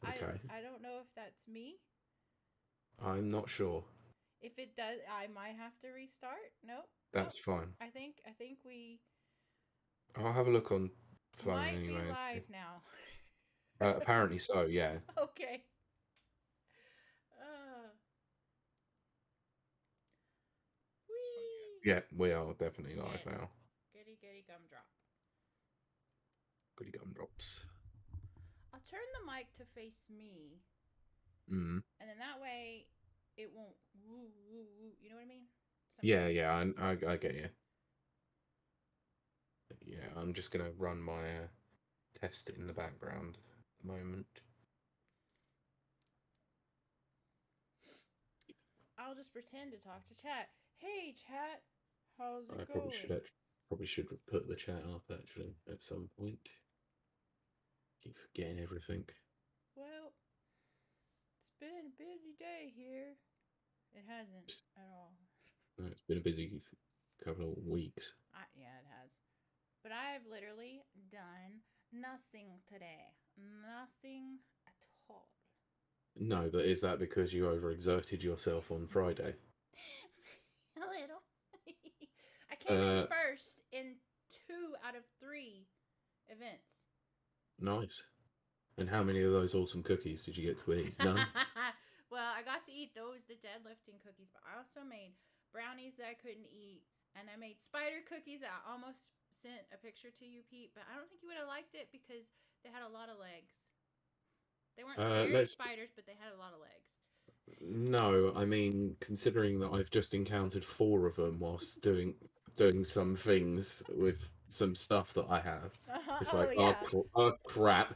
Okay. I don't know if that's me. I'm not sure. If it does, I might have to restart. Nope. Oh, That's fine. I think we I'll have a look on phone might be anyway. live now. Apparently so, yeah. Okay. Uh, wee. Yeah, we are definitely live Good. now. Goody goody gumdrop. Goody gumdrops. I'll turn the mic to face me, Mm. and then that way it won't woo woo woo. You know what I mean? Does that make Yeah, sense? yeah, I get you. Yeah, I'm just gonna run my test in the background at the moment. I'll just pretend to talk to chat. Hey, chat. How's it I going? probably should have put the chat up actually at some point. Keep forgetting everything. Well, it's been a busy day here. It hasn't at all. It's been a busy couple of weeks. Yeah, it has. But I've literally done nothing today. Nothing at all. No, but is that because you overexerted yourself on Friday? A little. I came in Uh, first in 2 out of 3 events. nice. And how many of those awesome cookies did you get to eat? None? Well, I got to eat those, the deadlifting cookies, but I also made brownies that I couldn't eat. And I made spider cookies that I almost sent a picture to you, Pete, but I don't think you would have liked it because they had a lot of legs. They weren't scary Let's. spiders, but they had a lot of legs. No, I mean, considering that I've just encountered four of them whilst doing some things with some stuff that I have, it's Oh, like, yeah. oh crap,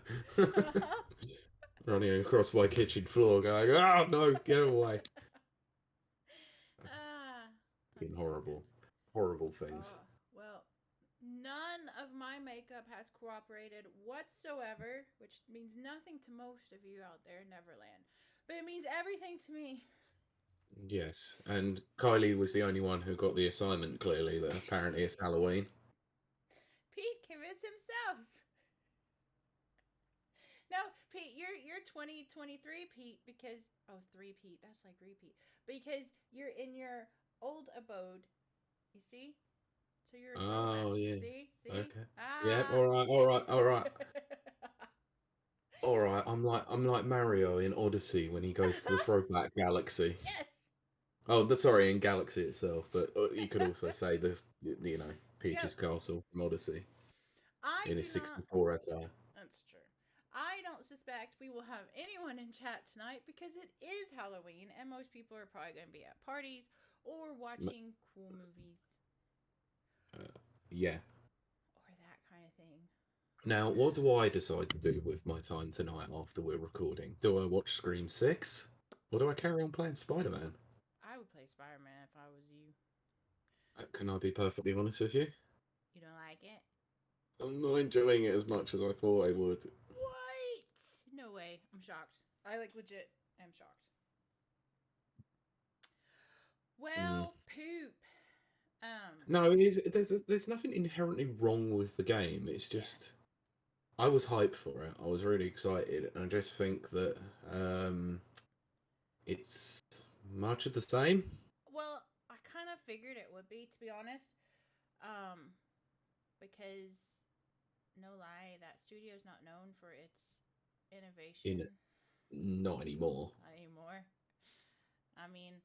running across my kitchen floor, going, oh no, get away! Ah, Fucking that's so good. horrible, horrible things. Oh, well, none of my makeup has cooperated whatsoever, which means nothing to most of you out there in Neverland. But it means everything to me. Yes, and Kylie was the only one who got the assignment. Clearly, that apparently it's Halloween. Pete convinced himself. No, Pete, you're 2023 Pete because oh 3 Pete, that's like repeat. Because you're in your old abode, you see? So you're a throwback. Oh yeah, See? See? okay, yeah, Ah. all right, all right, all right. All right, I'm like Mario in Odyssey when he goes to the throwback galaxy. Yes. Oh, sorry, in Galaxy itself, but you could also say Peach's Yep. Castle from Odyssey I in do his not. 64 attire. That's true. I don't suspect we will have anyone in chat tonight because it is Halloween and most people are probably going to be at parties or M- watching cool movies Uh, yeah. or that kind of thing. Now, what do I decide to do with my time tonight after we're recording? Do I watch Scream 6? Or do I carry on playing Spider-Man? I would play Spider Man if I was you. Can I be perfectly honest with you? You don't like it? I'm not enjoying it as much as I thought I would. What? No way. I'm shocked. I like legit am shocked. Mm. Well, poop. No, there's nothing inherently wrong with the game. It's Yeah. just I was hyped for it. I was really excited, and I just think that it's much of the same. Well, I kind of figured it would be, to be honest. Um, because no lie, that studio is not known for its In it, innovation not anymore. anymore. I mean,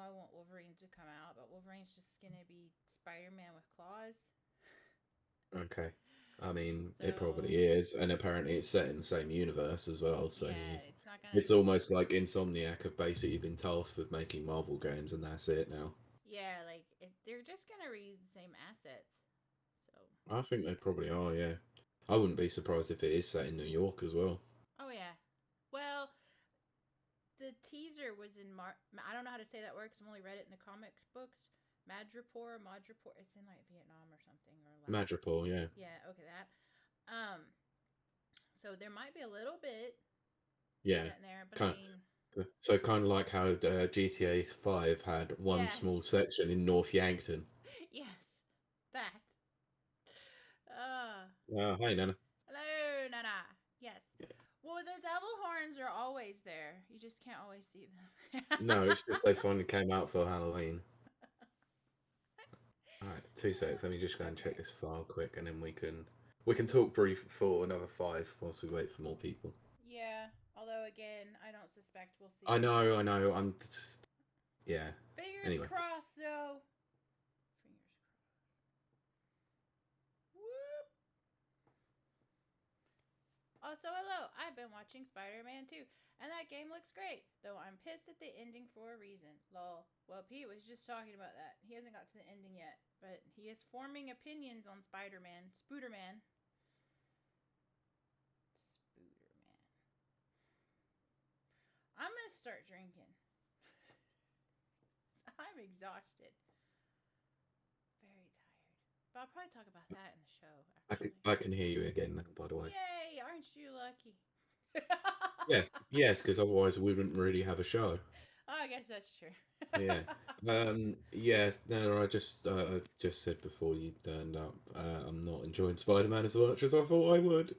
I want Wolverine to come out, but Wolverine's just gonna be Spider Man with claws. Okay, I mean it So probably is, and apparently it's set in the same universe as well. So yeah, it's not gonna. it's almost like Insomniac have basically been tasked with making Marvel games, and that's it now. Yeah, like they're just gonna reuse the same assets. So I think they probably are. Yeah, I wouldn't be surprised if it is set in New York as well. oh yeah, well the teaser was in I don't know how to say that word because I've only read it in the comics books. Madripoor. It's in like Vietnam or something or Laos. Madripoor, yeah, Yeah, okay, that. Um, so there might be a little bit yeah. set in there, but I Kind mean, so kind of like how GTA 5 had one small yes, section in North Yankton. yes, that. Uh, Hi, Nana. hello, Nana. Yes. Yeah. Well, the horns are always there. You just can't always see them. No, it's just they finally came out for Halloween. Alright, 2 seconds. Let me just go and check Okay. this file quick, and then we can talk brief for another 5 whilst we wait for more people. Yeah. Although again, I don't suspect we'll see. I know. I'm just, yeah. Fingers Anyway, crossed, though. Fingers crossed. Whoop. Also, hello. I've been watching Spider-Man 2, and that game looks great. Though I'm pissed at the ending for a reason. Lol. Well, Pete was just talking about that. He hasn't got to the ending yet, but he is forming opinions on Spider-Man. Spooderman. Spooderman. I'm gonna start drinking. I'm exhausted. Very tired. But I'll probably talk about that in the show, actually. I can hear you again now, by the way. Yay! Aren't you lucky? Yes, because otherwise we wouldn't really have a show. Oh, I guess that's true. Yeah. Yes. No, I just said before you turned up. I'm not enjoying Spider-Man as much as I thought I would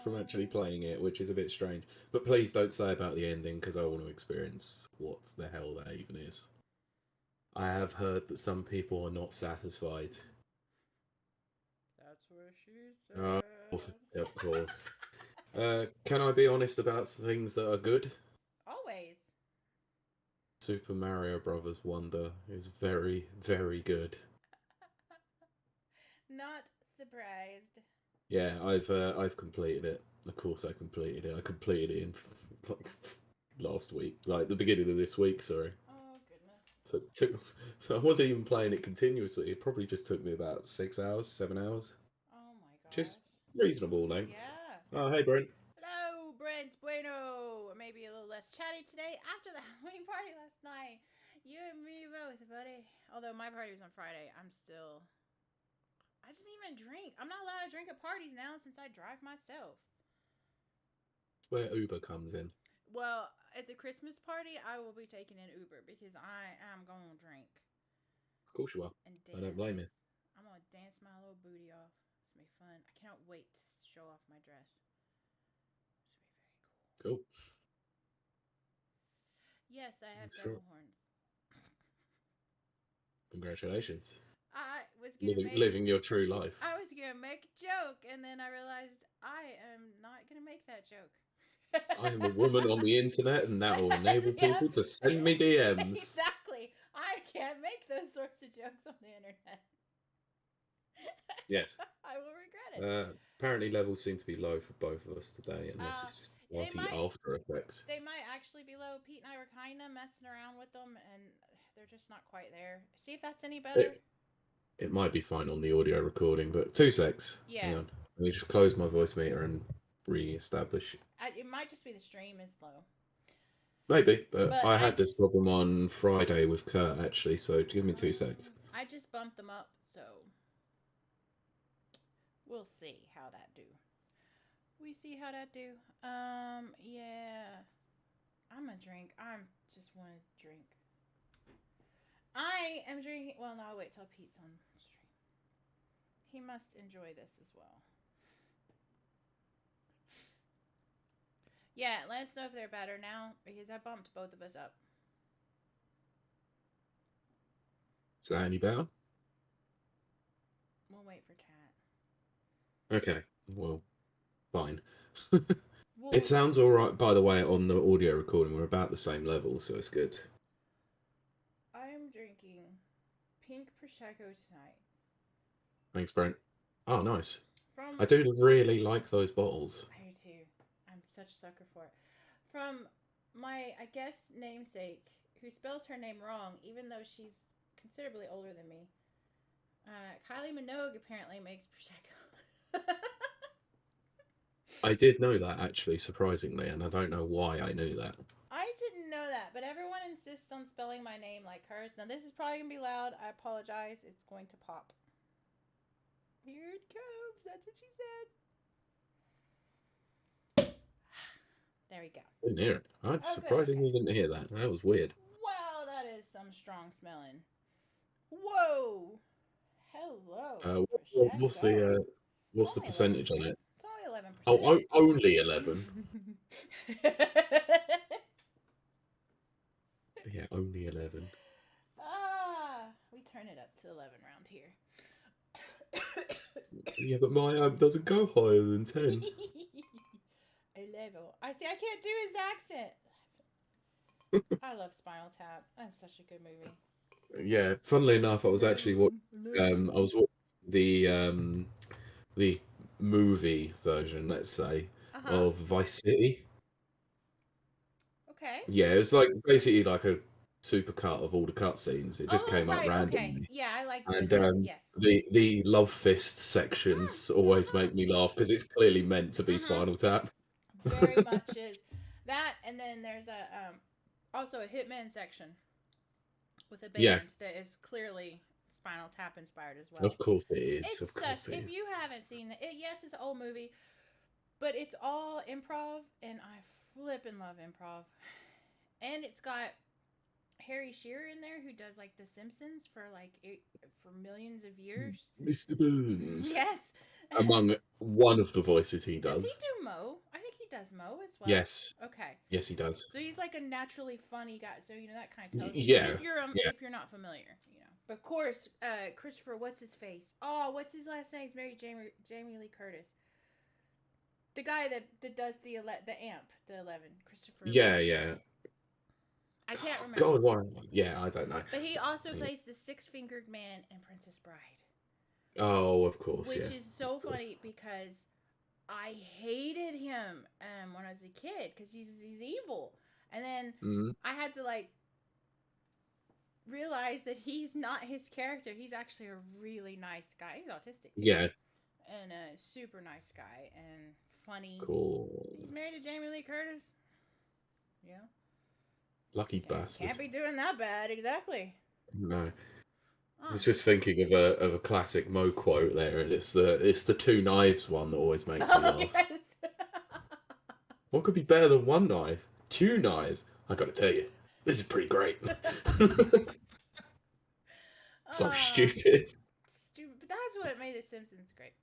from actually playing it, which is a bit strange. But please don't say about the ending, because I want to experience what the hell that even is. I have heard that some people are not satisfied. That's what she said. Of course. Can I be honest about things that are good? Always. Super Mario Brothers Wonder is very, very good. Not surprised. Yeah, I've completed it. Of course, I completed it. I completed it in like last week, like the beginning of this week. Sorry. Oh goodness. So I wasn't even playing it continuously. It probably just took me about 6 hours, 7 hours, Oh my gosh. just reasonable length. Yeah. Oh, hey Brent. Hello, Brent Bueno. Maybe a little less chatty today after the Halloween party last night. You and me both, buddy. Although my party was on Friday, I didn't even drink. I'm not allowed to drink at parties now since I drive myself. Where Uber comes in. Well, at the Christmas party, I will be taking an Uber because I am going to drink. Of course you are. And I don't blame you. I'm going to dance my little booty off. It's going to be fun. I cannot wait to show off my dress. It's going to be very cool. Cool. Yes, I have Sure. devil horns. Congratulations. I was going to living your true life. I was going to make a joke, and then I realized I am not going to make that joke. I am a woman on the internet, and that will enable people to send me DMs. Exactly. I can't make those sorts of jokes on the internet. Yes. I will regret it. Apparently levels seem to be low for both of us today, unless it's just party after effects. They might actually be low. Pete and I were kind of messing around with them, and they're just not quite there. See if that's any better. It might be fine on the audio recording, but 2 secs. Yeah. Hang on. Let me just close my voice meter and re-establish. It might just be the stream is low. Maybe, but I had this problem on Friday with Kurt, actually, so give me 2 secs. I just bumped them up, so we'll see how that do. We see how that do. Yeah. I'm a drink. I just want to drink. I am drinking. Well, no, I'll wait till Pete's on stream. He must enjoy this as well. Yeah, let us know if they're better now, because I bumped both of us up. Is that any better? We'll wait for chat. Okay, well, fine. It sounds alright, by the way, on the audio recording. We're about the same level, so it's good. I am drinking pink Prosecco tonight. Thanks, Brent. Oh, nice. I do really like those bottles. I do too. I'm such a sucker for it. From my, I guess, namesake, who spells her name wrong, even though she's considerably older than me. Kylie Minogue apparently makes Prosecco. I did know that, actually, surprisingly, and I don't know why I knew that. I didn't know that, but everyone insists on spelling my name like hers. Now, this is probably going to be loud. I apologize. It's going to pop. Here it comes. That's what she said. There we go. Didn't hear it. I'm surprisingly didn't hear that. That was weird. Wow, that is some strong smelling. Whoa. Hello. What's the percentage on it? It's only 11%. Oh, only 11. Yeah, only 11. We turn it up to 11 around here. Yeah, but my amp doesn't go higher than 10. 11. I see. I can't do his accent. I love Spinal Tap. That's such a good movie. Yeah, funnily enough, I was actually watching, 11. I was watching the movie version, let's say, Uh huh. of Vice City. Okay. Yeah, it's like basically like a supercut of all the cutscenes. It just Oh came up right. Okay. randomly, Yeah, I like the and yes. the love fist sections always make me laugh because it's clearly meant to be Mm-hmm. Spinal Tap. Very much is that, and then there's a also a Hitman section with a Yeah, band that is clearly Spinal Tap inspired as well. of course it is. It's Of such. course it If is. you haven't seen it, yes, it's an old movie, but it's all improv, and I flippin' love improv. And it's got Harry Shearer in there who does like The Simpsons for for millions of years. Mr. Burns. Yes. Among one of the voices he Does he does. do Mo? I think he does Mo as well. Yes, Okay. yes, he does. So he's like a naturally funny guy. So that kind of tells you Yeah, yeah. if you're not familiar. But of course, Christopher, what's his face? Oh, what's his last name? He's married Jamie Lee Curtis. The guy that does the amp, the 11, Christopher Yeah, Lee. yeah. I can't remember. God, why? Yeah, I don't know. But he also Yeah. plays the six-fingered man in Princess Bride. Oh, of course, Which yeah. is so funny because I hated him when I was a kid because he's evil. And then Mm, I had to realize that he's not his character. He's actually a really nice guy. He's autistic too. yeah, And a super nice guy and funny. cool. He's married to Jamie Lee Curtis. Yeah. Lucky Can't bastard. be doing that bad, exactly. No, I Oh. was just thinking of a classic Mo quote there, and it's the two knives one that always makes me laugh. Yes. What could be better than one knife? Two knives. I got to tell you, this is pretty great. So stupid. Stupid. But that's what made The Simpsons great.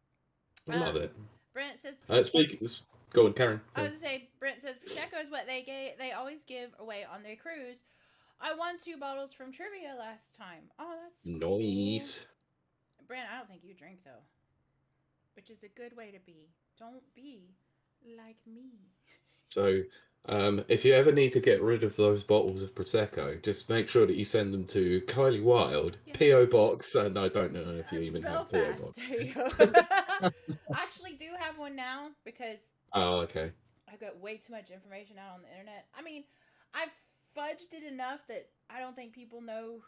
I love it. Brent says. Go on, Karen. I was gonna say. Brent says Prosecco is what they always give away on their cruise. I won 2 bottles from trivia last time. Oh, that's Nice. cool. Brent, I don't think you drink though, which is a good way to be. Don't be like me. So, if you ever need to get rid of those bottles of Prosecco, just make sure that you send them to Kylie Wilde, Yes. P.O. Box, and I don't know if you even have P.O. Belfast. Box. There you go. I actually do have one now because Oh, okay. I've got way too much information out on the internet. I mean, I've fudged it enough that I don't think people know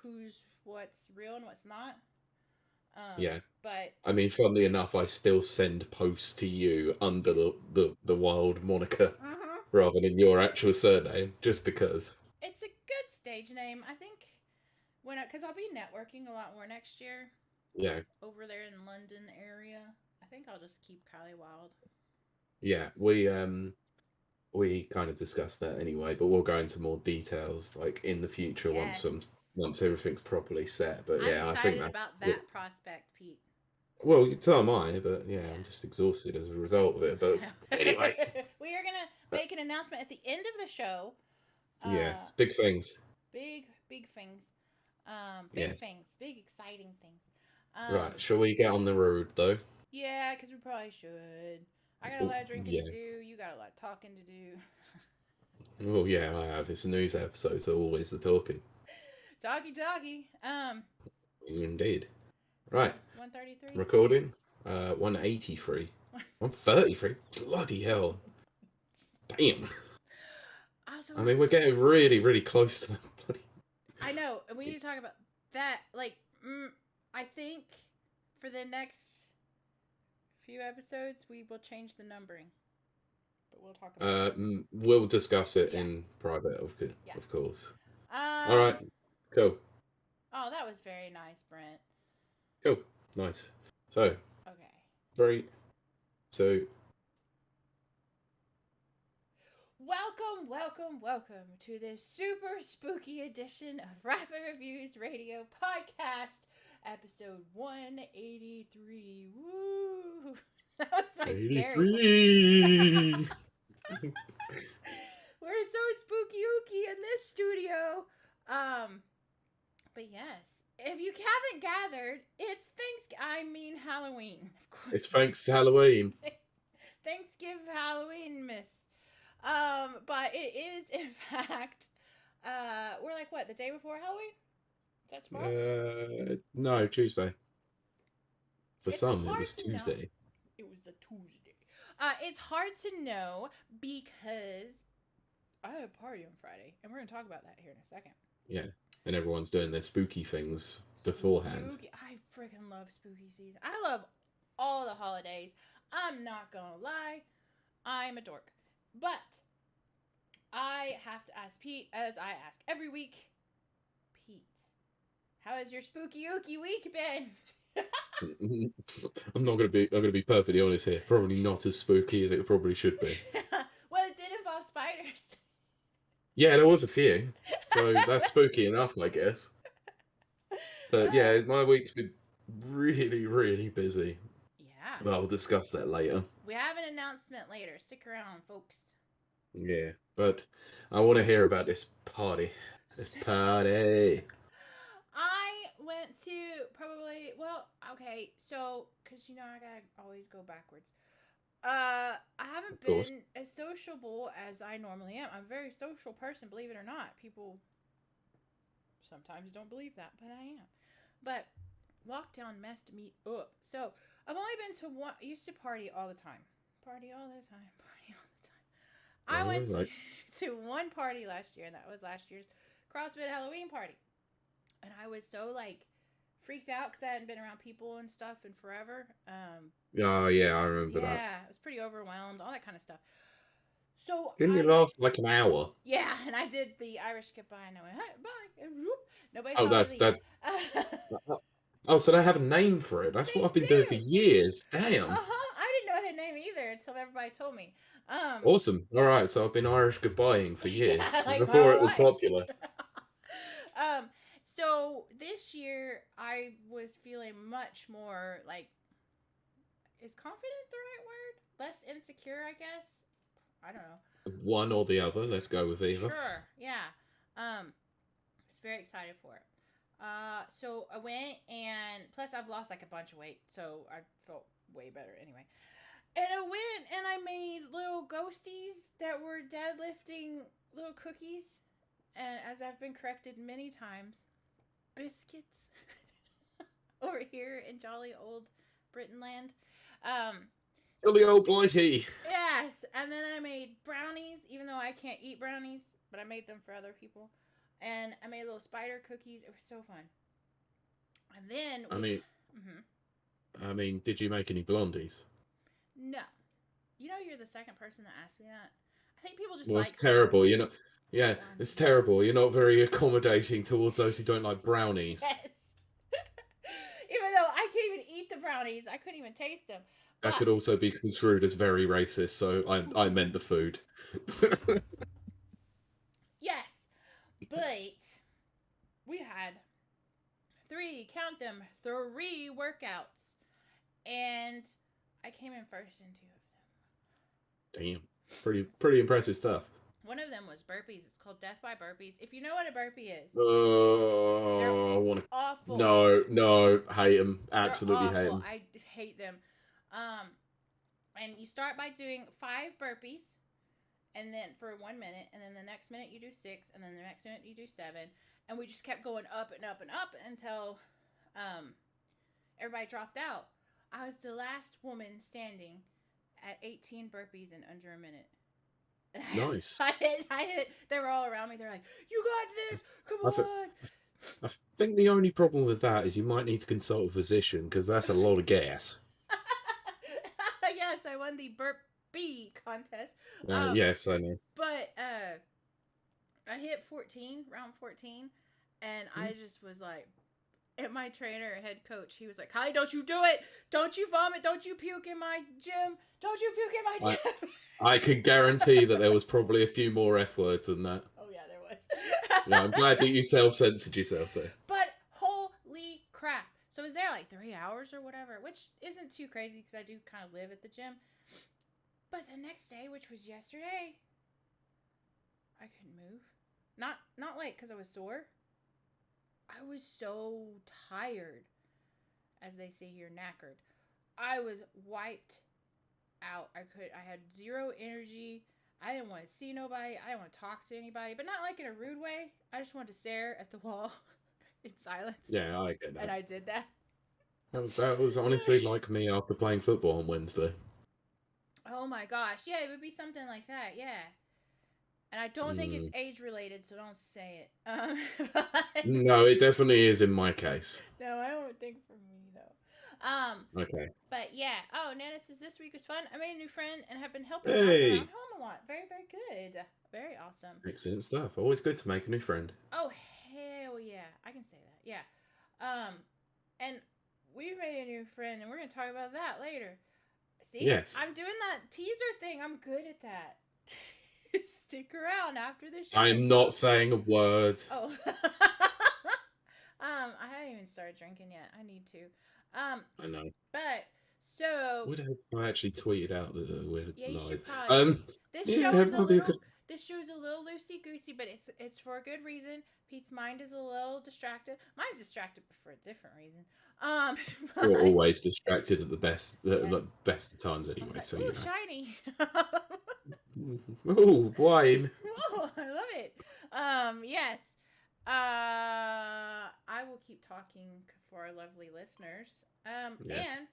what's real and what's not. Yeah. But I mean, funnily enough, I still send posts to you under the Wild moniker rather than your actual surname, just because. it's a good stage name. I think because I'll be networking a lot more next year Yeah. over there in London area. I think I'll just keep Kylie Wilde. Yeah, we kind of discussed that anyway, but we'll go into more details like in the future Yes. once everything's properly set. But yeah, I'm I excited think that's about that prospect, Pete. well, so am I, but yeah, I'm just exhausted as a result of it. But anyway, We are gonna make an announcement at the end of the show. yeah, it's big things. Big things. Yes. Things. Big exciting things. Right, shall we get on the road though? Yeah, because we probably should. I got a lot of drinking to do. You got a lot of talking to do. Well, yeah, I have. It's a news episode, so always the talking. Talkie. Indeed. Right. 133. Recording. 183. 133. Bloody hell. Damn. Also, I mean, we're getting really, really close to that bloody. I know, and we need to talk about that. I think for the next few episodes, we will change the numbering. But we'll talk about it. We'll discuss it in private, of course. All right. Cool. Oh, that was very nice, Brent. Cool. Nice. So. Okay. Welcome to this super spooky edition of Rapid Reviews Radio Podcast, episode 183. Woo! That was my 83. scary. in this studio. But yes, if you haven't gathered, it's Halloween, of course. It's thanks to Halloween. Thanksgiving Halloween, miss. But it is in fact, we're like what, the day before Halloween? Is that tomorrow? No, Tuesday. For It's some, it hard was to know. Tuesday. It was the Tuesday. It's hard to know because I had a party on Friday, and we're gonna talk about that here in a second. Yeah, and everyone's doing their spooky things beforehand. I freaking love spooky season. I love all the holidays. I'm not gonna lie, I'm a dork. But I have to ask Pete, as I ask every week. Pete, how has your spooky ooky week been? I'm gonna be perfectly honest here. Probably not as spooky as it probably should be. Well, it did involve spiders. Yeah, there was a few, so that's spooky enough, I guess. But yeah, my week's been really, really busy. Yeah. But I'll discuss that later. We have an announcement later. Stick around, folks. Yeah, but I want to hear about this party. This party. I went to okay, so, because, I gotta always go backwards. I haven't been as sociable as I normally am. I'm a very social person, believe it or not. People sometimes don't believe that, but I am. But lockdown messed me up. So, I've only been to one. I used to party all the time. Party all the time. Party all the time. I went to one party last year, and that was last year's CrossFit Halloween party. And I was so, freaked out because I hadn't been around people and stuff in forever. Oh, yeah, I remember that. Yeah, I was pretty overwhelmed, all that kind of stuff. So Didn't it last like an hour? Yeah, and I did the Irish goodbye, and I went, hey, bye, and whoop. Nobody saw Oh, so they have a name for it. That's what I've been doing for years. Damn. I didn't know it had a name either until everybody told me. Awesome. All right, so I've been Irish goodbying for years before it was popular. So this year I was feeling much more is confident the right word? Less insecure, I guess. I don't know. One or the other. Let's go with either. Sure. Yeah. I was very excited for it. So I went, and plus I've lost a bunch of weight, so I felt way better anyway. And I went and I made little ghosties that were deadlifting little cookies, and as I've been corrected many times, biscuits over here in jolly old Britainland. Jolly old blighty. Yes, and then I made brownies, even though I can't eat brownies, but I made them for other people. And I made little spider cookies. It was so fun. And then I mean, did you make any blondies? No. You're the second person that asked me that. I think people just it's terrible. Yeah, it's terrible. You're not very accommodating towards those who don't like brownies. Yes. Even though I can't even eat the brownies, I couldn't even taste them. That could also be construed as very racist, so I meant the food. Yes, but we had 3 workouts, and I came in first in 2 of them. Damn, pretty impressive stuff. One of them was burpees. It's called Death by Burpees. If you know what a burpee is, I want to. Awful. No, hate them. Absolutely hate them. I hate them. And you start by doing 5 burpees, and then for 1 minute, and then the next minute you do 6, and then the next minute you do 7, and we just kept going up and up and up until everybody dropped out. I was the last woman standing at 18 burpees in under a minute. Nice. I hit. They were all around me. They're like, "You got this! Come on!" I think the only problem with that is you might need to consult a physician because that's a lot of gas. Yes, I won the burpee contest. Yes, I know. But I hit round 14, and I just was like, and my trainer, head coach, he was like, "Kiley, don't you do it! Don't you vomit! Don't you puke in my gym! Don't you puke in my gym!" I can guarantee that there was probably a few more F words than that. Oh yeah, there was. Yeah, I'm glad that you self-censored yourself there. But holy crap! So I was there 3 hours or whatever, which isn't too crazy because I do kind of live at the gym. But the next day, which was yesterday, I couldn't move. Not like because I was sore. I was so tired, as they say here, knackered. I was wiped out. I had zero energy. I didn't want to see nobody. I didn't want to talk to anybody, but not like in a rude way. I just wanted to stare at the wall in silence, Yeah, I get and that. I did that. That was honestly like me after playing football on Wednesday. Oh my gosh, yeah, it would be something like that, yeah. And I don't think it's Mm. age related, so don't say it. But No, it definitely is in my case. no, I don't think for me though. Okay. But yeah. Oh, Nana says this week was fun. I made a new friend and have been helping out around Hey! home a lot. Very, very good. Very awesome. Excellent stuff. Always good to make a new friend. Oh hell yeah, I can say that. Yeah. And we've made a new friend, and we're gonna talk about that later. See, Yes. I'm doing that teaser thing. I'm good at that. Stick around after the show. I'm not saying a word. Oh. I haven't even started drinking yet. I need to. I know. But so Would have I actually tweeted out that we're yeah, you live? should probably. This Yeah, show is a probably little. could. This show is a little loosey goosey, but it's for a good reason. Pete's mind is a little distracted. Mine's distracted, but for a different reason. You're But always distracted at the best, yes. the best of times I'm anyway. like, So ooh, you know. shiny. Oh, wine. Oh, I love it. Yes. I will keep talking for our lovely listeners. Yes. And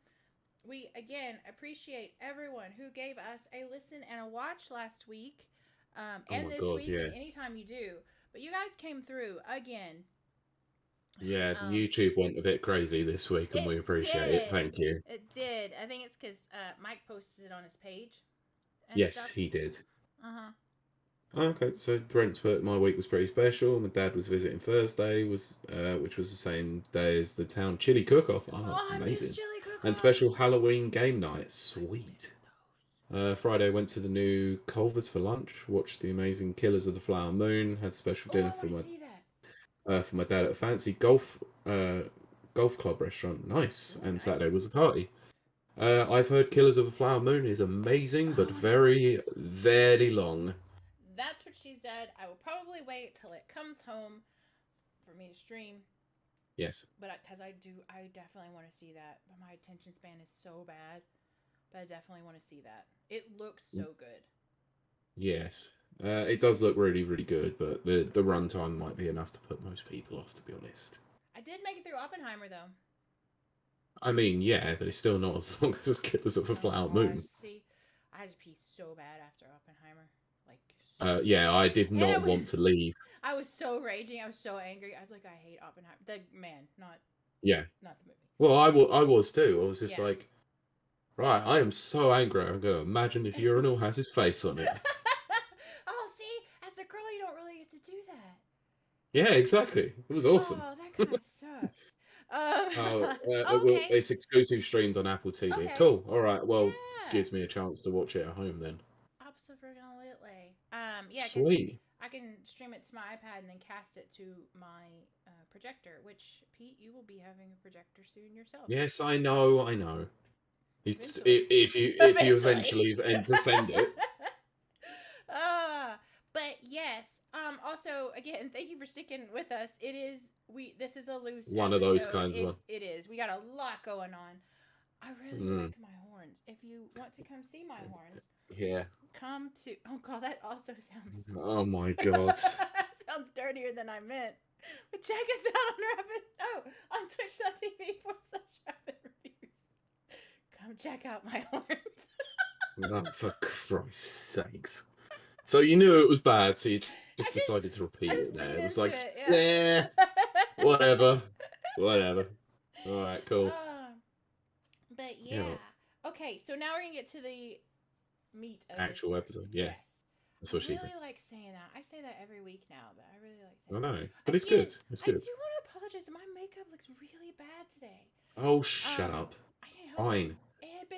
we again appreciate everyone who gave us a listen and a watch last week, Oh and my this God, week, yeah. and anytime you do. But you guys came through again. Yeah, the Um, YouTube went a bit crazy this week, and it we appreciate it. did. Thank you. It did. I think it's because Mike posted it on his page and Yes, stuff. he did. Uh huh. Okay, so Brent's put my week was pretty special. My dad was visiting Thursday, which was the same day as the town chili cook-off. Oh, Oh, I miss amazing! chili And cook-offs. special Halloween game night. I miss Sweet. those. Friday went to the new Culver's for lunch. Watched the amazing Killers of the Flower Moon. Had special Oh, dinner I want to see that. for my dad at a fancy golf club restaurant. Nice. Oh, And Saturday nice. was a party. I've heard Killers of the Flower Moon is amazing, Oh, but I want to see very, it. very long. That's what she said. I will probably wait till it comes home for me to stream. Yes. But because I definitely want to see that. But my attention span is so bad. But I definitely want to see that. It looks so good. Yes. It does look really, really good, but the runtime might be enough to put most people off, to be honest. I did make it through Oppenheimer though. I mean, yeah, but it's still not as long as Killers of the Oh Flower gosh, Moon. see, I had to pee so bad after Oppenheimer, like Yeah, I did and not want to leave. I was so raging. I was so angry. I was like, I hate Oppenheimer. The man, Yeah. not the movie. Well, I was too. I was just Yeah. like, right, I am so angry. I'm going to imagine this urinal has his face on it. Oh, see, as a girl, you don't really get to do that. Yeah, exactly. It was awesome. Oh, that kind of sucks. Oh, well, Okay. it's exclusive streamed on Apple TV. Okay. Cool. All right. Well, Yeah. gives me a chance to watch it at home then. Absolutely. Yeah, because Sweet. I can stream it to my iPad and then cast it to my projector. Which Pete, you will be having a projector soon yourself. Yes, I know. I know. Eventually. If you eventually end to send it. But yes. Also, again, thank you for sticking with us. This is a loose One of episode. those kinds of. It is. We got a lot going on. I really like my horns. If you want to come see my horns, Yeah. come to. Oh god, that also sounds. Oh my god. Sounds dirtier than I meant. But check us out on twitch.tv/rapidreviews. Come check out my horns. Oh, for Christ's sakes. So you knew it was bad, so you just decided to repeat it there. It was like, yeah, whatever. Whatever. Alright, cool. But yeah. Okay, so now we're going to get to the meat of actual episode, yeah. Yes. That's what she said. I really like saying that. I say that every week now, but I really like I saying know, that. but it's good. It's good. I do want to apologize. My makeup looks really bad today. Oh, shut up. Fine. I've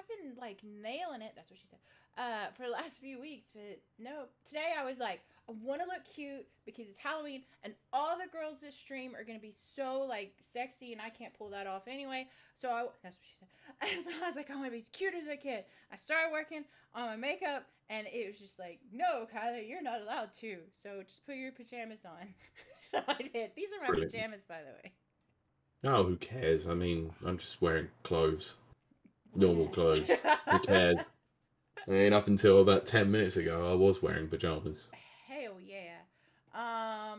been like nailing it. That's what she said. for the last few weeks. But no, today I was like, I want to look cute because it's Halloween, and all the girls this stream are gonna be so like sexy, and I can't pull that off anyway. That's what she said. And so I was like, I want to be as cute as I can. I started working on my makeup, and it was just like, no, Kylie, you're not allowed to. So just put your pajamas on. So I did. These are my Brilliant. pajamas, by the way. Oh, who cares? I mean, I'm just wearing clothes. Normal Yes. clothes. Who cares? I mean, up until about 10 minutes ago, I was wearing pajamas. Hell yeah. I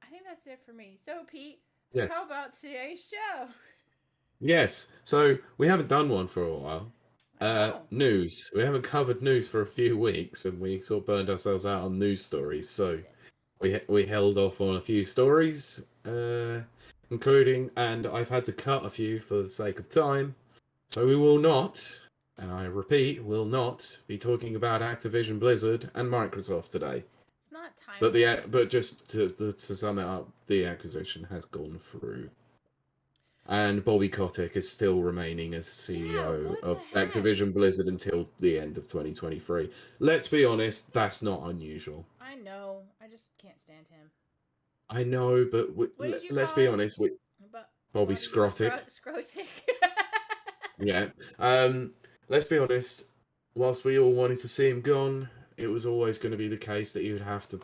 think that's it for me. So, Pete, Yes. how about today's show? Yes. So, we haven't done one for a while. I know. News. We haven't covered news for a few weeks, and we sort of burned ourselves out on news stories. So, we held off on a few stories, including, and I've had to cut a few for the sake of time. So, we will not, and I repeat, will not be talking about Activision Blizzard and Microsoft today. It's not time. But just to sum it up, the acquisition has gone through. And Bobby Kotick is still remaining as CEO of Activision Blizzard until the end of 2023. Let's be honest, that's not unusual. I know. I just can't stand him. I know, but let's be honest. Bobby Skrotic. Skrotic. Yeah. Let's be honest. Whilst we all wanted to see him gone, it was always going to be the case that he would have to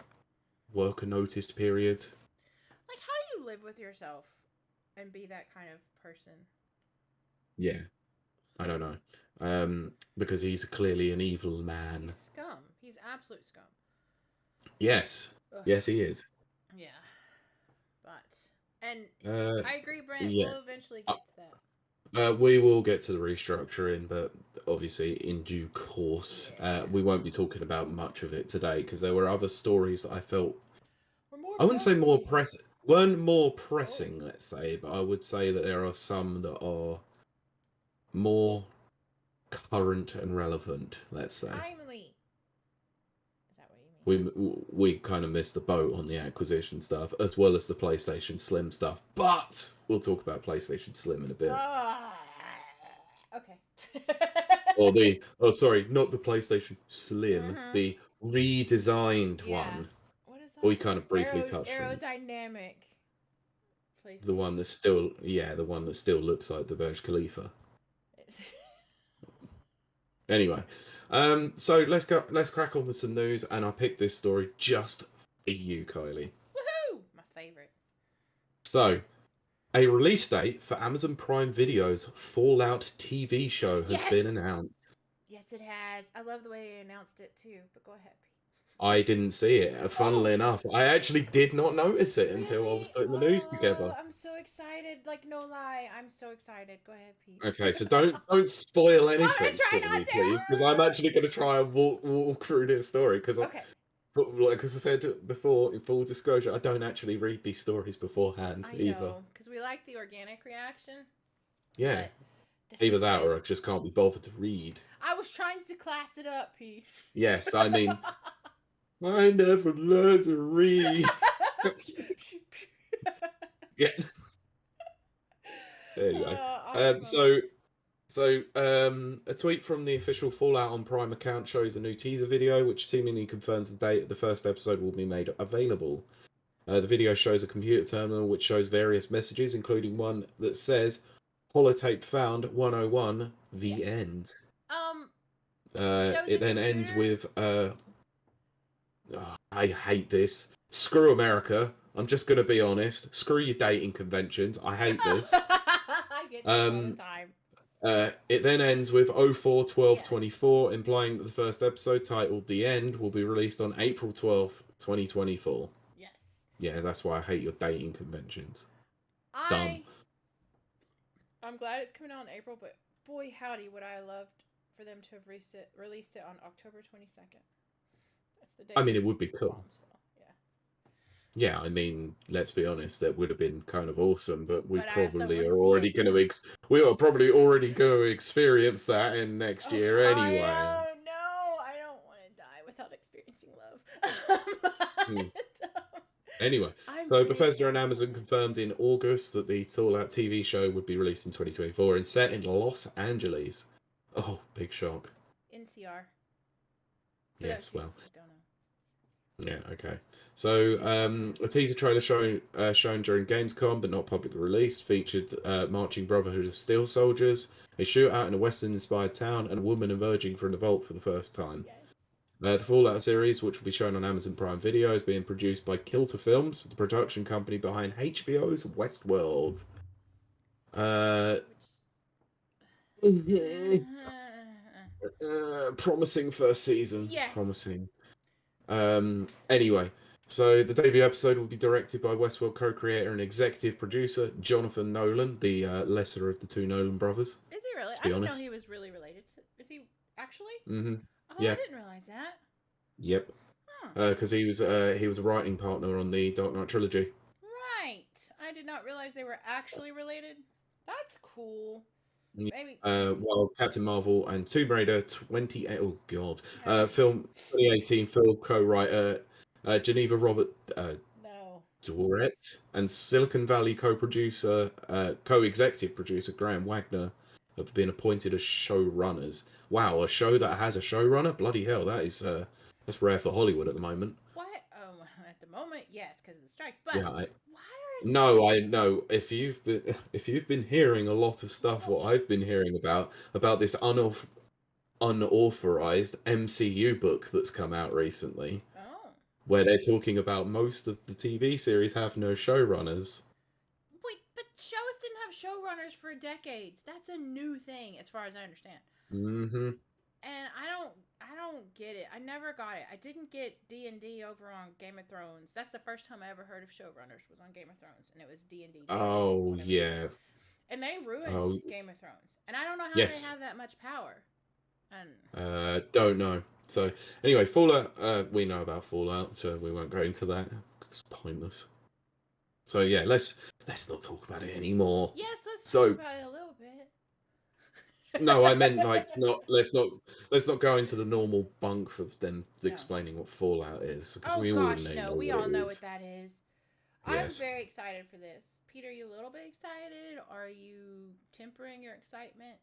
work a notice period. Like, how do you live with yourself and be that kind of person? Yeah, I don't know. Because he's clearly an evil man. He's scum. He's absolute scum. Yes. Ugh. Yes, he is. Yeah. But I agree, Brent. Yeah. We'll eventually get to that. We will get to the restructuring, but obviously in due course. Yeah. We won't be talking about much of it today because there were other stories that I felt I wouldn't say weren't more pressing, let's say, but I would say that there are some that are more current and relevant, let's say. Timely. Is that what you mean? We kind of missed the boat on the acquisition stuff, as well as the PlayStation Slim stuff, but we'll talk about PlayStation Slim in a bit. Okay. Sorry, not the PlayStation Slim, the redesigned one. What is that? We kind of briefly touched on aerodynamic. The one that still, the one that still looks like the Burj Khalifa. Anyway, so let's crack on with some news, and I picked this story just for you, Kylie. Woohoo! My favorite. So, a release date for Amazon Prime Video's Fallout TV show has been announced. Yes, it has. I love the way they announced it too, but go ahead, Pete. I didn't see it. Funnily enough, I actually did not notice it until I was putting the news together. I'm so excited. Like, no lie, I'm so excited. Go ahead, Pete. Okay, so don't spoil anything for me, please, because I'm actually going to try and walk through this story. Because like I said before, in full disclosure, I don't actually read these stories beforehand either. Because we like the organic reaction. Yeah. Either that or I just can't be bothered to read. I was trying to class it up, Pete. Yes, I mean, I never learned to read. Yeah. Anyway, a tweet from the official Fallout on Prime account shows a new teaser video, which seemingly confirms the date the first episode will be made available. The video shows a computer terminal which shows various messages, including one that says, "Holotape found 101, the end." It then ends with, I hate this. Screw America. I'm just going to be honest. Screw your dating conventions. I hate this. I get this all the time. It then ends with 04/12/24, implying that the first episode, titled The End, will be released on April 12th, 2024. Yes. Yeah, that's why I hate your dating conventions. Dumb. I'm glad it's coming out in April, but boy howdy would I loved for them to have released it on October 22nd. That's the day. I mean, it would be cool. Yeah, I mean, let's be honest, that would have been kind of awesome, but we probably are already going to we are probably already going to experience that in next year anyway. No, I don't want to die without experiencing love. Anyway, so Bethesda and Amazon confirmed in August that the Fallout TV show would be released in 2024 and set in Los Angeles. Oh, big shock. In NCR. For those Yes, who well, don't know. yeah, okay. So, a teaser trailer shown during Gamescom, but not publicly released, featured marching Brotherhood of Steel soldiers, a shootout in a Western-inspired town, and a woman emerging from the vault for the first time. Yes. The Fallout series, which will be shown on Amazon Prime Video, is being produced by Kilter Films, the production company behind HBO's Westworld. Uh, promising first season. Yes. Promising. Anyway, so the debut episode will be directed by Westworld co-creator and executive producer Jonathan Nolan, the lesser of the two Nolan brothers. Is he really? To I be didn't know honest. he was really related to. Is he actually? Mm-hmm. Oh, I Yeah. didn't realize that. Yep. Huh. Because he was a writing partner on the Dark Knight trilogy. Right. I did not realize they were actually related. That's cool. Maybe. While Captain Marvel and Tomb Raider 28, oh god, Oh, film 2018 film co-writer Geneva Robert no. Dorrit and Silicon Valley co-executive producer Graham Wagner have been appointed as showrunners. Wow, a show that has a showrunner? Bloody hell, that's rare for Hollywood at the moment. Why? At the moment, yes, because of the strike. But Yeah, why are no, I know. If you've been hearing a lot of stuff, what I've been hearing about this unauthorized MCU book that's come out recently, Oh. where they're talking about most of the TV series have no showrunners. Wait, but shows didn't have showrunners for decades. That's a new thing, as far as I understand. Mm-hmm. And I don't get it. I never got it. I didn't get D&D over on Game of Thrones. That's the first time I ever heard of showrunners was on Game of Thrones, and it was D&D. Oh Whatever. yeah. And they ruined Oh Game of Thrones. And I don't know how they yes. have that much power. And Don't know. So anyway, Fallout. We know about Fallout, so we won't go into that. It's pointless. So yeah, let's not talk about it anymore. yes, let's So talk about it a little bit. no, I meant like not. Let's not go into the normal bunk of them No. explaining what Fallout is because Oh we gosh, already no. know We what all it know is. what that is. I'm Yes. very excited for this. Peter, are you a little bit excited? Are you tempering your excitement?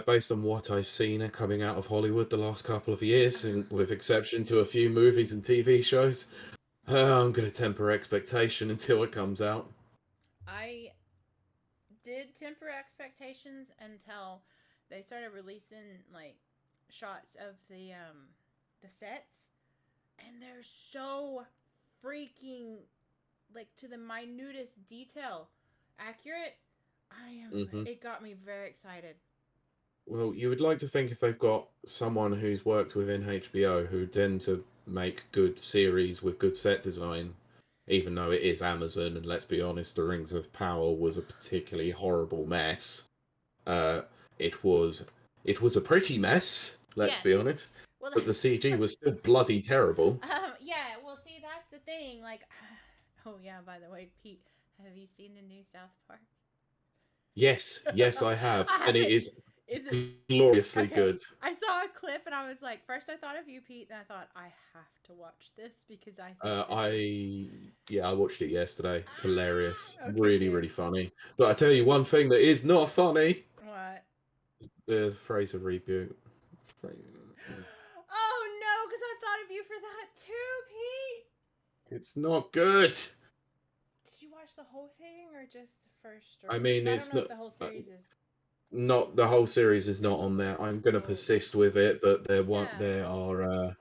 Based on what I've seen coming out of Hollywood the last couple of years, and with exception to a few movies and TV shows, I'm going to temper expectation until it comes out. I did temper expectations until they started releasing like shots of the sets, and they're so freaking like to the minutest detail accurate. Mm-hmm. It got me very excited. Well, you would like to think if they've got someone who's worked within HBO who tend to make good series with good set design, even though it is Amazon, and let's be honest, The Rings of Power was a particularly horrible mess. Uh, it was a pretty mess, let's Yes. be honest. Well, But the CG was still bloody terrible. yeah. Well, see, that's the thing. Like, oh yeah. By the way, Pete, have you seen the new South Park? Yes, I have, and it is Is it gloriously okay? good. I saw a clip and I was like, first I thought of you, Pete, then I thought I have to watch this because I think I watched it yesterday. It's hilarious, okay, really, good. really funny. But I tell you one thing that is not funny: What? the Fraser reboot. Oh no, because I thought of you for that too, Pete. It's not good. Did you watch the whole thing or just the first I story? mean, I it's don't know not. if the whole series is. Not the whole series is not on there. I'm gonna Oh. persist with it, but Yeah. there are.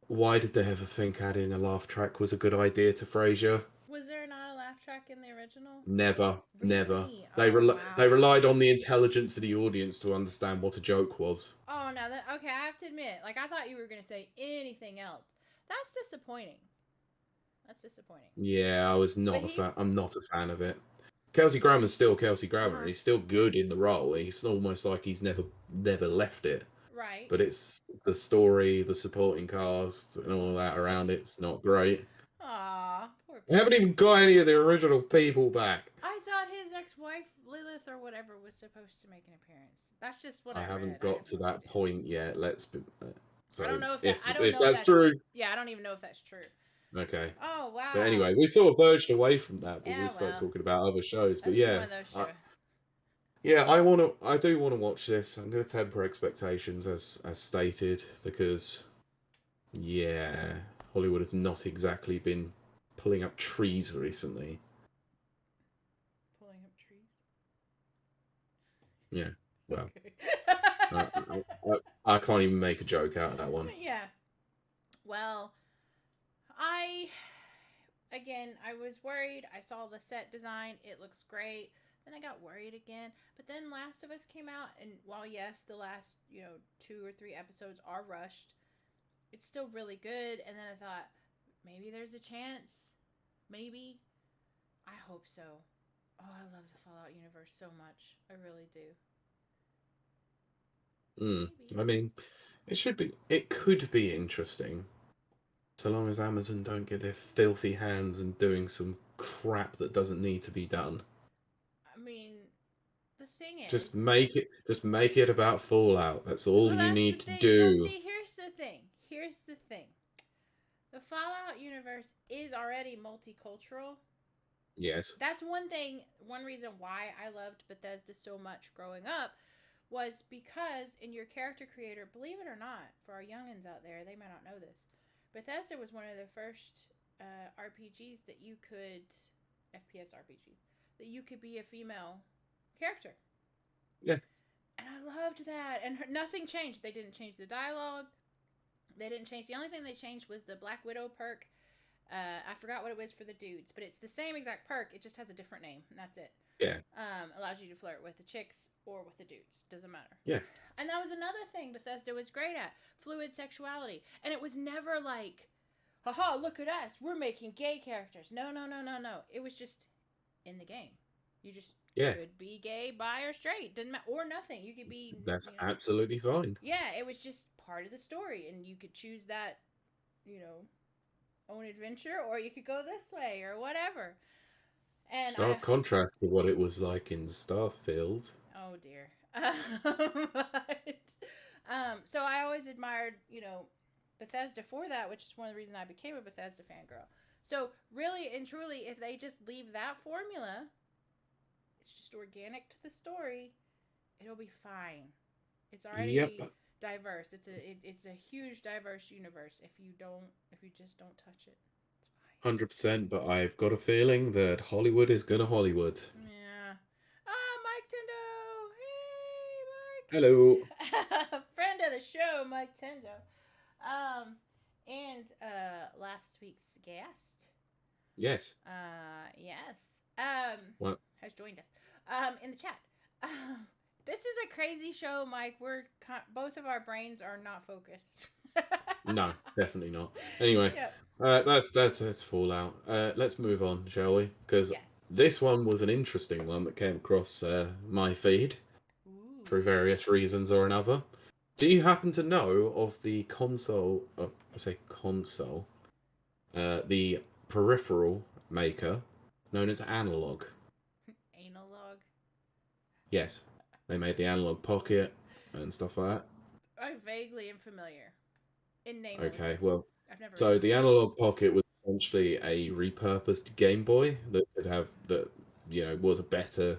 Why did they ever think adding a laugh track was a good idea to Frasier? Was there not a laugh track in the original? Never, never. Really? They Oh wow. they relied on the intelligence of the audience to understand what a joke was. Oh no, okay, I have to admit, like I thought you were gonna say anything else. That's disappointing. That's disappointing. Yeah, I was not But a he's fan. I'm not a fan of it. Kelsey Grammer's still Kelsey Grammer. uh-huh. He's still good in the role. He's almost like he's never left it. Right. But it's the story, the supporting cast, and all that around it's not great. Aw, poor We haven't even got any of the original people back. I thought his ex-wife Lilith or whatever was supposed to make an appearance. That's just what I I haven't read. got to that point yet. Let's be. So I don't know if that's true, yeah, I don't even know if that's true. okay. Oh wow. But anyway, we sort of verged away from that, but Yeah, we started well, talking about other shows. But that's one yeah, of those shows. Yeah, I do want to watch this. I'm going to temper expectations as stated because yeah, Hollywood has not exactly been pulling up trees recently. Pulling up trees. Yeah, well, Okay. I, I can't even make a joke out of that one. Yeah. Well, I again, I was worried. I saw the set design. It looks great. Then I got worried again. But then Last of Us came out, and while yes, the last 2 or 3 episodes are rushed, it's still really good. And then I thought maybe there's a chance. Maybe. I hope so. Oh, I love the Fallout universe so much. I really do. So Mm. maybe. I mean, it could be interesting, so long as Amazon don't get their filthy hands and doing some crap that doesn't need to be done. I mean, the thing is, Just make it about Fallout. That's all well, you that's the need to thing. Well, do. see, here's the thing. Here's the thing. The Fallout universe is already multicultural. Yes. That's one thing, one reason why I loved Bethesda so much growing up was because in your character creator, believe it or not, for our youngins out there, they might not know this. Bethesda was one of the first RPGs that you could, FPS RPGs, that you could be a female character. Yeah. And I loved that. And nothing changed. They didn't change the dialogue. They didn't change. The only thing they changed was the Black Widow perk. I forgot what it was for the dudes, but it's the same exact perk. It just has a different name, and that's it. Yeah. Allows you to flirt with the chicks or with the dudes. Doesn't matter. Yeah. And that was another thing Bethesda was great at, fluid sexuality. And it was never like, haha, look at us. We're making gay characters. No, no, no, no, no. It was just in the game. You just Yeah. could be gay, bi, or straight. Didn't matter. Or nothing. You could be, That's absolutely fine. Yeah, it was just part of the story. And you could choose that, you know, own adventure, or you could go this way, or whatever. And Stark contrast to what it was like in Starfield. oh dear. But, so I always admired, Bethesda for that, which is one of the reasons I became a Bethesda fangirl. So really and truly, if they just leave that formula, it's just organic to the story, it'll be fine. It's Yep. already diverse. It's a huge diverse universe. If you just don't touch it, it's fine. 100%, but I've got a feeling that Hollywood is gonna Hollywood. Yeah. Ah, Mike Tendo. Hello. Hey, Mike. Friend of the show, Mike Tendo. And last week's guest. Yes. Yes. What? Has joined us. In the chat. This is a crazy show, Mike. Both of our brains are not focused. No, definitely not. Anyway, Yep. that's Fallout. Let's move on, shall we? Because Yes. this one was an interesting one that came across my feed for Ooh. various reasons or another. Do you happen to know of the console? I say console. The peripheral maker known as Analog. Analog. Yes, they made the Analog Pocket and stuff like that. I vaguely am familiar. In name Okay, only. well, I've never so the played. Analog Pocket was essentially a repurposed Game Boy that could have that was a better,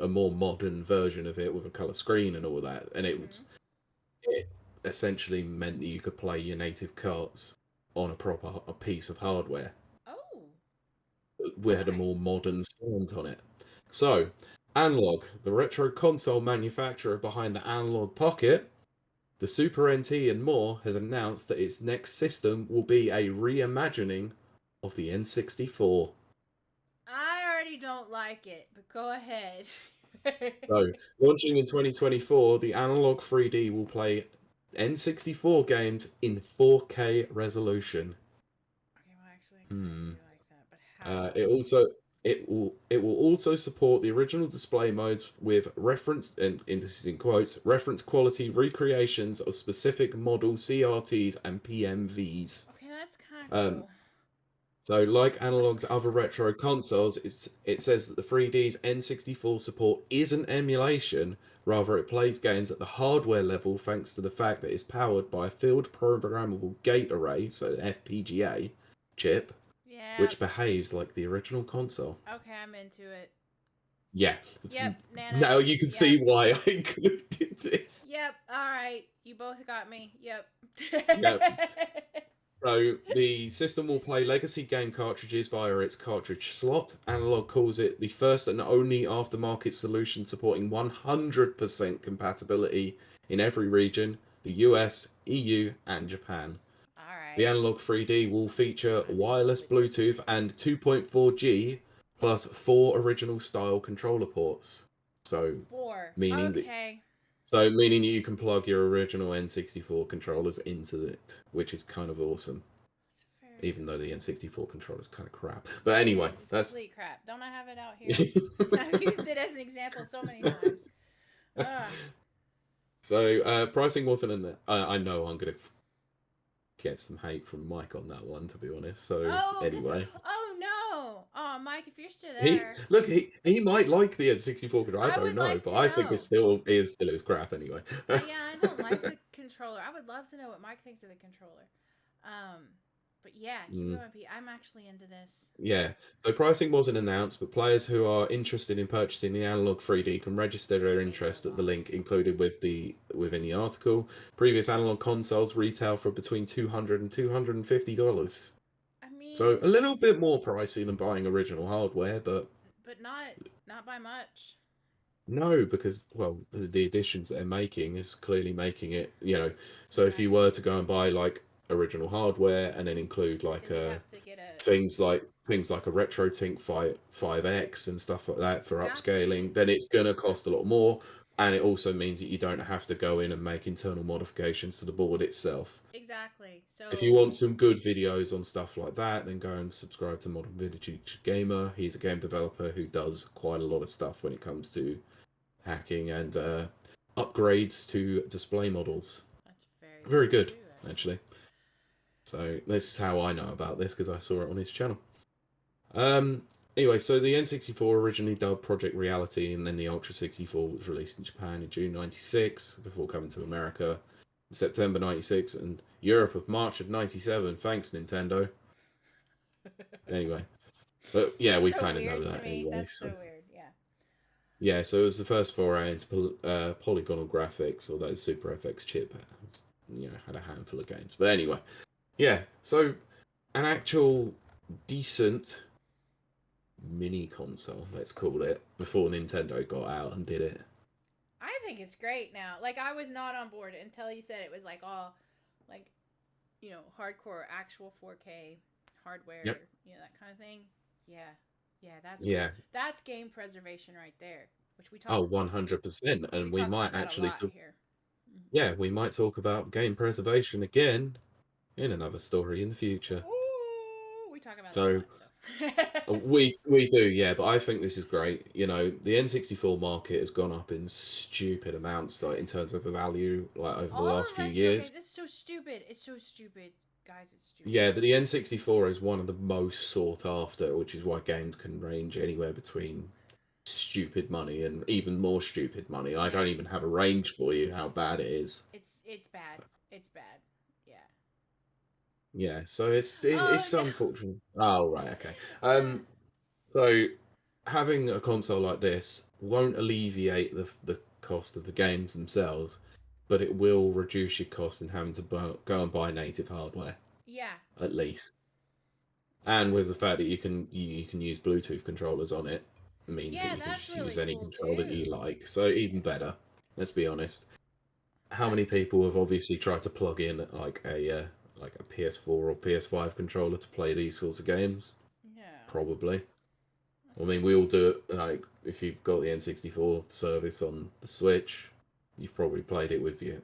a more modern version of it with a color screen and all that, and Mm-hmm. it essentially meant that you could play your native carts on a piece of hardware. Oh. We All had a right. more modern slant on it. So, Analog, the retro console manufacturer behind the Analog Pocket, the Super NT, and more, has announced that its next system will be a reimagining of the N64. I already don't like it, but go ahead. So, launching in 2024, the Analog 3D will play N64 games in 4K resolution. Okay, well, actually, I kind of do Hmm. like that, but how? It will also support the original display modes with reference and this is in quotes reference quality recreations of specific model CRTs and PMVs. Okay, that's kind of Um, cool. so like That's Analog's kind other of cool. retro consoles, it says that the 3D's N64 support isn't emulation, rather it plays games at the hardware level thanks to the fact that it's powered by a field programmable gate array, so an FPGA chip Yeah. which behaves like the original console. Okay, I'm into it. Yeah. Yep, Nana. Now you can Yep. see why I included this. Yep. All right. You both got me. Yep. Yeah. So the system will play legacy game cartridges via its cartridge slot. Analog calls it the first and only aftermarket solution supporting 100% compatibility in every region, the US, EU, and Japan. All The right. Analog 3D will feature I think it's wireless legit. Bluetooth and 2.4G plus 4 original style controller ports. So Four. meaning that Okay. meaning that you can plug your original N64 controllers into it, which is kind of awesome. It's very Even though the cool. N64 controller is kind of crap. But It anyway, is. It's that's complete crap. Don't I have it out here? I've used it as an example so many times. Ugh. so pricing wasn't in there. I know I'm gonna get some hate from Mike on that one, to be honest. So Oh, anyway, oh no. Oh, Mike, if you're still he there, look he might like the N64 controller. I I don't would know, like but to I think it know. still is crap anyway. Yeah, I don't like the controller. I would love to know what Mike thinks of the controller. Um, but yeah, keep Mm. going, Pete. I'm actually into this. Yeah, so pricing wasn't announced, but players who are interested in purchasing the Analog 3D can register their Wait so interest at the long. link included within the article. Previous analog consoles retail for between $200 and $250. I So mean, a little bit more pricey than buying original hardware, but but not by much. no, because well, the additions they're making is clearly making it, So if you Exactly. were to go and buy like original hardware and then include like Then you'd have to get a things like a RetroTink 5X and stuff like that for exactly, upscaling, then it's gonna cost a lot more. And it also means that you don't have to go in and make internal modifications to the board itself. exactly. If you So want some good videos on stuff like that, then go and subscribe to Modern Vintage Gamer. He's a game developer who does quite a lot of stuff when it comes to hacking and upgrades to display models. that's very Very good, true, actually. actually. So this is how I know about this because I saw it on his channel. Um, anyway, so the N64 originally dubbed Project Reality, and then the Ultra 64 was released in Japan in June '96 before coming to America in September '96 and Europe of March of '97. Thanks, Nintendo. Anyway, but yeah, That's we so kind of know weird to that me. anyway. That's So so weird. Yeah. yeah, so it was the first foray into polygonal graphics, although the Super FX chip had a handful of games. But anyway, yeah, so an actual decent mini console, let's call it, before Nintendo got out and did it. I think it's great now. Like I was not on board until you said it was like all like hardcore actual 4K Yep. hardware, that kind of thing. Yeah. Yeah, that's cool. Yeah. That's game preservation right there, which Oh, 100%. we And we talk might about that a actually lot talk, here. yeah, we might talk about game preservation again in another story in the future. Ooh, we talk about it a So lot, so. we do, yeah, but I think this is great. The N64 market has gone up in stupid amounts, like in terms of the value, like over the All last the few retro years. games, it's so stupid. It's so stupid. Guys, it's stupid. Yeah, but the N64 is one of the most sought after, which is why games can range anywhere between stupid money and even more stupid money. I Yeah. don't even have a range for you how bad it is. It's bad. It's bad. Yeah. Yeah, so it's Oh it's no. unfortunate. Oh right, okay. Yeah. So having a console like this won't alleviate the cost of the games themselves, but it will reduce your cost in having to go and buy native hardware Yeah. at least. And with the fact that you can use Bluetooth controllers on it, means that Yeah, you can that's just use really any cool controller that you too. like. So even better. Let's be honest. How That many people have obviously tried to plug in like a PS4 or PS5 controller to play these sorts of games? yeah. Probably. I That's mean, we cool. all do it. Like if you've got the N64 service on the Switch, you've probably played it with your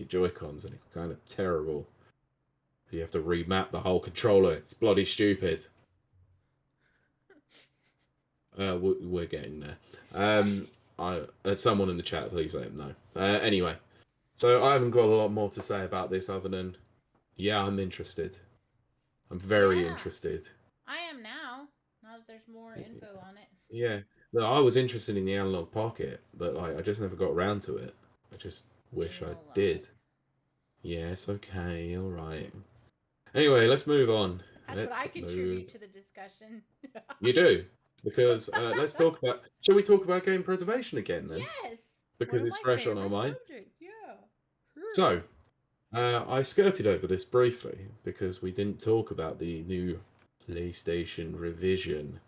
Joy Cons, and it's kind of terrible. You have to remap the whole controller. It's bloody stupid. We're getting there. Someone in the chat, please let him know. Anyway, so I haven't got a lot more to say about this other than, yeah, I'm interested. I'm very Yeah. interested. I am now. Now that there's more info on it. Yeah, no, I was interested in the analog pocket, but I just never got around to it. I just Leave wish him I alone. did. Yes, okay, all right. Anyway, let's move on. That's what Let's I move. contribute to the discussion. You do. because let's talk about. Shall we talk about game preservation again then? Yes. One Because of it's my fresh on our favorite mind. subjects. Yeah. So, I skirted over this briefly because we didn't talk about the new PlayStation revision.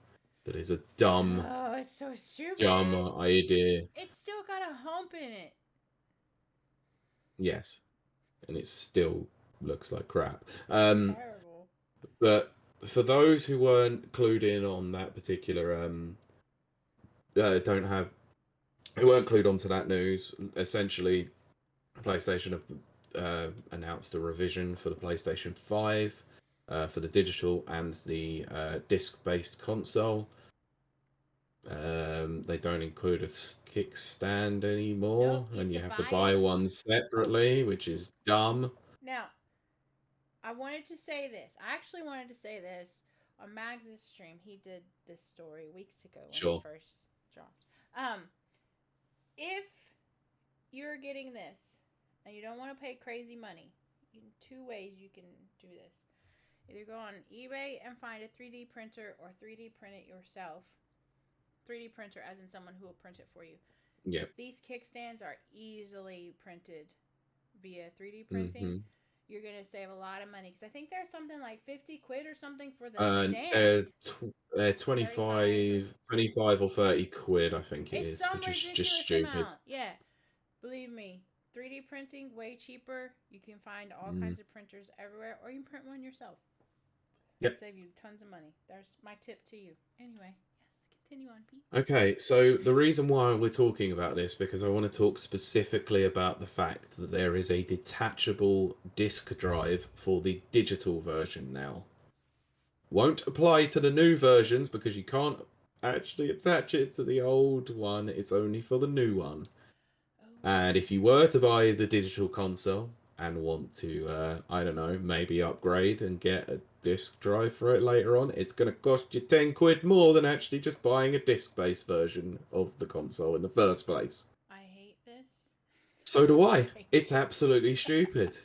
That is a dumb, Oh, it's so stupid. dumb idea. It's still got a hump in it. Yes, and it still looks like crap. Terrible. But for those who weren't clued in on that particular, don't have, who weren't clued onto that news, essentially, PlayStation have announced a revision for the PlayStation 5 for the digital and the disc-based console. They don't include a kickstand anymore, Nope, and you have to buy buy it. one separately, which is dumb. Now, I wanted to say this. I actually wanted to say this on Mags's stream. He did this story weeks ago when it Sure. first dropped. If you're getting this and you don't want to pay crazy money, in two ways you can do this. Either go on eBay and find a 3D printer or 3D print it yourself. 3D printer, as in someone who will print it for you. Yeah. These kickstands are easily printed via 3D printing. You're going to save a lot of money because I think there's something like 50 quid or something for the stand. They're 25 or 30 quid, I think it It's is, some which is just ridiculous stupid. amount. Yeah. Believe me, 3D printing way cheaper. You can find all kinds of printers everywhere, or you can print one yourself. Yep. Save you tons of money. There's my tip to you. Anyway, yes, continue on, Pete. Okay, so the reason why we're talking about this because I want to talk specifically about the fact that there is a detachable disk drive for the digital version now. Won't apply to the new versions because you can't actually attach it to the old one. It's only for the new one. And if you were to buy the digital console and want to, I don't know, maybe upgrade and get a disc drive for it later on, it's going to cost you 10 quid more than actually just buying a disc-based version of the console in the first place. I hate this. So do I. It's absolutely stupid.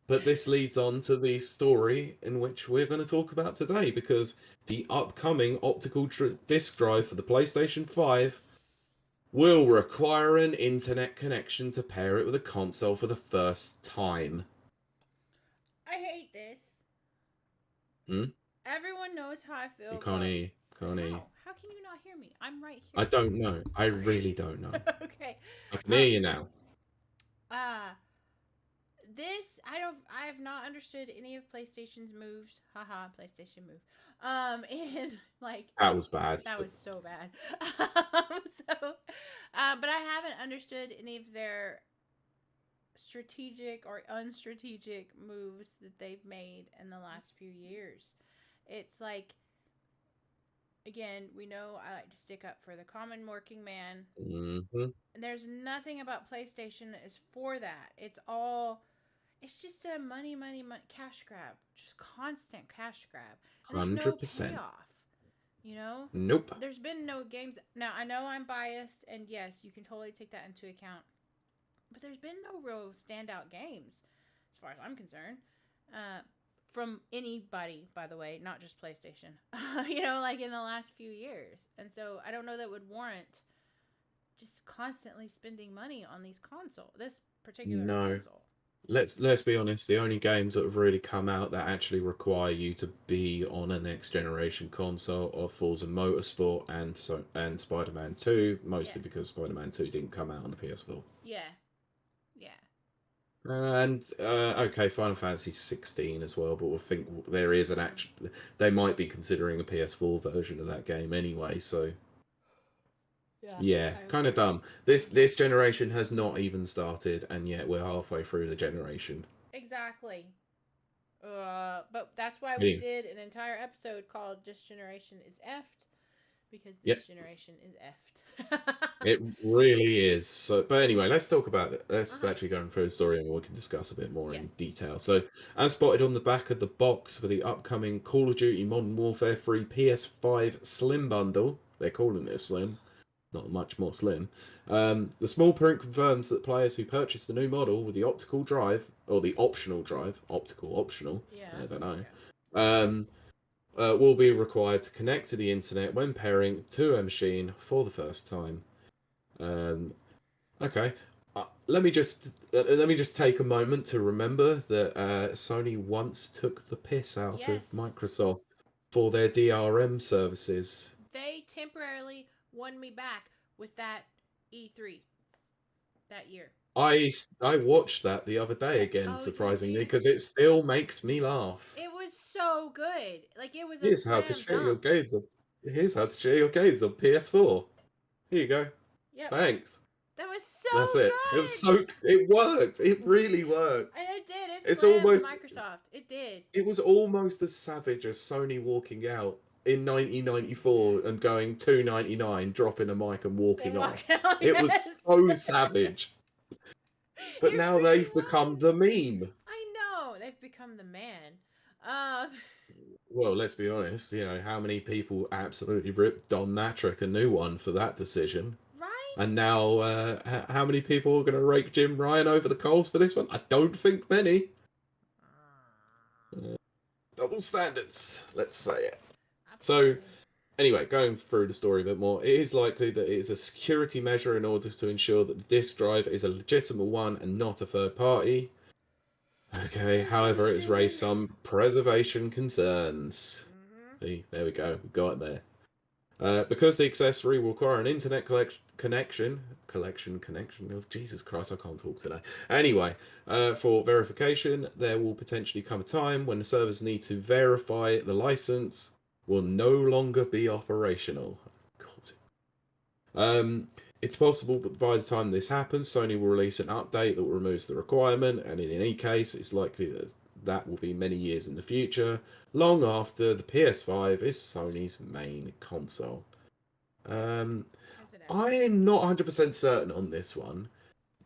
But this leads on to the story in which we're going to talk about today because the upcoming optical disc drive for the PlayStation 5 will require an internet connection to pair it with a console for the first time. I hate this. Hmm? Everyone knows how I feel. You can't hear. Can't hear. How can you not hear me? I'm right here. I don't know. I really don't know. Okay. I can hear you now. This I have not understood any of PlayStation's moves. Haha, PlayStation move. And like That was bad. that was so bad. But I haven't understood any of their strategic or unstrategic moves that they've made in the last few years. It's like, again, we know I like to stick up for the common working man. Mm-hmm. And there's nothing about PlayStation that is for that. It's just a money, cash grab. Just constant cash grab. And there's no 100%. payoff. You know? Nope. There's been no games. Now, I know I'm biased, and yes, you can totally take that into account. But there's been no real standout games, as far as I'm concerned. From anybody, by the way, not just PlayStation. Like in the last few years. And so I don't know that would warrant just constantly spending money on this particular console. Let's be honest. The only games that have really come out that actually require you to be on a next generation console are Forza Motorsport and Spider-Man 2, mostly because Spider-Man 2 didn't come out on the PS4. Yeah. And okay, Final Fantasy 16 as well, but I think there is they might be considering a PS4 version of that game anyway. So yeah, kind of dumb. This generation has not even started, and yet we're halfway through the generation. Exactly. But that's why we did an entire episode called "This Generation is Effed," because this generation is effed. It really is. So, but anyway, let's talk about it. Let's actually go through the story and we can discuss a bit more in detail. So, as spotted on the back of the box for the upcoming Call of Duty Modern Warfare 3 PS5 Slim bundle, they're calling it Slim, not much more slim. The small print confirms that players who purchase the new model with the optical drive, or the optional drive, optical optional, I don't know, will be required to connect to the internet when pairing to a machine for the first time. Um, okay. Let me just take a moment to remember that Sony once took the piss out of Yes, Microsoft for their DRM services. they temporarily won me back with that E3 that year. I watched that the other day Yeah. again, Oh, did surprisingly, you? because it still makes me laugh. It was so good. Like it was a Here's how to slam share your dunk. games on. Here's how to share your games on PS4. Here you go. Yep. Thanks. That was so That's it. It was good. so. It worked. It really worked. And it did. It It's slammed almost. Microsoft. It did. It was almost as savage as Sony walking out in 1994 and going 2.99, dropping a mic and And walking off. walking out. It was Yes. so savage. But It now really they've become was. the meme. I know. They've become the man. Um, Well, let's be honest. You know how many people absolutely ripped Don Natrick a new one for that decision, right? and now how many people are going to rake Jim Ryan over the coals for this one? I don't think many. Uh, Double standards. Let's say it. So Absolutely. anyway, going through the story a bit more, it is likely that it is a security measure in order to ensure that the disk drive is a legitimate one and not a third party. Okay, however, it has raised Interesting. some preservation concerns. Mm-hmm. See, there we go, we got it there. Because the accessory will require an internet connection. Oh, Jesus Christ, I can't talk today. Anyway, for verification, there will potentially come a time when the servers need to verify the license will no longer be operational. Of course. It's possible, but by the time this happens, Sony will release an update that removes the requirement, and in any case, it's likely that that will be many years in the future, long after the PS5 is Sony's main console. Um, As it ever is. I'm not 100% certain on this one,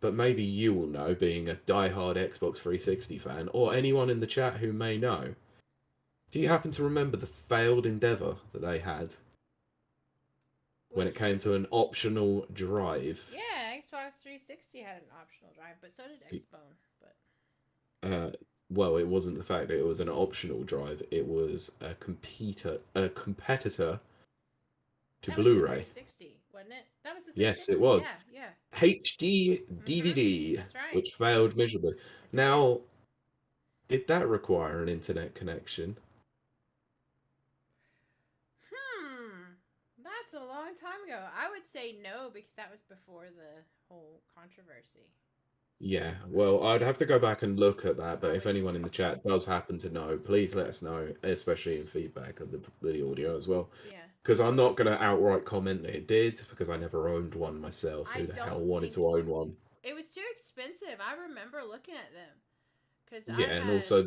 but maybe you will know, being a die-hard Xbox 360 fan, or anyone in the chat who may know. Do you happen to remember the failed endeavour that they had when it Which came one? to an optional drive? Yeah, Xbox 360 had an optional drive, but so did Xbone. But Uh, well, it wasn't the fact that it was an optional drive; it was a competitor to that was the Blu-ray. 360, wasn't it? That was the Yes, it 360. was Yeah, yeah. HD Mhm. DVD, That's right. which failed miserably. That's right. Now, did that require an internet connection? That's a long time ago. I would say no because that was before the whole controversy. So Yeah, I would well, say I'd have to go back and look at that, I but if would say anyone in no. the chat does happen to know, please let us know, especially in feedback of the audio as well. Yeah. Because I'm not going to outright comment that it did, because I never owned one myself. I Who the hell don't wanted think to own one? it was too expensive. I remember looking at them because Yeah, and also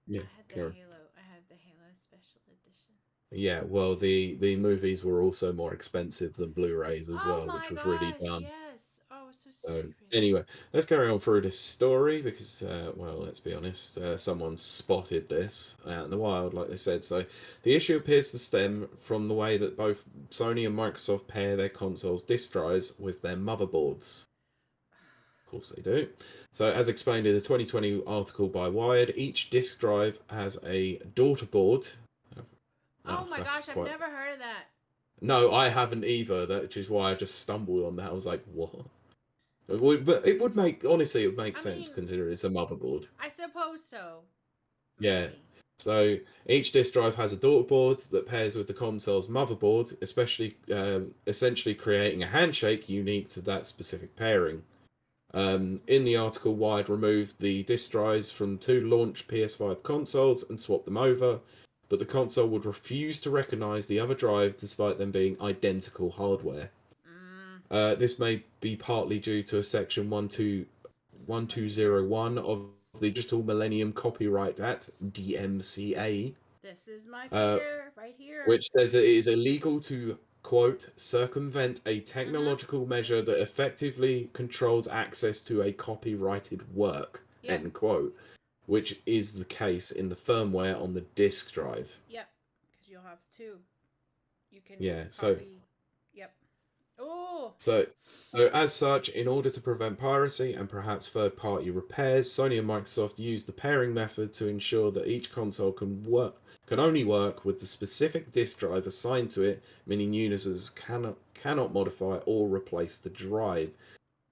yeah, I had the Karen. Halo. I had the Halo special edition. Yeah, well, the movies were also more expensive than Blu-rays as Oh well, which my was really gosh, dumb. yes. Oh, so So stupid. anyway, let's carry on through this story because, well, let's be honest, someone spotted this out in the wild, like they said. So the issue appears to stem from the way that both Sony and Microsoft pair their consoles' disk drives with their motherboards. Of course they do. So, as explained in a 2020 article by Wired, each disk drive has a daughter board. Oh Oh, my that's gosh, I've quite. never heard of that. No, I haven't either. That is why I just stumbled on that. I was like, what? But it would make, honestly, it would make I sense mean, considering it's a motherboard. I suppose so. Yeah. Maybe. So each disk drive has a daughter board that pairs with the console's motherboard, especially essentially creating a handshake unique to that specific pairing. In the article, Wired removed the disk drives from two launch PS5 consoles and swapped them over, but the console would refuse to recognize the other drive despite them being identical hardware. Mm, This may be partly due to a section this is my fear. 1201 of the Digital Millennium Copyright Act, DMCA, This is my uh, fear right here. which says it is illegal to, quote, circumvent a Mm-hmm. technological measure that effectively controls access to a copyrighted work, Yep. end quote, which is the case in the firmware on the disk drive. Yep. Because you'll have two. You can Yeah, so copy. Yep. Oh, So, as such, in order to prevent piracy and perhaps third-party repairs, Sony and Microsoft use the pairing method to ensure that each console can only work with the specific disk drive assigned to it, meaning users cannot modify or replace the drive.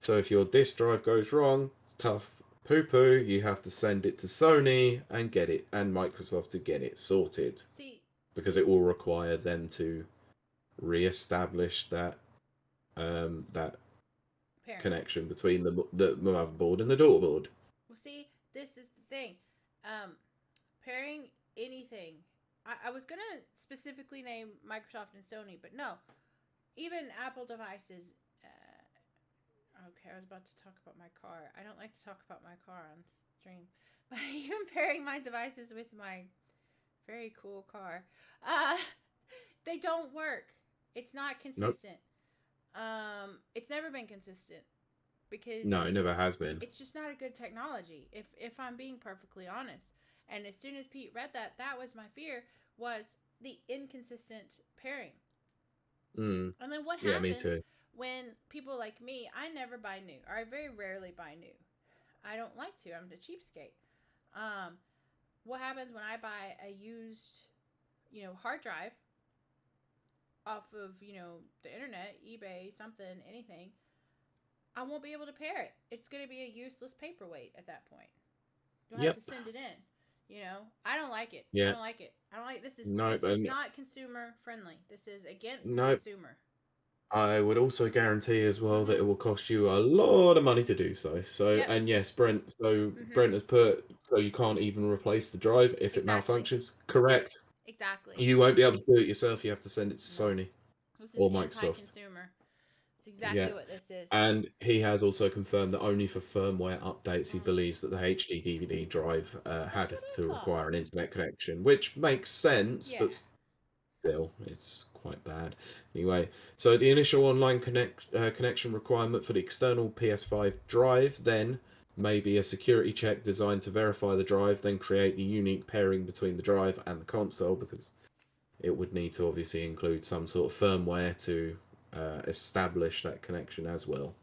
So if your disk drive goes wrong, tough poo poo, you have to send it to Sony and get it and Microsoft to get it sorted see, because it will require them to re-establish that pairing. connection between the motherboard and the daughterboard. Well, see, this is the thing. Um, Pairing anything. I was gonna specifically name Microsoft and Sony, but no. Even Apple devices. Okay, I was about to talk about my car. I don't like to talk about my car on stream, but even pairing my devices with my very cool car, uh, they don't work. It's not Nope. consistent. It's never been consistent because No, it never has been. it's just not a good technology. If I'm being perfectly honest, and as soon as Pete read that, that was my fear, was the inconsistent pairing. Mm. And then what Yeah, me happens too. when people like me, I never buy new, or I very rarely buy new. I don't like to. I'm the cheapskate. Um, what happens when I buy a used, hard drive off of, the internet, eBay, something, anything? I won't be able to pair it. It's going to be a useless paperweight at that point. You'll have to Yep. send it in. I don't like it. I Yeah. don't like it. I don't like this. Is Nope. this is And not consumer friendly. This is against the nope. consumer. I would also guarantee as well that Mm-hmm. it will cost you a lot of money to do so. So, Yep. and yes, Brent. So Mm-hmm. Brent has put so you can't even replace the drive if it Exactly. malfunctions. Correct. Exactly. You won't be able to do it yourself. You have to send it to Nope. Sony This is or Microsoft. anti-consumer. It's Yeah. exactly what this is. And he has also confirmed that only for firmware updates, he Mm. believes that the HD DVD drive That's had what I to thought. require an internet connection, which makes sense, Yeah. but still, it's quite bad. Anyway, so the initial online connection requirement for the external PS5 drive then may be a security check designed to verify the drive, then create the unique pairing between the drive and the console, because it would need to obviously include some sort of firmware to establish that connection as well.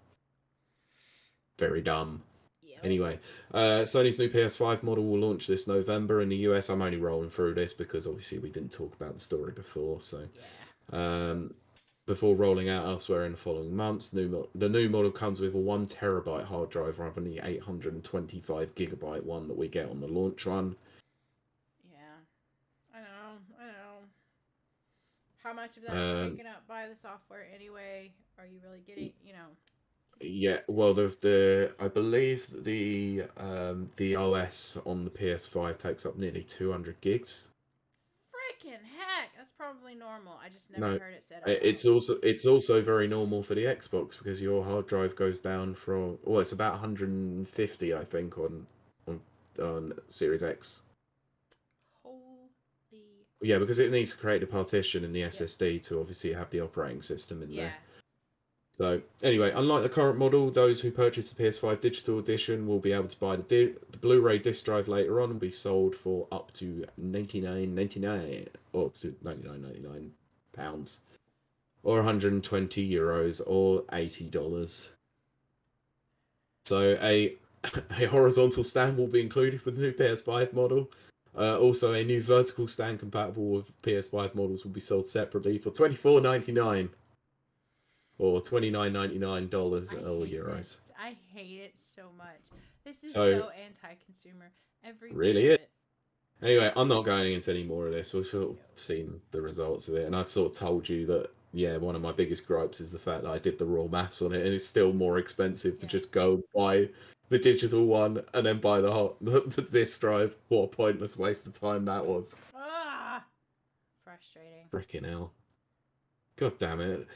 Very dumb. Yep. Anyway, Sony's new PS5 model will launch this November in the US. I'm only rolling through this because obviously we didn't talk about the story before. So, Yeah. um, before rolling out elsewhere in the following months, the new model comes with a 1 terabyte hard drive rather than the 825 gigabyte one that we get on the launch run. Yeah. I know. I know. How much of that's Um, taken up by the software anyway? Are you really getting, yeah, well, the I believe the OS on the PS5 takes up nearly 200 gigs. freaking heck? That's probably normal. I just never No, heard it said out loud. it's also very normal for the Xbox because your hard drive goes down from well, it's about 150, I think, on on Series X. Holy. Yeah, because it needs to create a partition in the Yep. SSD to obviously have the operating system in there. Yeah. So anyway, unlike the current model, those who purchase the PS5 Digital Edition will be able to buy the Blu-ray disc drive later on and be sold for up to 99.99 or up to 99.99 pounds or 120 euros or $80. So a horizontal stand will be included with the new PS5 model. Also, a new vertical stand compatible with PS5 models will be sold separately for $24.99 or $29.99 I or hate this. euros. I hate it so much. This is So so anti-consumer. Every bit really, of it. it. Anyway, I'm not going into any more of this. We've sort of Yep. seen the results of it, and I've sort of told you that yeah, one of my biggest gripes is the fact that I did the raw maths on it, and it's still more expensive to Yeah. just go buy the digital one and then buy the disc drive. What a pointless waste of time that was. Ah, frustrating. Frickin' hell. God damn it.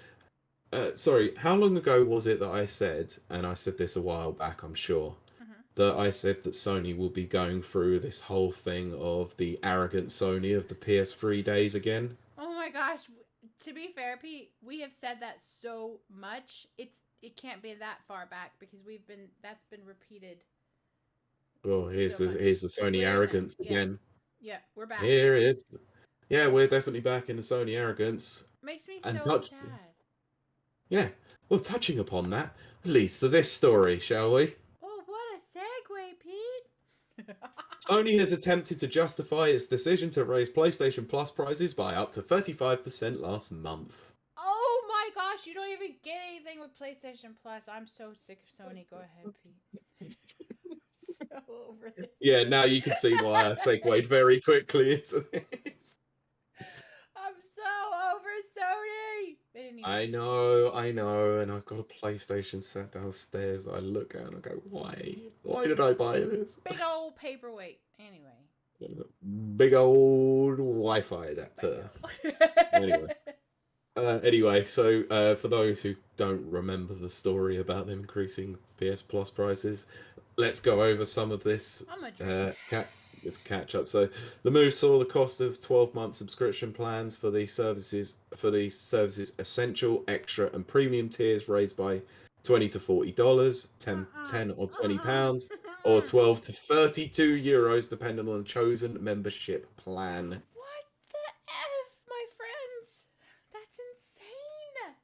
Sorry, how long ago was it that I said, and I said this a while back, I'm sure, Hmm. that I said that Sony will be going through this whole thing of the arrogant Sony of the PS3 days again? Oh my gosh. To be fair, Pete, we have said that so much. It can't be that far back because that's been repeated Oh, so much. here's the It's Sony literally arrogance yeah. again. Yeah, we're back. Here it is. Yeah, Yeah. we're definitely back in the Sony arrogance. Makes me And so touch sad. yeah. Well, touching upon that leads to this story, shall we? Oh, what a segue, Pete. Sony has attempted to justify its decision to raise PlayStation Plus prices by up to 35% last month. Oh my gosh, you don't even get anything with PlayStation Plus. I'm so sick of Sony. Go ahead, Pete. So over this. Yeah, now you can see why I segued very quickly into this. I'm so over Sony. But anyway. I know, and I've got a PlayStation set downstairs that I look at and I go, why? Why did I buy this? Big old paperweight. Anyway. Big old Wi-Fi adapter. Anyway, so for those who don't remember the story about them increasing PS Plus prices, let's go over some of this this catch up. So the move saw the cost of 12-month subscription plans for the services essential, extra, and premium tiers raised by $20 to $40, 10 or £20, or 12 to €32, depending on the chosen membership plan. What the F, my friends? That's insane.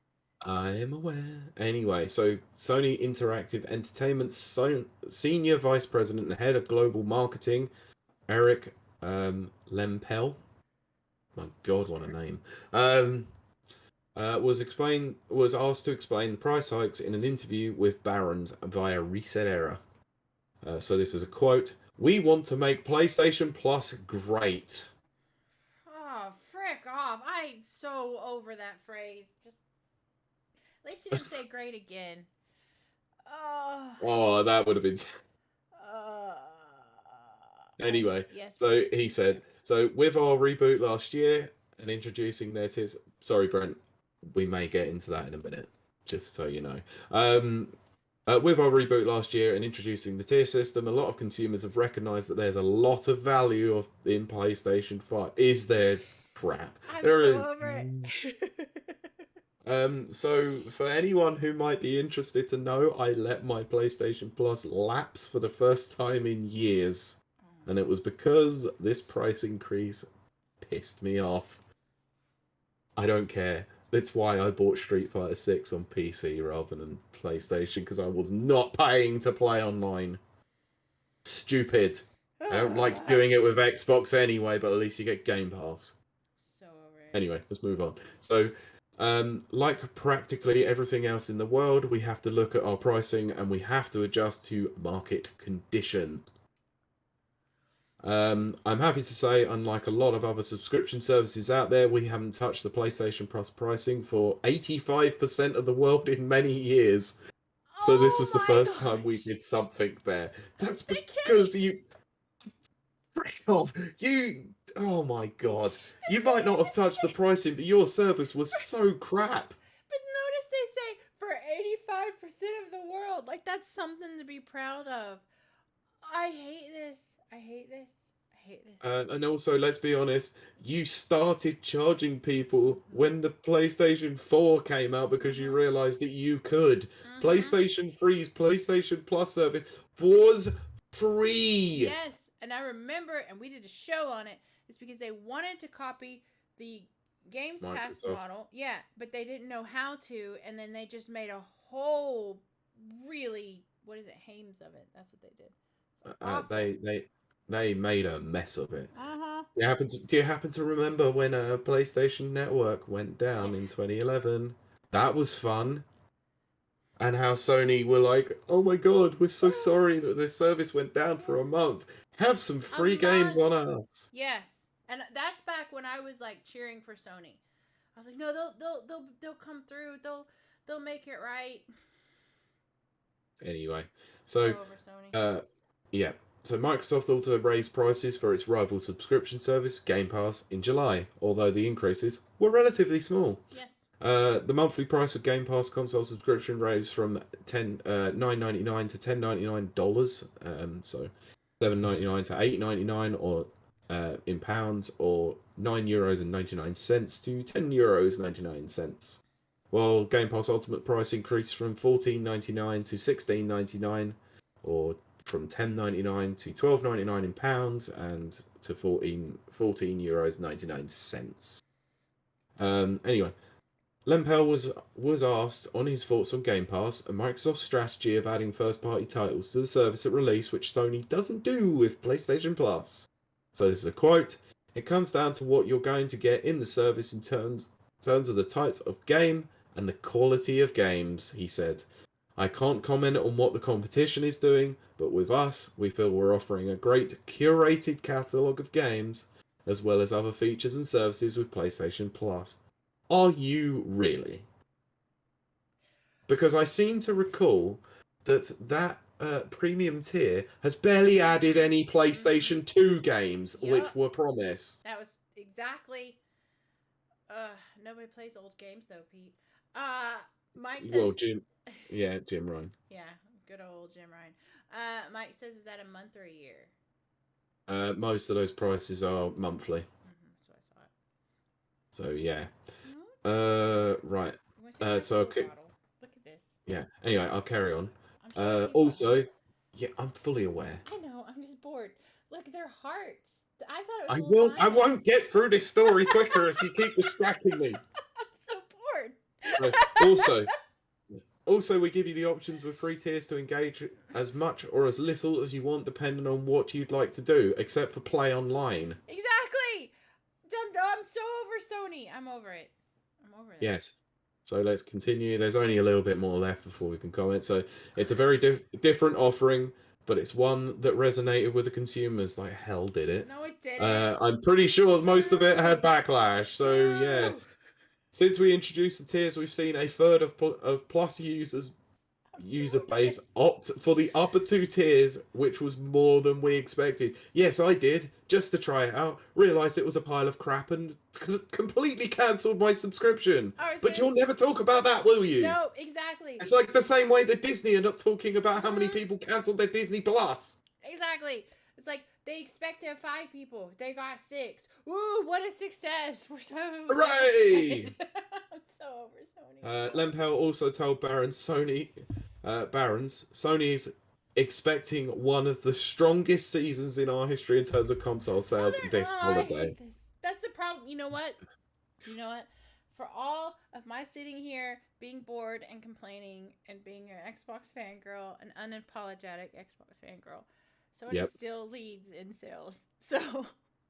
I am aware. Anyway, so Sony Interactive Entertainment's Senior Vice President and Head of Global Marketing, Eric Lempel. My God, what a name! Was asked to explain the price hikes in an interview with Barron's via Reset Era. So this is a quote: "We want to make PlayStation Plus great." Oh, frick off. I'm so over that phrase. Just at least you didn't say great again. Oh, that would have been. Anyway, yes. So he said, so with our reboot last year and introducing their tiers. Sorry, Brent, we may get into that in a minute, just so you know. With our reboot last year and introducing the tier system, a lot of consumers have recognised that there's a lot of value in PlayStation 5. Is there crap? I'm There so is. over it. So for anyone who might be interested to know, I let my PlayStation Plus lapse for the first time in years. And it was because this price increase pissed me off. I don't care. That's why I bought Street Fighter 6 on PC rather than PlayStation, because I was not paying to play online. Stupid. I don't like doing it with Xbox anyway, but at least you get Game Pass. So over it. Anyway, let's move on. So, like practically everything else in the world, we have to look at our pricing and we have to adjust to market condition. I'm happy to say, unlike a lot of other subscription services out there, we haven't touched the PlayStation Plus pricing for 85% of the world in many years. So this was the first time we did something there. That's because you... Frick off! Oh my God. You might not have touched the pricing, but your service was so crap. But notice they say for 85% of the world. Like, that's something to be proud of. I hate this. I hate this. I hate this. And also, let's be honest, you started charging people when the PlayStation 4 came out because you realized that you could. PlayStation 3's PlayStation Plus service was free. Yes, and I remember, and we did a show on it. It's because they wanted to copy the Games Pass model. Yeah, but they didn't know how to, and then they just made a whole really, what is it, hames of it. That's what they did. They made a mess of it. Do you happen to remember when PlayStation Network went down in 2011? That was fun. And how Sony were like, "Oh my God, we're so sorry that this service went down for a month. Have some free games on us." Yes, and that's back when I was like cheering for Sony. I was like, "No, they'll come through. They'll make it right." Anyway, so yeah. So Microsoft also raised prices for its rival subscription service, Game Pass, in July, although the increases were relatively small. Yes. The monthly price of Game Pass console subscription rose from $9.99 to $10.99, so $7.99 to $8.99, or in pounds, or €9.99 to €10.99. While Game Pass Ultimate price increased from $14.99 to $16.99, or from $10.99 to $12.99 in pounds, and to €14.99. Anyway, Lempel was asked on his thoughts on Game Pass and Microsoft's strategy of adding first-party titles to the service at release, which Sony doesn't do with PlayStation Plus. So this is a quote: "It comes down to what you're going to get in the service in terms of the types of game and the quality of games," he said. "I can't comment on what the competition is doing, but with us, we feel we're offering a great curated catalogue of games, as well as other features and services with PlayStation Plus." Are you really? Because I seem to recall that premium tier has barely added any PlayStation 2 games which Yup. were promised. That was exactly. Nobody plays old games though, Pete. Mike Well, says. Jim Ryan. Yeah, good old Jim Ryan. Mike says, is that a month or a year? Most of those prices are monthly. That's what I thought. So yeah. Right. You want to see my So water bottle? Look at this. yeah. Anyway, I'll carry on. I'm showing you Also, yeah, I'm fully aware. I know. I'm just bored. Look, they're hearts. I thought it was I a little will. I diamond. won't get through this story quicker if you keep distracting me. I'm so bored. Also, we give you the options with free tiers to engage as much or as little as you want, depending on what you'd like to do, except for play online. Exactly. I'm so over Sony. I'm over it. I'm over it. Yes. So let's continue. There's only a little bit more left before we can comment. So it's a very different offering, but it's one that resonated with the consumers. Like hell, did it? No, it didn't. I'm pretty sure most of it had backlash. So yeah. Since we introduced the tiers, we've seen a third of Plus user base opt for the upper two tiers, which was more than we expected. Yes, I did, just to try it out. Realised it was a pile of crap and completely cancelled my subscription. But you'll never talk about that, will you? No, exactly. It's like the same way that Disney are not talking about how many people cancelled their Disney Plus. Exactly. It's like they expected 5 people. They got 6. Woo, what a success. We're so hooray! I'm so over Sony. Lempel also told Barron's Sony's expecting one of the strongest seasons in our history in terms of console sales this holiday. That's the problem. You know what? For all of my sitting here being bored and complaining and being an Xbox fangirl, an unapologetic Xbox fangirl, Sony still leads in sales. So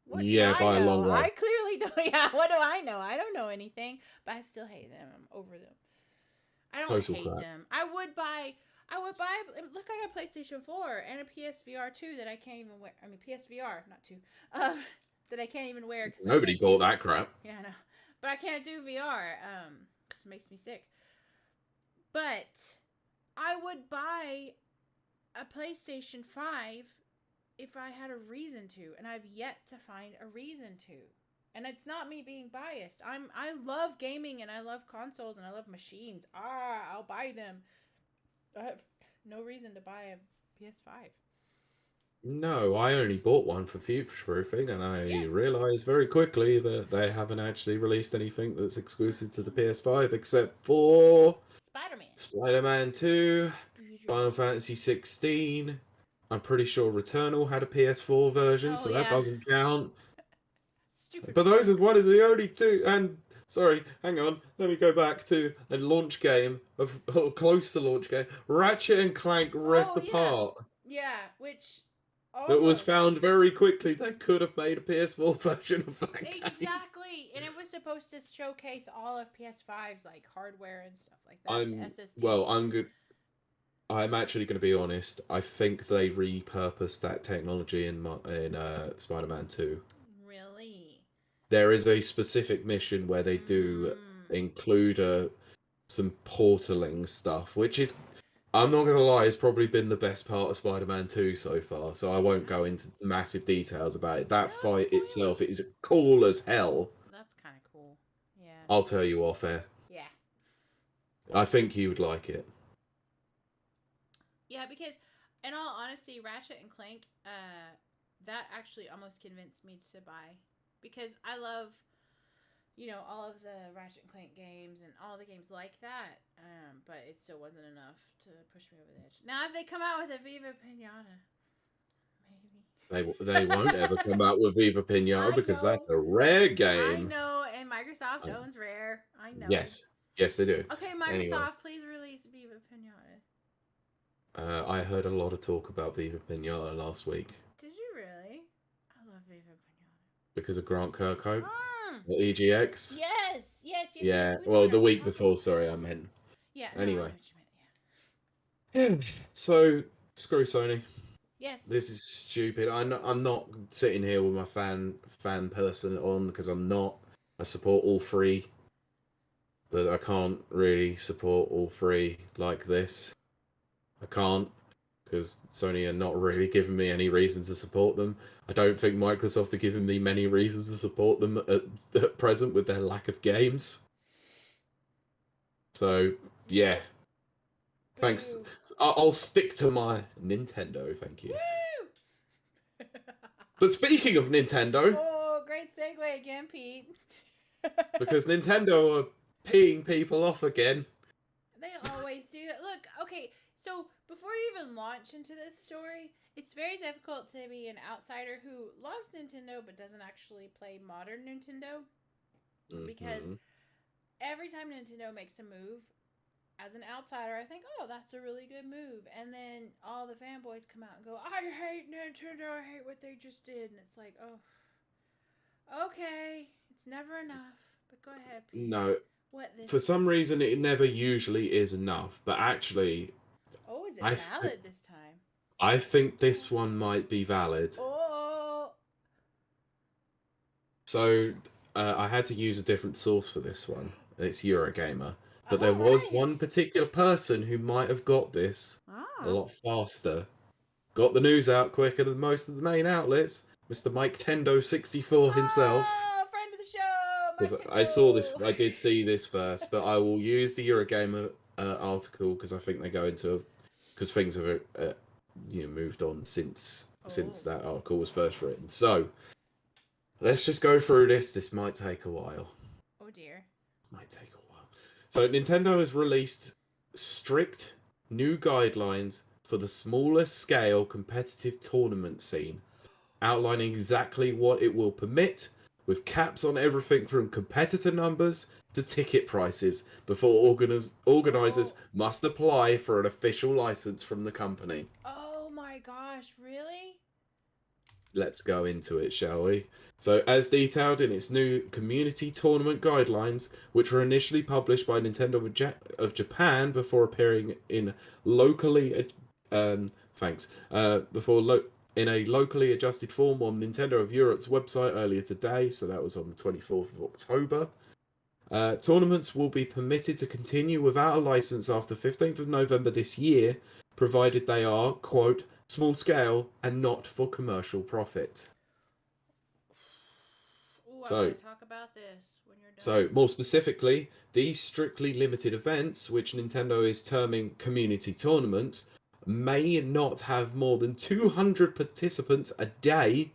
what do I by know? a long way. I clearly don't. Yeah, what do I know? I don't know anything, but I still hate them. I'm over them. I don't hate them. I would buy. Look, I got PlayStation 4 and a PSVR 2 that I can't even wear. I mean, PSVR, not 2. That I can't even wear. Nobody bought that crap. Yeah, I know. But I can't do VR. Because it makes me sick. But I would buy a PlayStation 5 if I had a reason to, and I've yet to find a reason to. And it's not me being biased. I love gaming and I love consoles and I love machines. I'll buy them. I have no reason to buy a PS5. No, I only bought one for future-proofing, and I realised very quickly that they haven't actually released anything that's exclusive to the PS5 except for Spider-Man 2, Final Fantasy 16. I'm pretty sure Returnal had a PS4 version, so that doesn't count. Stupid. But those are one of the only two. And sorry, hang on. Let me go back to a launch game close to launch game, Ratchet and Clank Rift Apart. Yeah, which. That was found very quickly. They could have made a PS4 version of that game. Exactly, and it was supposed to showcase all of PS5's like hardware and stuff like that. I'm good. I'm actually going to be honest. I think they repurposed that technology in Spider-Man 2. Really? There is a specific mission where they do include some portaling stuff, which is, I'm not going to lie, it's probably been the best part of Spider-Man 2 so far, so I won't go into massive details about it. That fight itself is cool as hell. That's kind of cool. Yeah. I'll tell you off air. Yeah. I think you would like it. Yeah, because in all honesty, Ratchet and Clank, that actually almost convinced me to buy. Because I love, all of the Ratchet and Clank games and all the games like that. But it still wasn't enough to push me over the edge. Now, if they come out with a Viva Pinata, maybe. They won't ever come out with Viva Pinata because that's a Rare game. I know, and Microsoft owns Rare. I know. Yes. Yes, they do. Okay, Anyway, Microsoft, please release Viva Pinata. I heard a lot of talk about Viva Pinata last week Did you really? I love Viva Pinata. because of Grant Kirkhope Mm. or EGX. Yes, yes, yes, yes. Yeah, We know well, what the I'm week talking before, about. sorry, I meant. Yeah, no, I Anyway. know what you meant. Yeah. So, screw Sony. Yeah. Yes. This is stupid. I'm not sitting here with my fan person on because I'm not. I support all three, but I can't really support all three like this. I can't because Sony are not really giving me any reason to support them. I don't think Microsoft are giving me many reasons to support them at present with their lack of games. So, yeah. Thanks. Boo. I'll stick to my Nintendo, thank you. Woo! But speaking of Nintendo, Oh, great segue again, Pete. because Nintendo are peeing people off again. They always do that. Look, okay, so before you even launch into this story, it's very difficult to be an outsider who loves Nintendo but doesn't actually play modern Nintendo because Mm-hmm. every time Nintendo makes a move, as an outsider, I think, oh, that's a really good move. And then all the fanboys come out and go, I hate Nintendo. I hate what they just did. And it's like, oh, okay. It's never enough. But go ahead, Pete. No, What this for time? some reason it never usually is enough. But actually, Oh, is it I th- valid this time? I think this one might be valid. Oh, So I had to use a different source for this one. It's Eurogamer, but there all was right. one particular person who might have got this a Oh. lot faster. Got the news out quicker than most of the main outlets. Mr. Mike Tendo 64 himself. Oh, friend of the show, Because Mike I saw this, Tendo. I did see this first, but I will use the Eurogamer article because I think they go into because things have moved on since Oh, that article was first written. So let's just go through this. This might take a while. oh dear. Might take a while. So Nintendo has released strict new guidelines for the smaller scale competitive tournament scene, outlining exactly what it will permit, with caps on everything from competitor numbers to ticket prices before organisers Oh, must apply for an official license from the company. oh my gosh, really? Let's go into it, shall we? So, as detailed in its new community tournament guidelines, which were initially published by Nintendo of Japan before appearing in locally, thanks, in a locally adjusted form on Nintendo of Europe's website earlier today. So that was on the 24th of October. Tournaments will be permitted to continue without a license after 15th of November this year, provided they are, quote, small scale and not for commercial profit. Ooh, I So, want to talk about this when you're done. so more specifically, these strictly limited events, which Nintendo is terming community tournaments, may not have more than 200 participants a day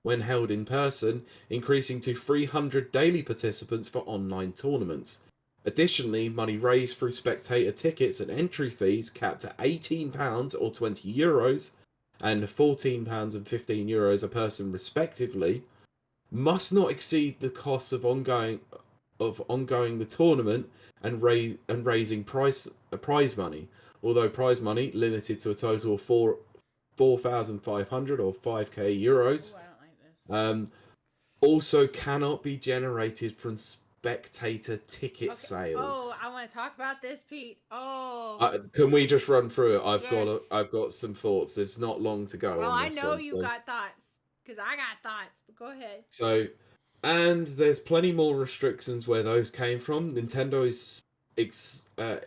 when held in person, increasing to 300 daily participants for online tournaments. Additionally, money raised through spectator tickets and entry fees capped at £18 or €20 and £14 and €15 a person respectively must not exceed the costs of ongoing the tournament and raising prize money. Although prize money limited to a total of 4,500 or 5k Ooh, euros, I don't like this. um, also cannot be generated from spectator ticket Okay. Oh, sales. I want to talk about this, Pete. Oh, Can we just run through it? yes. I've got some thoughts. There's not long to go Well, on I this know one. you got thoughts because I got thoughts, but go ahead. So, and there's plenty more restrictions where those came from. Nintendo is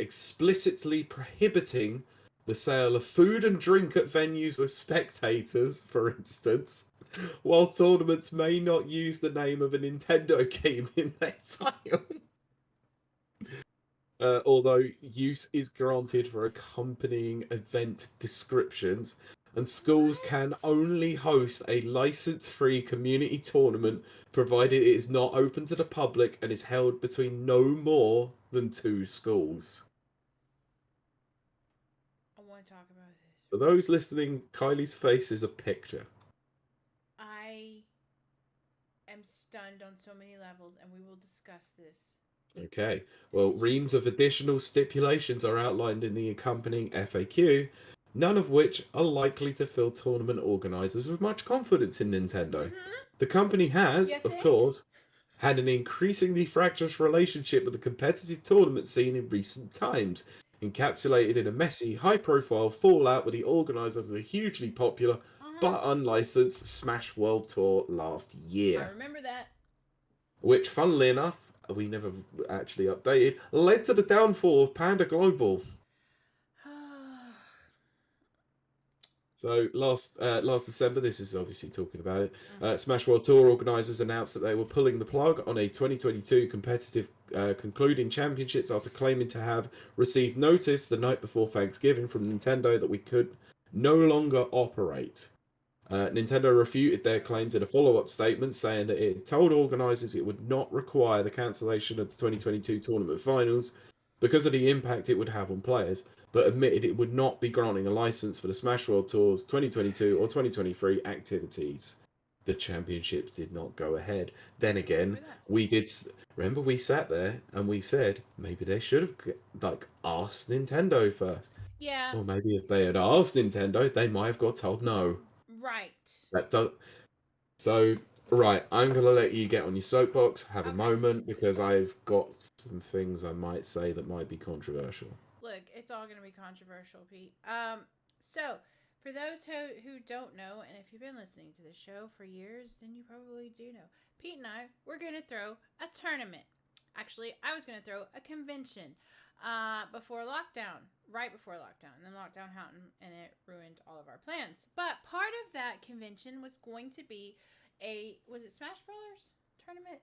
explicitly prohibiting the sale of food and drink at venues with spectators, for instance, while tournaments may not use the name of a Nintendo game in their title. Although use is granted for accompanying event descriptions, and schools can What? only host a license-free community tournament provided it is not open to the public and is held between no more than two schools. I want to talk about this. For those listening, Kylie's face is a picture. I am stunned on so many levels, and we will discuss this Okay. Well, reams of additional stipulations are outlined in the accompanying FAQ, none of which are likely to fill tournament organizers with much confidence in Nintendo. Mm-hmm. The company has, You of think? course, had an increasingly fractious relationship with the competitive tournament scene in recent times, encapsulated in a messy, high profile fallout with the organisers of the hugely popular Uh-huh. but unlicensed Smash World Tour last I year, remember that. which, funnily enough, we never actually updated, led to the downfall of Panda Global. So last December, this is obviously talking about it. Smash World Tour organisers announced that they were pulling the plug on a 2022 competitive concluding championships after claiming to have received notice the night before Thanksgiving from Nintendo that we could no longer operate. Nintendo refuted their claims in a follow-up statement, saying that it told organisers it would not require the cancellation of the 2022 tournament finals because of the impact it would have on players, but admitted it would not be granting a license for the Smash World Tour's 2022 or 2023 activities. The championships did not go ahead. Then I remember again, that. we did. Remember, we sat there and we said maybe they should have like asked Nintendo first. Yeah. Or maybe if they had asked Nintendo, they might have got told no. Right. That does. So, right, I'm going to let you get on your soapbox, have a Okay. moment, because I've got some things I might say that might be controversial. Look, it's all going to be controversial, Pete. So for those who don't know, and if you've been listening to the show for years, then you probably do know. Pete and I, we're going to throw a tournament. Actually, I was going to throw a convention before lockdown, right before lockdown. And then lockdown happened and it ruined all of our plans. But part of that convention was going to be was it Smash Brothers tournament?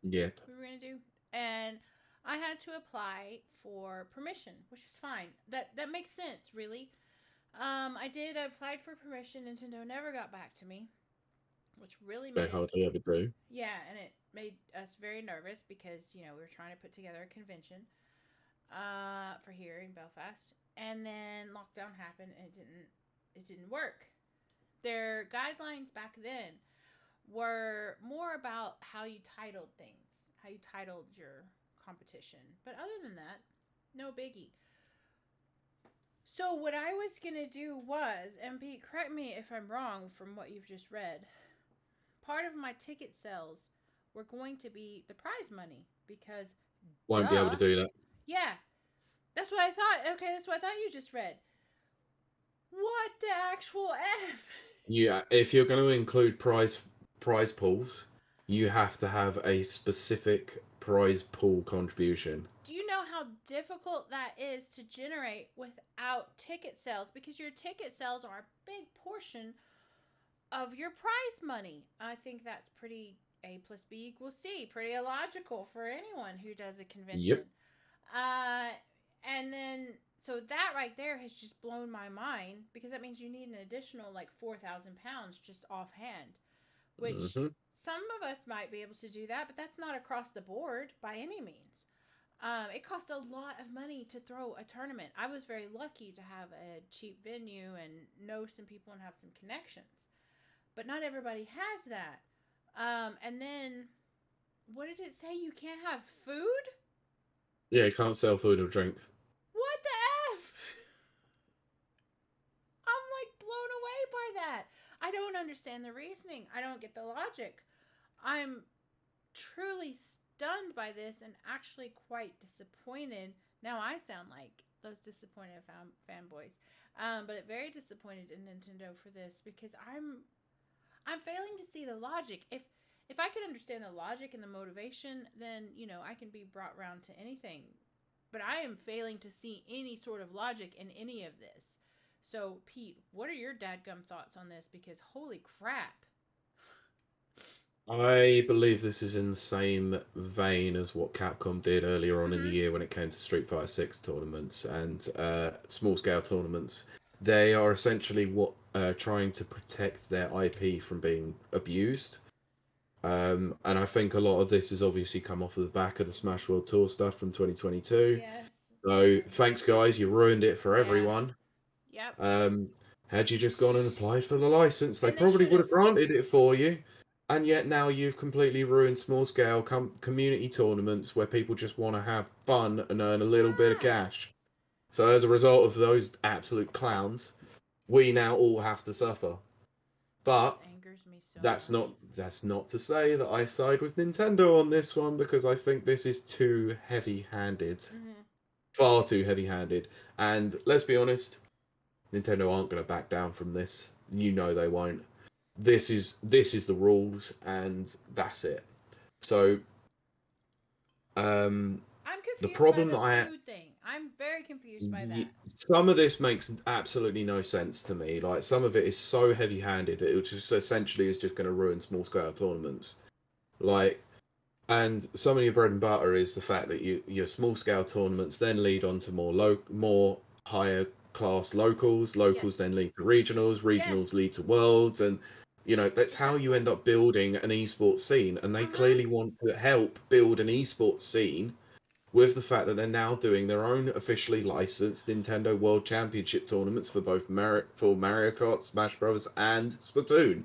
Yep. We were going to do? And I had to apply for permission, which is fine. That makes sense, really. I did. I applied for permission. Nintendo never got back to me, which really They made us. hardly ever do. Yeah, and it made us very nervous because we were trying to put together a convention for here in Belfast, and then lockdown happened and it didn't work. Their guidelines back then were more about how you titled things, how you titled your competition. But other than that, no biggie. So what I was gonna do was, and Pete, correct me if I'm wrong from what you've just read. Part of my ticket sales were going to be the prize money because, Won't be able to duh, do that. yeah, that's what I thought. Okay, that's what I thought you just read. What the actual f? Yeah, if you're going to include prize pools, you have to have a specific prize pool contribution. Do you know how difficult that is to generate without ticket sales? Because your ticket sales are a big portion of your prize money. I think that's pretty A plus B equals C. Pretty illogical for anyone who does a convention. Yep. Uh, and then, so that right there has just blown my mind because that means you need an additional like 4,000 pounds just offhand, which Hmm. some of us might be able to do that, but that's not across the board by any means. It costs a lot of money to throw a tournament. I was very lucky to have a cheap venue and know some people and have some connections, but not everybody has that. And then, what did it say? You can't have food? Yeah, you can't sell food or drink. What the F? I'm like blown away by that. I don't understand the reasoning. I don't get the logic. I'm truly stunned by this and actually quite disappointed. Now I sound like those disappointed fanboys, but very disappointed in Nintendo for this because I'm failing to see the logic. If I could understand the logic and the motivation, then I can be brought around to anything. But I am failing to see any sort of logic in any of this. So, Pete, what are your dadgum thoughts on this? Because holy crap. I believe this is in the same vein as what Capcom did earlier on in the Mm-hmm. year when it came to Street Fighter 6 tournaments and small scale tournaments. They are essentially what trying to protect their IP from being abused. And I think a lot of this has obviously come off of the back of the Smash World Tour stuff from 2022. Yes. So thanks, guys. You ruined it for Yeah. everyone. Yep. Um, had you just gone and applied for the license, they And they probably should would have. have granted it for you. And yet now you've completely ruined small scale community tournaments where people just want to have fun and earn a little bit of Yeah. cash. So as a result of those absolute clowns, we now all have to suffer. But This angers me so that's much. not to say that I side with Nintendo on this one, because I think this is too heavy-handed. Mm-hmm. Far too heavy-handed. And let's be honest, Nintendo aren't going to back down from this. You know they won't. This is the rules, and that's it. So, um, I'm the confused by problem the that I food thing. I'm very confused by that. some of this makes absolutely no sense to me. Like, some of it is so heavy-handed, it just essentially is just going to ruin small-scale tournaments. Like, and some of your bread and butter is the fact that your small-scale tournaments then lead on to more higher class locals. Yes. Locals then lead to regionals. Regionals Yes. lead to worlds, and that's how you Exactly. end up building an esports scene. And they Mm-hmm. clearly want to help build an esports scene with the fact that they're now doing their own officially licensed Nintendo World Championship tournaments for both Mario Kart, Smash Bros, and Splatoon.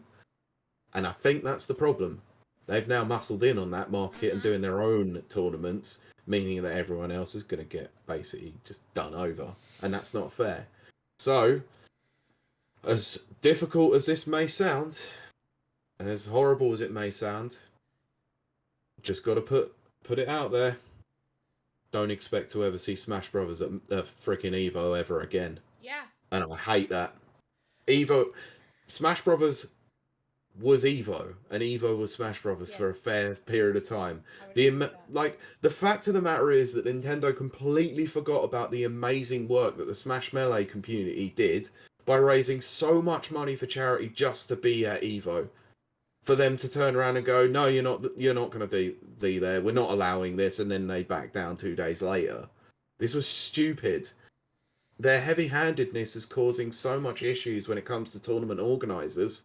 And I think that's the problem. They've now muscled in on that market and Mm-hmm. doing their own tournaments, meaning that everyone else is going to get basically just done over. And that's not fair. So, as difficult as this may sound, and as horrible as it may sound, just got to put it out there. Don't expect to ever see Smash Brothers at freaking Evo ever again. Yeah. And I hate that. Evo, Smash Brothers was Evo, and Evo was Smash Brothers Yes. for a fair period of time. I would The agree with that. like the fact of the matter is that Nintendo completely forgot about the amazing work that the Smash Melee community did by raising so much money for charity just to be at Evo. For them to turn around and go, no, you're not going to be there. We're not allowing this, and then they back down 2 days later. This was stupid. Their heavy-handedness is causing so much issues when it comes to tournament organizers.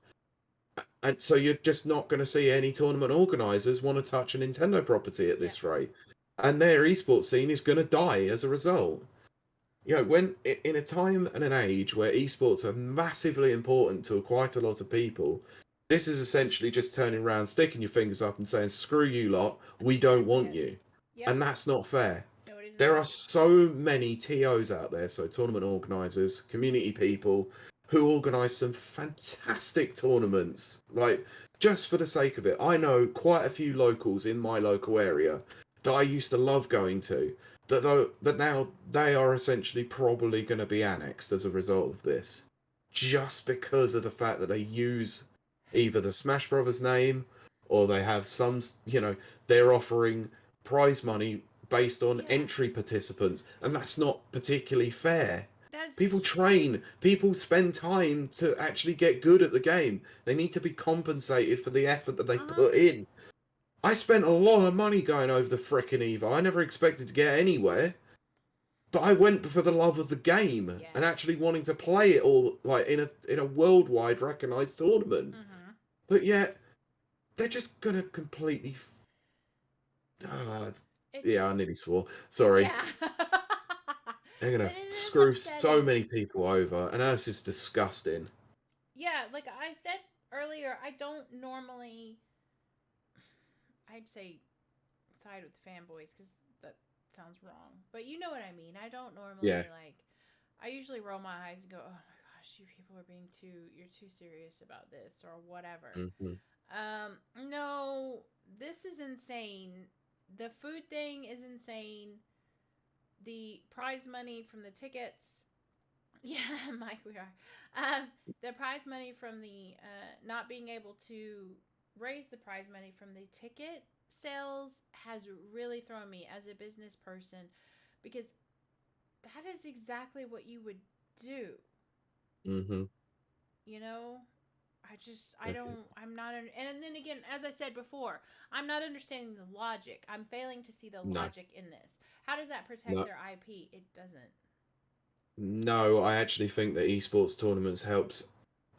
And so you're just not going to see any tournament organizers want to touch a Nintendo property at Yeah. this rate. And their esports scene is going to die as a result. When in a time and an age where esports are massively important to quite a lot of people, this is essentially just turning around, sticking your fingers up and saying, screw you lot, we don't want Yes. you. Yep. And that's not fair. No, it is There not. are so many TOs out there, so tournament organizers, community people, who organize some fantastic tournaments. Like, just for the sake of it, I know quite a few locals in my local area that I used to love going to, that now they are essentially probably going to be annexed as a result of this, just because of the fact that they use either the Smash Brothers name, or they have some, they're offering prize money based on Yeah. entry participants, and that's not particularly fair. People That's train, people spend time to actually get good at the game. They need to be compensated for the effort that they uh-huh. put in. I spent a lot of money going over the frickin' Evo. I never expected to get anywhere, but I went for the love of the game Yeah. and actually wanting to play it all, like, in a worldwide recognized tournament. Mm-hmm. But yet they're just gonna completely. Uh, It's yeah, I nearly swore. Sorry. yeah. They're But gonna it is screw so upsetting. many people over, and that's just disgusting. Yeah, like I said earlier, I don't normally I'd say side with fanboys because that sounds wrong. But you know what I mean. I don't Yeah. normally like. I usually roll my eyes and go, "Oh my gosh, you people are being you're too serious about this or whatever." Hmm. No, this is insane. The food thing is insane. The prize money from the tickets. Yeah, Mike, we are. The prize money from the not being able to raise the prize money from the ticket sales has really thrown me as a business person because that is exactly what you would do. Hmm. You know, I Okay. don't, I'm not, and then again, as I said before, I'm not understanding the logic. I'm failing to see the No. logic in this. How does that protect No. their IP? It doesn't. No, I actually think that esports tournaments helps,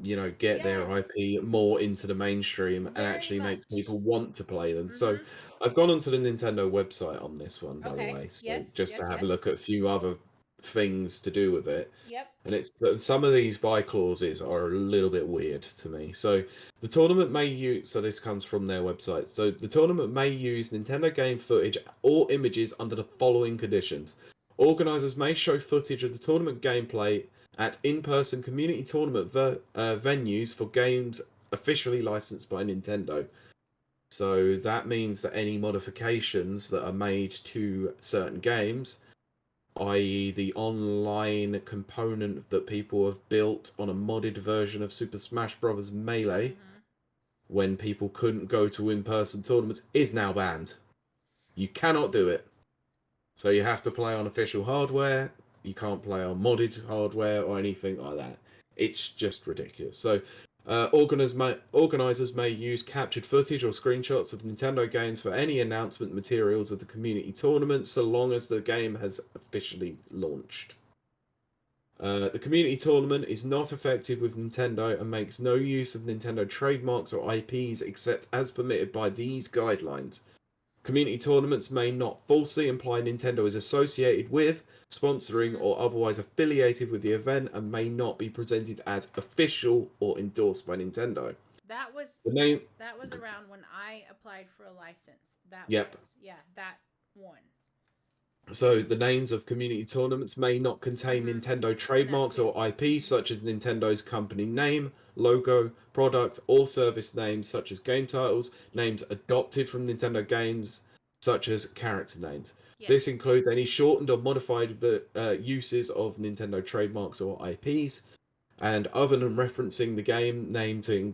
get their Yes, IP more into the mainstream and very actually makes much. people want to play them. So Mm-hmm. I've gone onto the Nintendo website on this one, by the Okay. way, so Yes, just yes, to have a yes. look at a few other things to do with it. Yep. And it's some of these buy clauses are a little bit weird to me. So the tournament may use, so this comes from their website. So the tournament may use Nintendo game footage or images under the following conditions. Organizers may show footage of the tournament gameplay at in-person community tournament venues for games officially licensed by Nintendo. So that means that any modifications that are made to certain games, i.e., the online component that people have built on a modded version of Super Smash Bros. Melee, when people couldn't go to in-person tournaments, is now banned. You cannot do it. So you have to play on official hardware. You can't play on modded hardware or anything like that. It's just ridiculous. So organizers may use captured footage or screenshots of Nintendo games for any announcement materials of the community tournament, so long as the game has officially launched. The community tournament is not affected with Nintendo and makes no use of Nintendo trademarks or IPs except as permitted by these guidelines. Community tournaments may not falsely imply Nintendo is associated with, sponsoring, or otherwise affiliated with the event and may not be presented as official or endorsed by Nintendo. That was The name. that was around when I applied for a license. That Yep. was that one. So the names of community tournaments may not contain Nintendo trademarks or IPs such as Nintendo's company name, logo, product, or service names such as game titles, names adopted from Nintendo games such as character names. Yes. This includes any shortened or modified uses of Nintendo trademarks or IPs, and other than referencing the game name to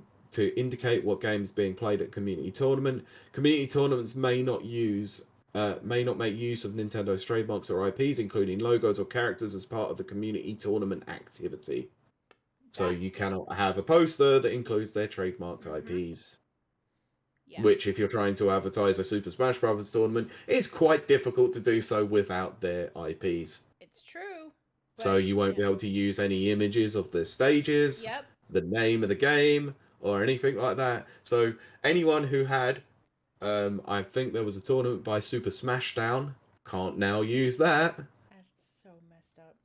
indicate what game is being played at community tournament. Community tournaments may not make use of Nintendo's trademarks or IPs, including logos or characters, as part of the community tournament activity. So you cannot have a poster that includes their trademarked IPs. Yeah. Which, if you're trying to advertise a Super Smash Bros. Tournament, it's quite difficult to do so without their IPs. It's true. So you won't be able to use any images of the stages, the name of the game, or anything like that. So anyone who had I think there was a tournament by Super Smashdown. Can't now use that. That's so messed up.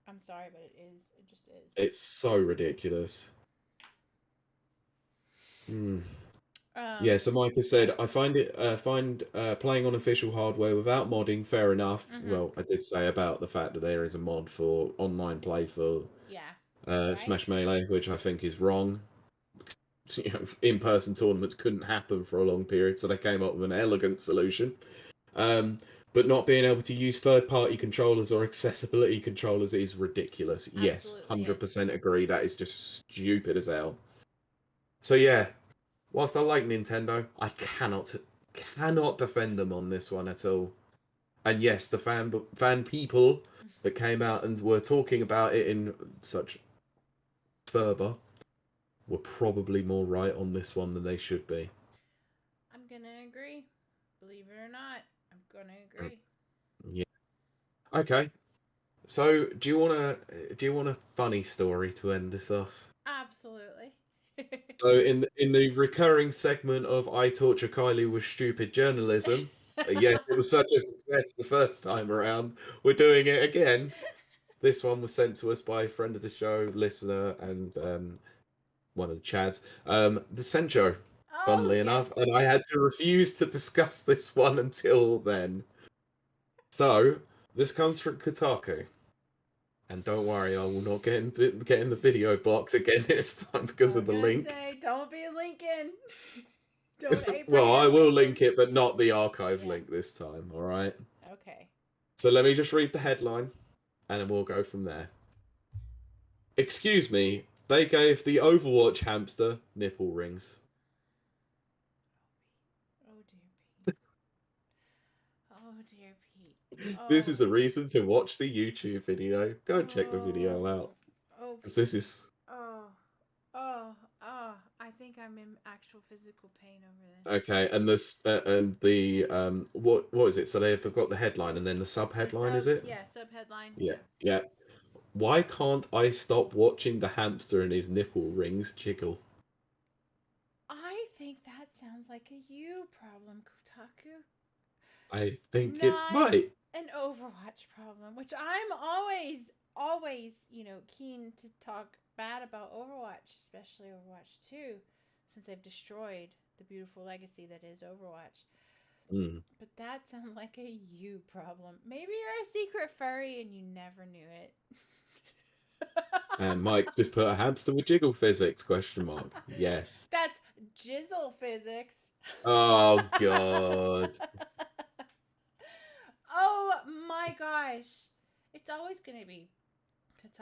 I'm sorry, but it is. It just is. It's so ridiculous. Yeah, so Micah said, I find playing on official hardware without modding fair enough. Well, I did say about the fact that there is a mod for online play for Smash Melee, which I think is wrong. You know, in-person tournaments couldn't happen for a long period, so they came up with an elegant solution. But not being able to use third-party controllers or accessibility controllers is ridiculous. Absolutely, yes, 100% agree. That is just stupid as hell. So yeah, whilst I like Nintendo, I cannot defend them on this one at all. And yes, the fan people that came out and were talking about it in such fervor were probably more right on this one than they should be. I'm gonna agree. Believe it or not, I'm gonna agree. Yeah. Okay. So do you want a funny story to end this off? Absolutely. So in the recurring segment of I Torture Kiley with Stupid Journalism, yes, it was such a success the first time around. We're doing it again. This one was sent to us by a friend of the show, listener, and one of the Chads, the Sencho, funnily enough, and I had to refuse to discuss this one until then. So, this comes from Kotaku. And don't worry, I will not get in the video blocks again this time because of the link. Don't be linking. Don't well, I will link it, but not the archive link this time, alright? Okay. So let me just read the headline, and then we'll go from there. Excuse me, they gave the Overwatch hamster nipple rings. Oh dear Pete. Oh dear Pete. Oh. This is a reason to watch the YouTube video. Go and check the video out. Because this is... I think I'm in actual physical pain over there. Okay, and this what is it? So they've got the headline and then the sub-headline, is it? Yeah, sub-headline. Yeah. Why can't I stop watching the hamster and his nipple rings jiggle? I think that sounds like a you problem, Kotaku. I think it not might. an Overwatch problem, which I'm always, keen to talk bad about Overwatch, especially Overwatch 2, since they've destroyed the beautiful legacy that is Overwatch. Mm. But that sounds like a you problem. Maybe you're a secret furry and you never knew it. And Mike just put a hamster with jiggle physics, question mark. Yes. That's jizzle physics. Oh, God. Oh my gosh. It's always going to be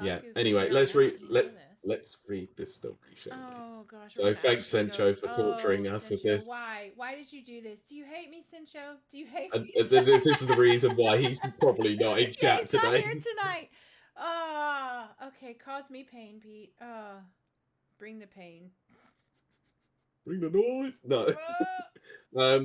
Yeah. Kotaku from Anyway, here on out. You know this. let's read this story, shall we? Oh gosh, we're So gonna thanks, actually go. Sencho, for Oh, torturing us with Sincho, this. why? Why did you do this? Do you hate me, Sincho? Do you hate And me? this is the reason why he's probably not in Yeah, chat he's not today. here tonight. Ah, okay. Cause me pain, Pete. Bring the pain. Bring the noise. No. Ah,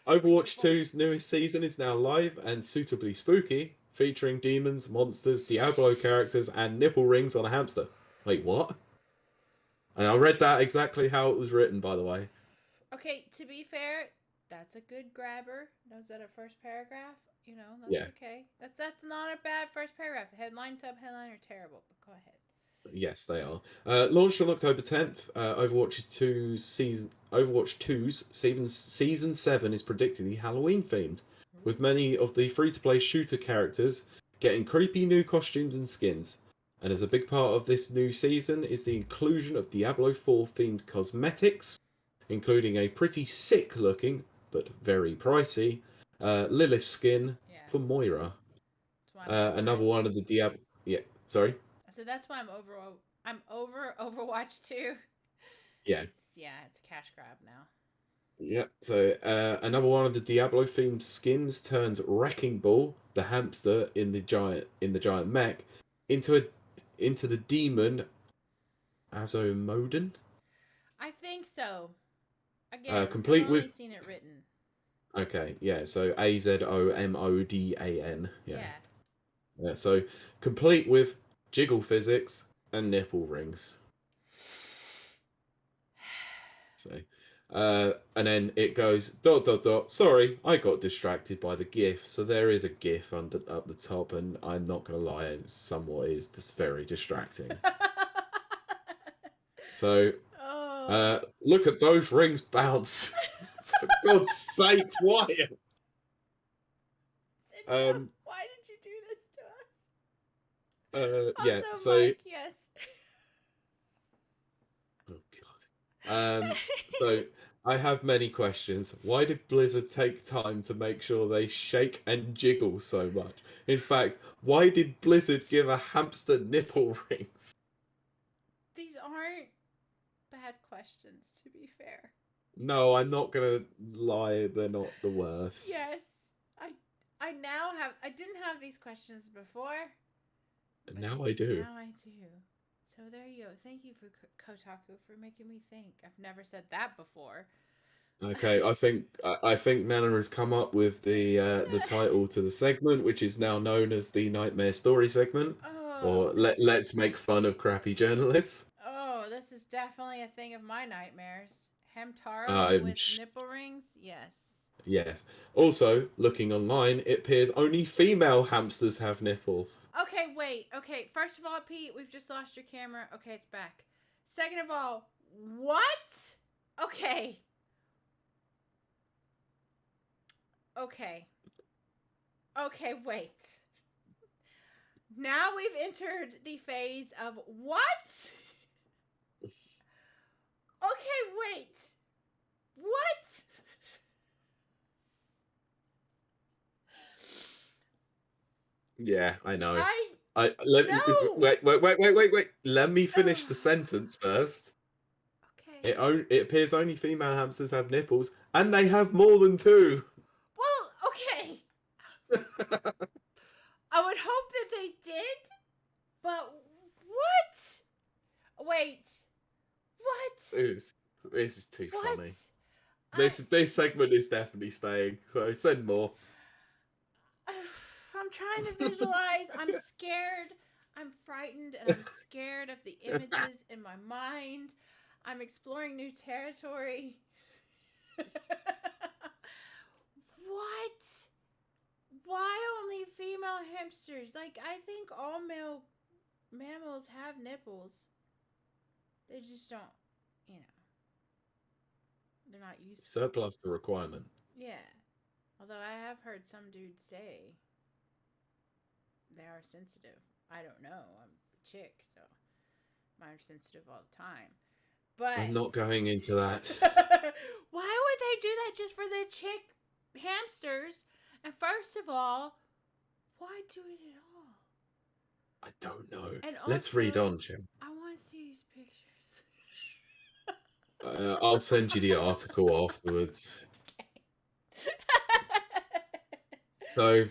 Overwatch beautiful. 2's newest season is now live and suitably spooky, featuring demons, monsters, Diablo characters, and nipple rings on a hamster. Wait, what? And I read that exactly how it was written, by the way. Okay, to be fair, that's a good grabber. Knows that a first paragraph. That's Yeah. okay. That's not a bad first paragraph. Headline, subheadline are terrible, but go ahead. Yes, they are. Launched on October 10th, Overwatch 2's season 7 is predictably Halloween themed, with Ooh. many of the free-to-play shooter characters getting creepy new costumes and skins. And as a big part of this new season is the inclusion of Diablo 4 themed cosmetics, including a pretty sick looking but very pricey Lilith skin Yeah, for Moira. that's why I'm over Another it. one of the Diablo. Yeah, sorry. So that's why I'm over. I'm over Overwatch 2. Yeah. It's a cash grab now. Yeah, so another one of the Diablo themed skins turns Wrecking Ball, the hamster in the giant mech, into the demon Azomodon. I think so. Again, I've Complete only with seen it written. okay, yeah, so Azomodan, yeah. Yeah. Yeah, so complete with jiggle physics and nipple rings. So and then it goes dot dot dot. Sorry, I got distracted by the GIF. So there is a GIF under up the top, and I'm not gonna lie, it's somewhat is just very distracting. So Oh. look at those rings bounce. For God's sakes, why? Sincho, Um why did you do this to us? yeah, Also, so Mike, yes. oh god. So I have many questions. Why did Blizzard take time to make sure they shake and jiggle so much? In fact, why did Blizzard give a hamster nipple rings? These aren't bad questions, to be fair. No, I'm not gonna lie, they're not the worst. Yes. I I now have I didn't have these questions before, but Now I do. now I do. So there you go. Thank you for Kotaku for making me think. I've never said that before. Okay, I think Nana has come up with the title to the segment, which is now known as the Nightmare Story segment, Oh, or let's make fun of crappy journalists. this is definitely a thing of my nightmares. Hemtaro I'm with nipple rings? Yes. Yes. Also, looking online, it appears only female hamsters have nipples. Okay, wait. Okay, first of all, Pete, we've just lost your camera. Okay, it's back. Second of all, what? Okay. Okay. Okay, wait. Now we've entered the phase of what? Okay, wait. What? Yeah, I know. No. Wait. Let me finish the sentence first. Okay. It appears only female hamsters have nipples, and they have more than two. Well, okay. I would hope that they did, but what? Wait. What? This is too What? funny. I This segment is definitely staying. So send more. I'm trying to visualize. I'm scared. I'm frightened and I'm scared of the images in my mind. I'm exploring new territory. What? hamsters. Like, I think all male mammals have nipples. They just don't, you know, they're not used to it. Surplus the requirement. Yeah. Although I have heard some dudes say they are sensitive. I don't know. I'm a chick, so mine are sensitive all the time. I'm But not going into that. why would they do that just for their chick hamsters? And first of all, why do it at all? I don't know. And Let's read also, on, Jim. I want to see these pictures. I'll send you the article afterwards. So,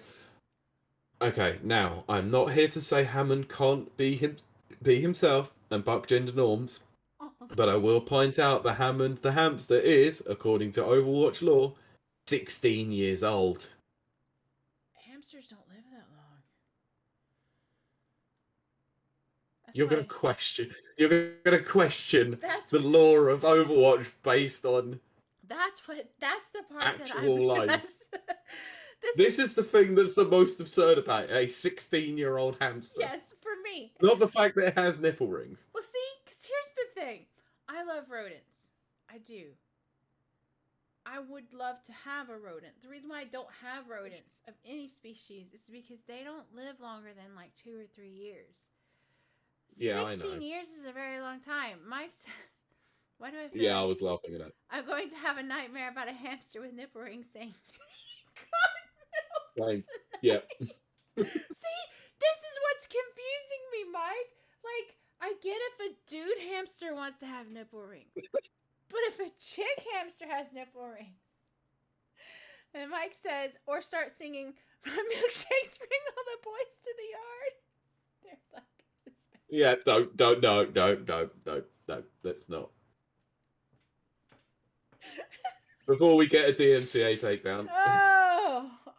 okay, now I'm not here to say Hammond can't be himself and buck gender norms, but I will point out that Hammond the hamster is, according to Overwatch lore, 16 years old. Hamsters don't live that long. That's You're gonna why. question. You're gonna question That's the lore of Overwatch based on that's the part that I'm. actual life. This This is is the thing that's the most absurd about it, a 16-year-old hamster. yes for me. Not the fact that it has nipple rings. Well, see, because here's the thing. I love rodents. I do. I would love to have a rodent. The reason why I don't have rodents of any species is because they don't live longer than like 2 or 3 years. Yeah, I know. 16 years is a very long time. Mike says, why do I feel Yeah, I like was laughing at that. I'm going to have a nightmare about a hamster with nipple rings saying, Like, yeah. See, this is what's confusing me, Mike. Like, I get if a dude hamster wants to have nipple rings. But if a chick hamster has nipple rings, and Mike says, or start singing, my milkshakes bring all the boys to the yard. They're like, it's Yeah, no, let's not. Before we get a DMCA takedown.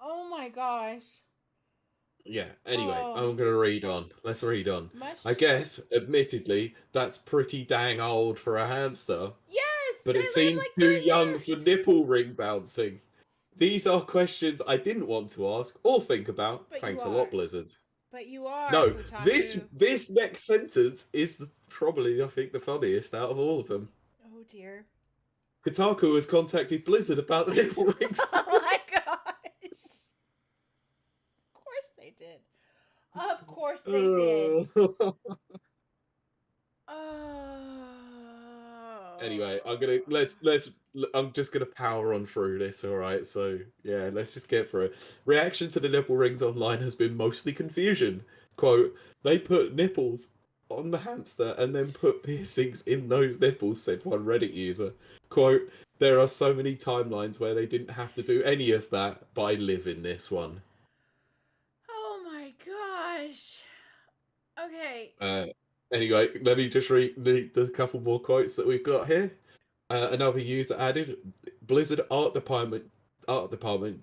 oh my gosh. Yeah, anyway, Oh, I'm going to read on. Let's read on. much. I guess, admittedly, that's pretty dang old for a hamster, Yes, but they it live seems like too 30 young years. for nipple ring bouncing. These are questions I didn't want to ask or think about. But Thanks you a are. lot, Blizzard. But you are, No, Kotaku. this next sentence is probably, I think, the funniest out of all of them. Oh dear. Kotaku has contacted Blizzard about the nipple rings. Oh my gosh. Of course they did. Of course they did. Oh. Anyway, I'm just gonna power on through this, alright? So yeah, let's just get through it. Reaction to the nipple rings online has been mostly confusion. Quote, they put nipples on the hamster and then put piercings in those nipples, said one Reddit user. Quote, there are so many timelines where they didn't have to do any of that, but I live in this one. Oh my gosh. Okay. Anyway, let me just read the couple more quotes that we've got here. Another user added, Blizzard art department,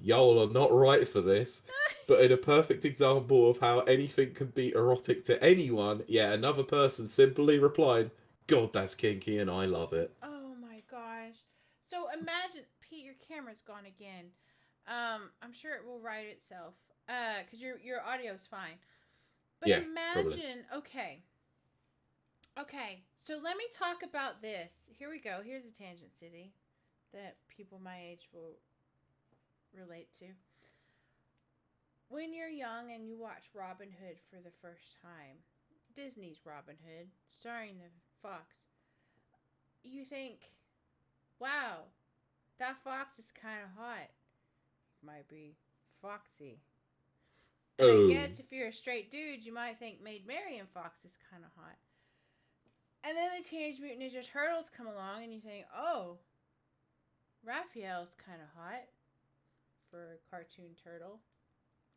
y'all are not right for this. But in a perfect example of how anything can be erotic to anyone, yet another person simply replied, God, that's kinky and I love it. Oh my gosh. So imagine, Pete, your camera's gone again. I'm sure it will right itself. Cause your audio's fine. But Yeah, imagine, okay. Okay, so let me talk about this. Here we go. Here's a tangent city that people my age will relate to. When you're young and you watch Robin Hood for the first time, Disney's Robin Hood, starring the fox, you think, wow, that fox is kind of hot. Might be foxy. And I guess if you're a straight dude, you might think Maid Marian Fox is kind of hot. And then the Teenage Mutant Ninja Turtles come along and you think, oh, Raphael's kind of hot for a cartoon turtle.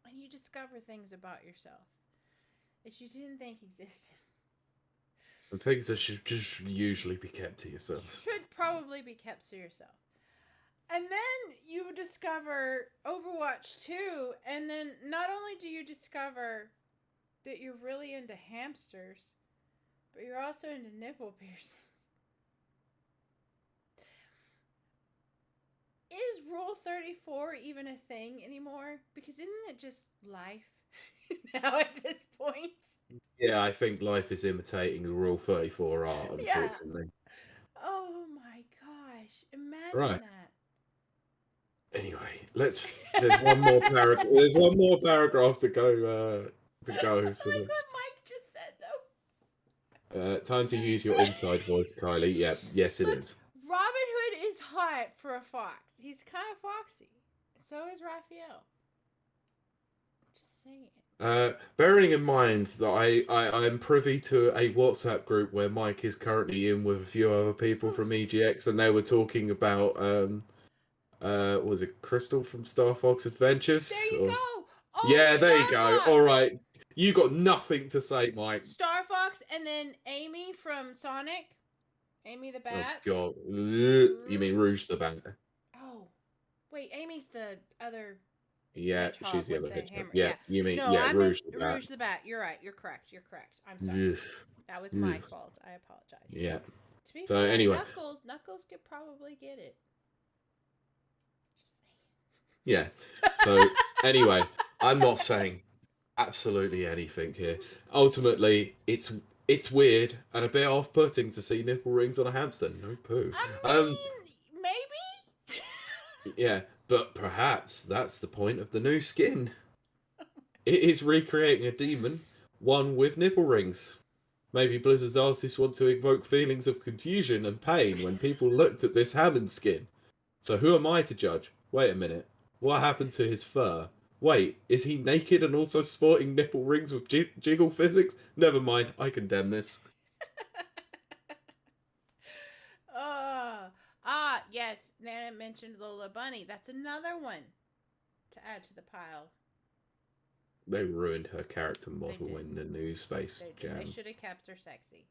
And you discover things about yourself that you didn't think existed. And things that should just usually be kept to yourself. Should probably be kept to yourself. And then you discover Overwatch 2, and then not only do you discover that you're really into hamsters, but you're also into nipple piercings. Is Rule 34 even a thing anymore? Because isn't it just life? now at this point. Yeah, I think life is imitating the Rule 34 art, Yeah. unfortunately. Oh my gosh. Imagine Right. that. Anyway, let's. There's one more paragraph. There's one more paragraph to go. To I go. So like what let's. Mike just said though. Time to use your inside voice, Kylie. Yeah. Yes, it Look, is. Robin Hood is hot for a fox. He's kind of foxy. So is Raphael. Just saying. Bearing in mind that I am privy to a WhatsApp group where Mike is currently in with a few other people from EGX, and they were talking about was it Crystal from Star Fox There Adventures? you Or go. Oh, yeah, there you Star go. All Fox. right, you got nothing to say, Mike. Star Fox, and then Amy from Sonic. Amy the Oh Bat. God, you mean Rouge the Bat? Oh, wait, Amy's the other Yeah, hedgehog she's the with other the hedgehog. hammer. Yeah, Yeah. you mean No, yeah, I meant Rouge the Bat. Rouge the Bat. You're right. You're correct. You're correct. I'm sorry. Ugh. That was my Ugh. fault. I apologize. Yeah. To be So fair, anyway, Knuckles could probably get it. yeah. So anyway, I'm not saying absolutely anything here. Ultimately, it's weird and a bit off-putting to see nipple rings on a hamster. No poo. I mean, maybe. Yeah, but perhaps that's the point of the new skin. It is recreating a demon, one with nipple rings. Maybe Blizzard's artists want to evoke feelings of confusion and pain when people looked at this Hammond skin. So who am I to judge? Wait a minute. What happened to his fur? Wait, is he naked and also sporting nipple rings with jiggle physics? Never mind, I condemn this. Yes. Nana mentioned Lola Bunny. That's another one to add to the pile. They ruined her character They model did. in the new Space They did. Jam. They should have kept her sexy.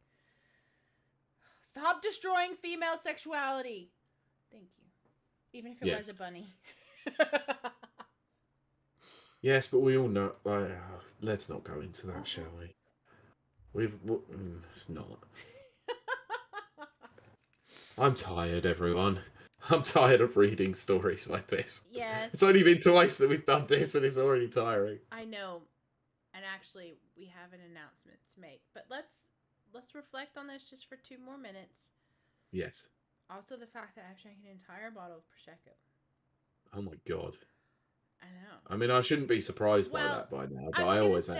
Stop destroying female sexuality. Thank you. Even if it was Yes. a bunny. Yes, but we all know. Let's not go into that, shall we? It's not. I'm tired, everyone. I'm tired of reading stories like this. Yes. It's only been twice that we've done this, and it's already tiring. I know. And actually, we have an announcement to make. But let's reflect on this just for 2 more minutes. Yes. Also, the fact that I've drank an entire bottle of Prosecco. Oh my god. I know. I mean, I shouldn't be surprised by that by now, but I always am.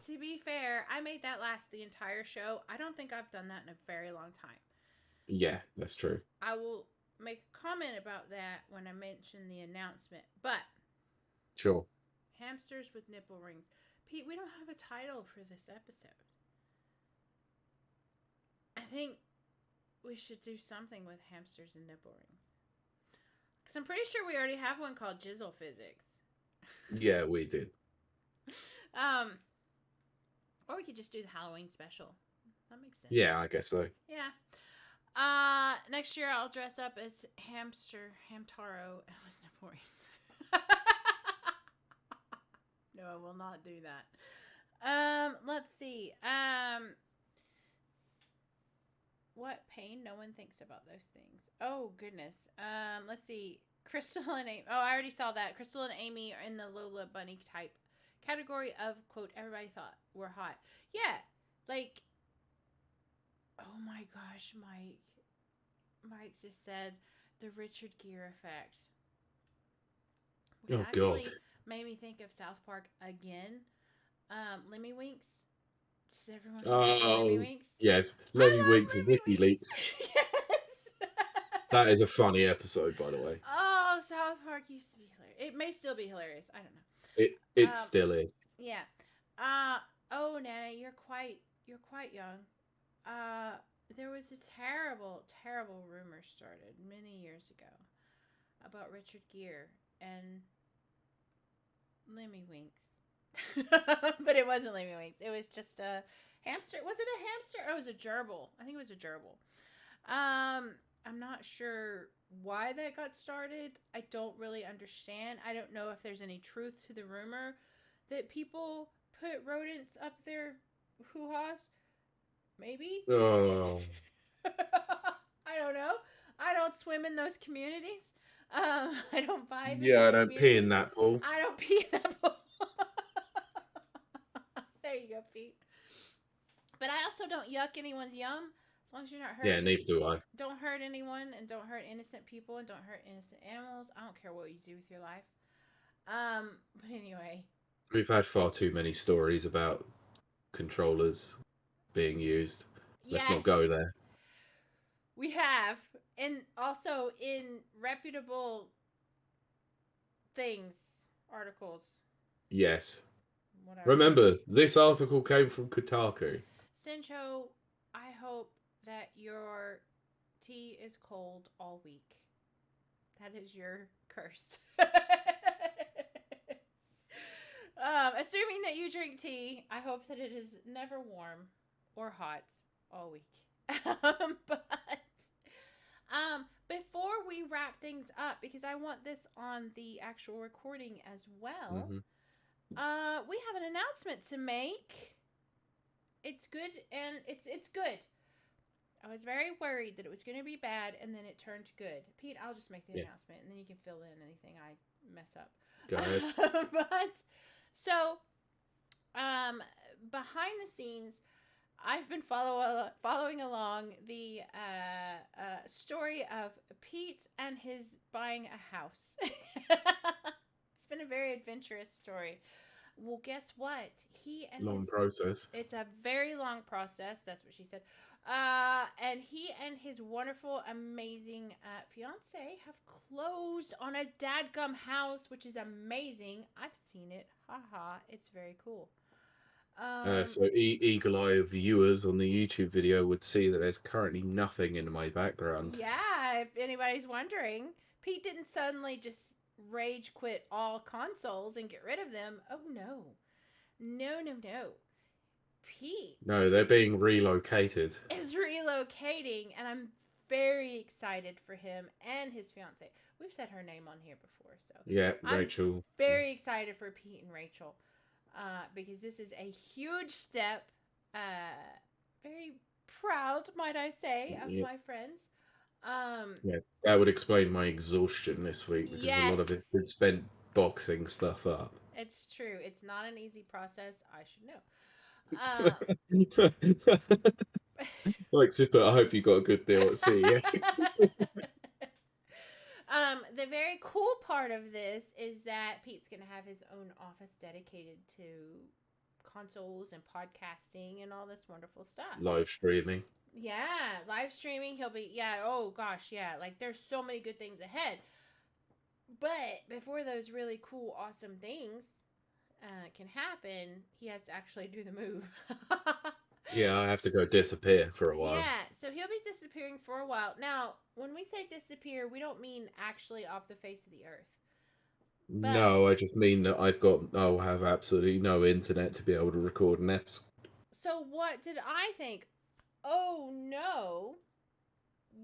To be fair, I made that last the entire show. I don't think I've done that in a very long time. Yeah, that's true. I will make a comment about that when I mention the announcement. But Sure. hamsters with nipple rings. Pete, we don't have a title for this episode. I think we should do something with hamsters and nipple rings. Because I'm pretty sure we already have one called Jizzle Physics. Yeah, we did. Or we could just do the Halloween special. That makes sense. Yeah, I guess so. Yeah. Next year I'll dress up as Hamtaro with nipple rings. No, I will not do that. Let's see. What pain? No one thinks about those things. Oh goodness. Let's see. Crystal and Amy. Oh, I already saw that. Crystal and Amy are in the Lola Bunny type category of quote everybody thought were hot. Yeah, like. Oh my gosh, Mike. Mike just said the Richard Gere effect. Which actually made me think of South Park again. Lemmy Winks. Does everyone know Lemmy Winks? Yes, Lemmy Winks and WikiLeaks. Yes. That is a funny episode, by the way. Oh, South Park used to be hilarious. It may still be hilarious. I don't know. It still is. Yeah. Oh, Nana, you're quite young. There was a terrible, terrible rumor started many years ago about Richard Gere and Lemmy Winks. But it wasn't Lemmy Winks. It was just a hamster. Was it a hamster? Or it was a gerbil. I think it was a gerbil. I'm not sure why that got started. I don't really understand. I don't know if there's any truth to the rumor that people put rodents up their hoo-haws. Maybe? Oh. I don't know. I don't swim in those communities. I don't vibe in Yeah, I those don't pee in communities. that pool. I don't pee in that pool. There you go, Pete. But I also don't yuck anyone's yum. As long as you're not Yeah, hurting, neither do I. don't hurt anyone, and don't hurt innocent people, and don't hurt innocent animals. I don't care what you do with your life. But anyway, We've had far too many stories about controllers being used. Let's yes, not go there. we have, and also in reputable things, articles, Yes. whatever. Remember, this article came from Kotaku. Sincho, I hope that your tea is cold all week. That is your curse. Assuming that you drink tea, I hope that it is never warm or hot all week. But before we wrap things up, because I want this on the actual recording as well, Mm-hmm. we have an announcement to make. It's good, and it's good. I was very worried that it was going to be bad, and then it turned good. Pete, I'll just make the announcement, and then you can fill in anything I mess up. Go ahead. But so, behind the scenes, I've been following along the story of Pete and his buying a house. It's been a very adventurous story. Well, guess what? Long process. It's a very long process. That's what she said. And he and his wonderful, amazing fiance have closed on a dadgum house, which is amazing. I've seen it. Haha, it's very cool. So eagle-eye viewers on the YouTube video would see that there's currently nothing in my background. Yeah, if anybody's wondering, Pete didn't suddenly just rage quit all consoles and get rid of them. Oh no. No. Pete. No, they're being relocated. Is relocating, and I'm very excited for him and his fiance. We've said her name on here before, so Yeah, I'm Rachel. very excited for Pete and Rachel, because this is a huge step. Very proud, might I say, of my friends. Yeah, that would explain my exhaustion this week because a lot of it's been spent boxing stuff up. It's true. It's not an easy process. I should know. Like super. I hope you got a good deal at sea. Yeah. The very cool part of this is that Pete's gonna have his own office dedicated to consoles and podcasting and all this wonderful stuff. Live streaming. Yeah, live streaming. He'll be oh gosh, yeah. Like there's so many good things ahead. But before those really cool, awesome things can happen, he has to actually do the move. Yeah, I have to go disappear for a while. Yeah, so he'll be disappearing for a while. Now, when we say disappear, we don't mean actually off the face of the earth. But no, I just mean that I'll have absolutely no internet to be able to record an episode. So what did I think? Oh no.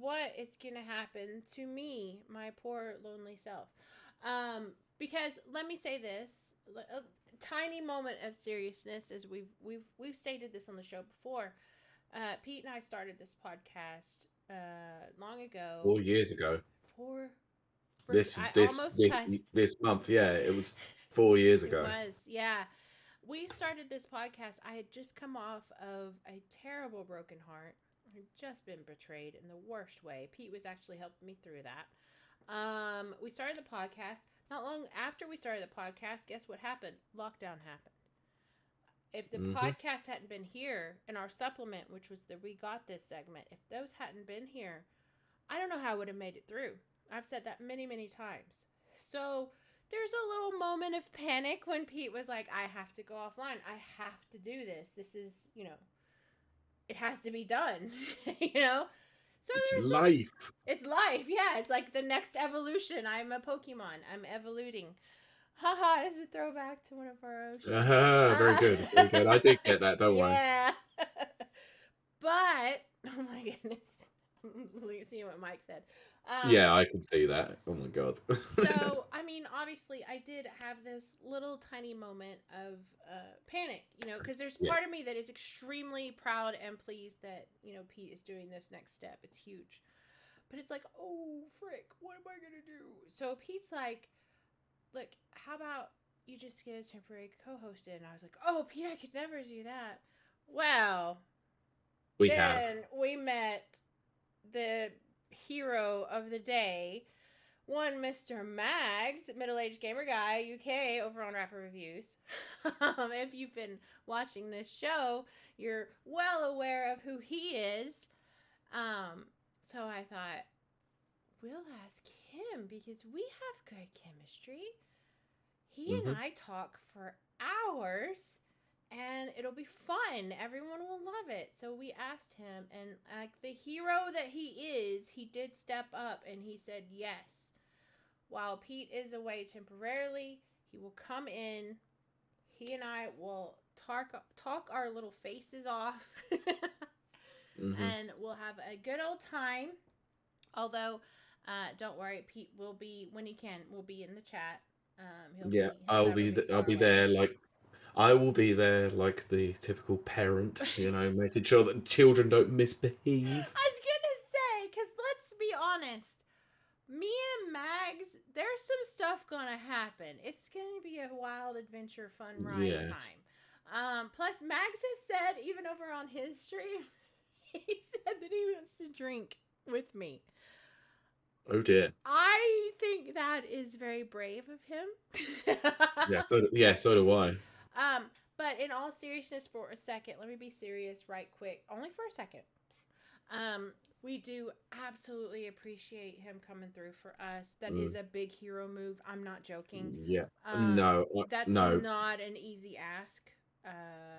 What is going to happen to me, my poor lonely self? Because let me say this, a tiny moment of seriousness, as we've stated this on the show before. Pete and I started this podcast long ago. 4 years ago. This month, yeah, it was 4 years ago. It was, yeah. We started this podcast. I had just come off of a terrible broken heart. I'd just been betrayed in the worst way. Pete was actually helping me through that. We started the podcast. Not long after we started the podcast, guess what happened? Lockdown happened. If the podcast hadn't been here, and our supplement, which was the We Got This segment, if those hadn't been here, I don't know how I would have made it through. I've said that many, many times. So there's a little moment of panic when Pete was like, I have to go offline. I have to do this. This is, it has to be done, So it's life. It's life, yeah. It's like the next evolution. I'm a Pokemon. I'm evoluting. Haha, this is a throwback to one of our shows. Very good. Very good. I did get that, don't worry. Yeah. But, oh my goodness. See what Mike said. Yeah, I can see that. Oh my god. So, I mean, obviously, I did have this little tiny moment of panic, because there's part of me that is extremely proud and pleased that, Pete is doing this next step. It's huge. But it's like, oh, frick, what am I going to do? So Pete's like, look, how about you just get a temporary co-host in. And I was like, oh, Pete, I could never do that. Well, We have. then we met the hero of the day, one Mr. Mags, middle-aged gamer guy, UK, over on Rapper Reviews. If you've been watching this show, you're well aware of who he is. Um, so I thought, we'll ask him because we have good chemistry. He and Hmm. I talk for hours and it'll be fun. Everyone will love it. So we asked him, and like the hero that he is, he did step up and he said yes. While Pete is away temporarily, he will come in. He and I will talk our little faces off, Hmm. and we'll have a good old time. Although, don't worry, Pete will be when he can. Will be in the chat. Yeah, He'll never be I'll far be away. there. Like I will be there, like the typical parent, making sure that children don't misbehave. I was gonna say, because let's be honest, me and Mags, there's some stuff gonna happen. It's gonna be a wild adventure, fun ride Yes. time. Plus, Mags has said, even over on his stream, he said that he wants to drink with me. Oh dear. I think that is very brave of him. Yeah. So do I. um, but in all seriousness, for a second, let me be serious right quick, only for a second. We do absolutely appreciate him coming through for us. That is Mm, a big hero move. I'm not joking. yeah. Um, No. that's No. not an easy ask.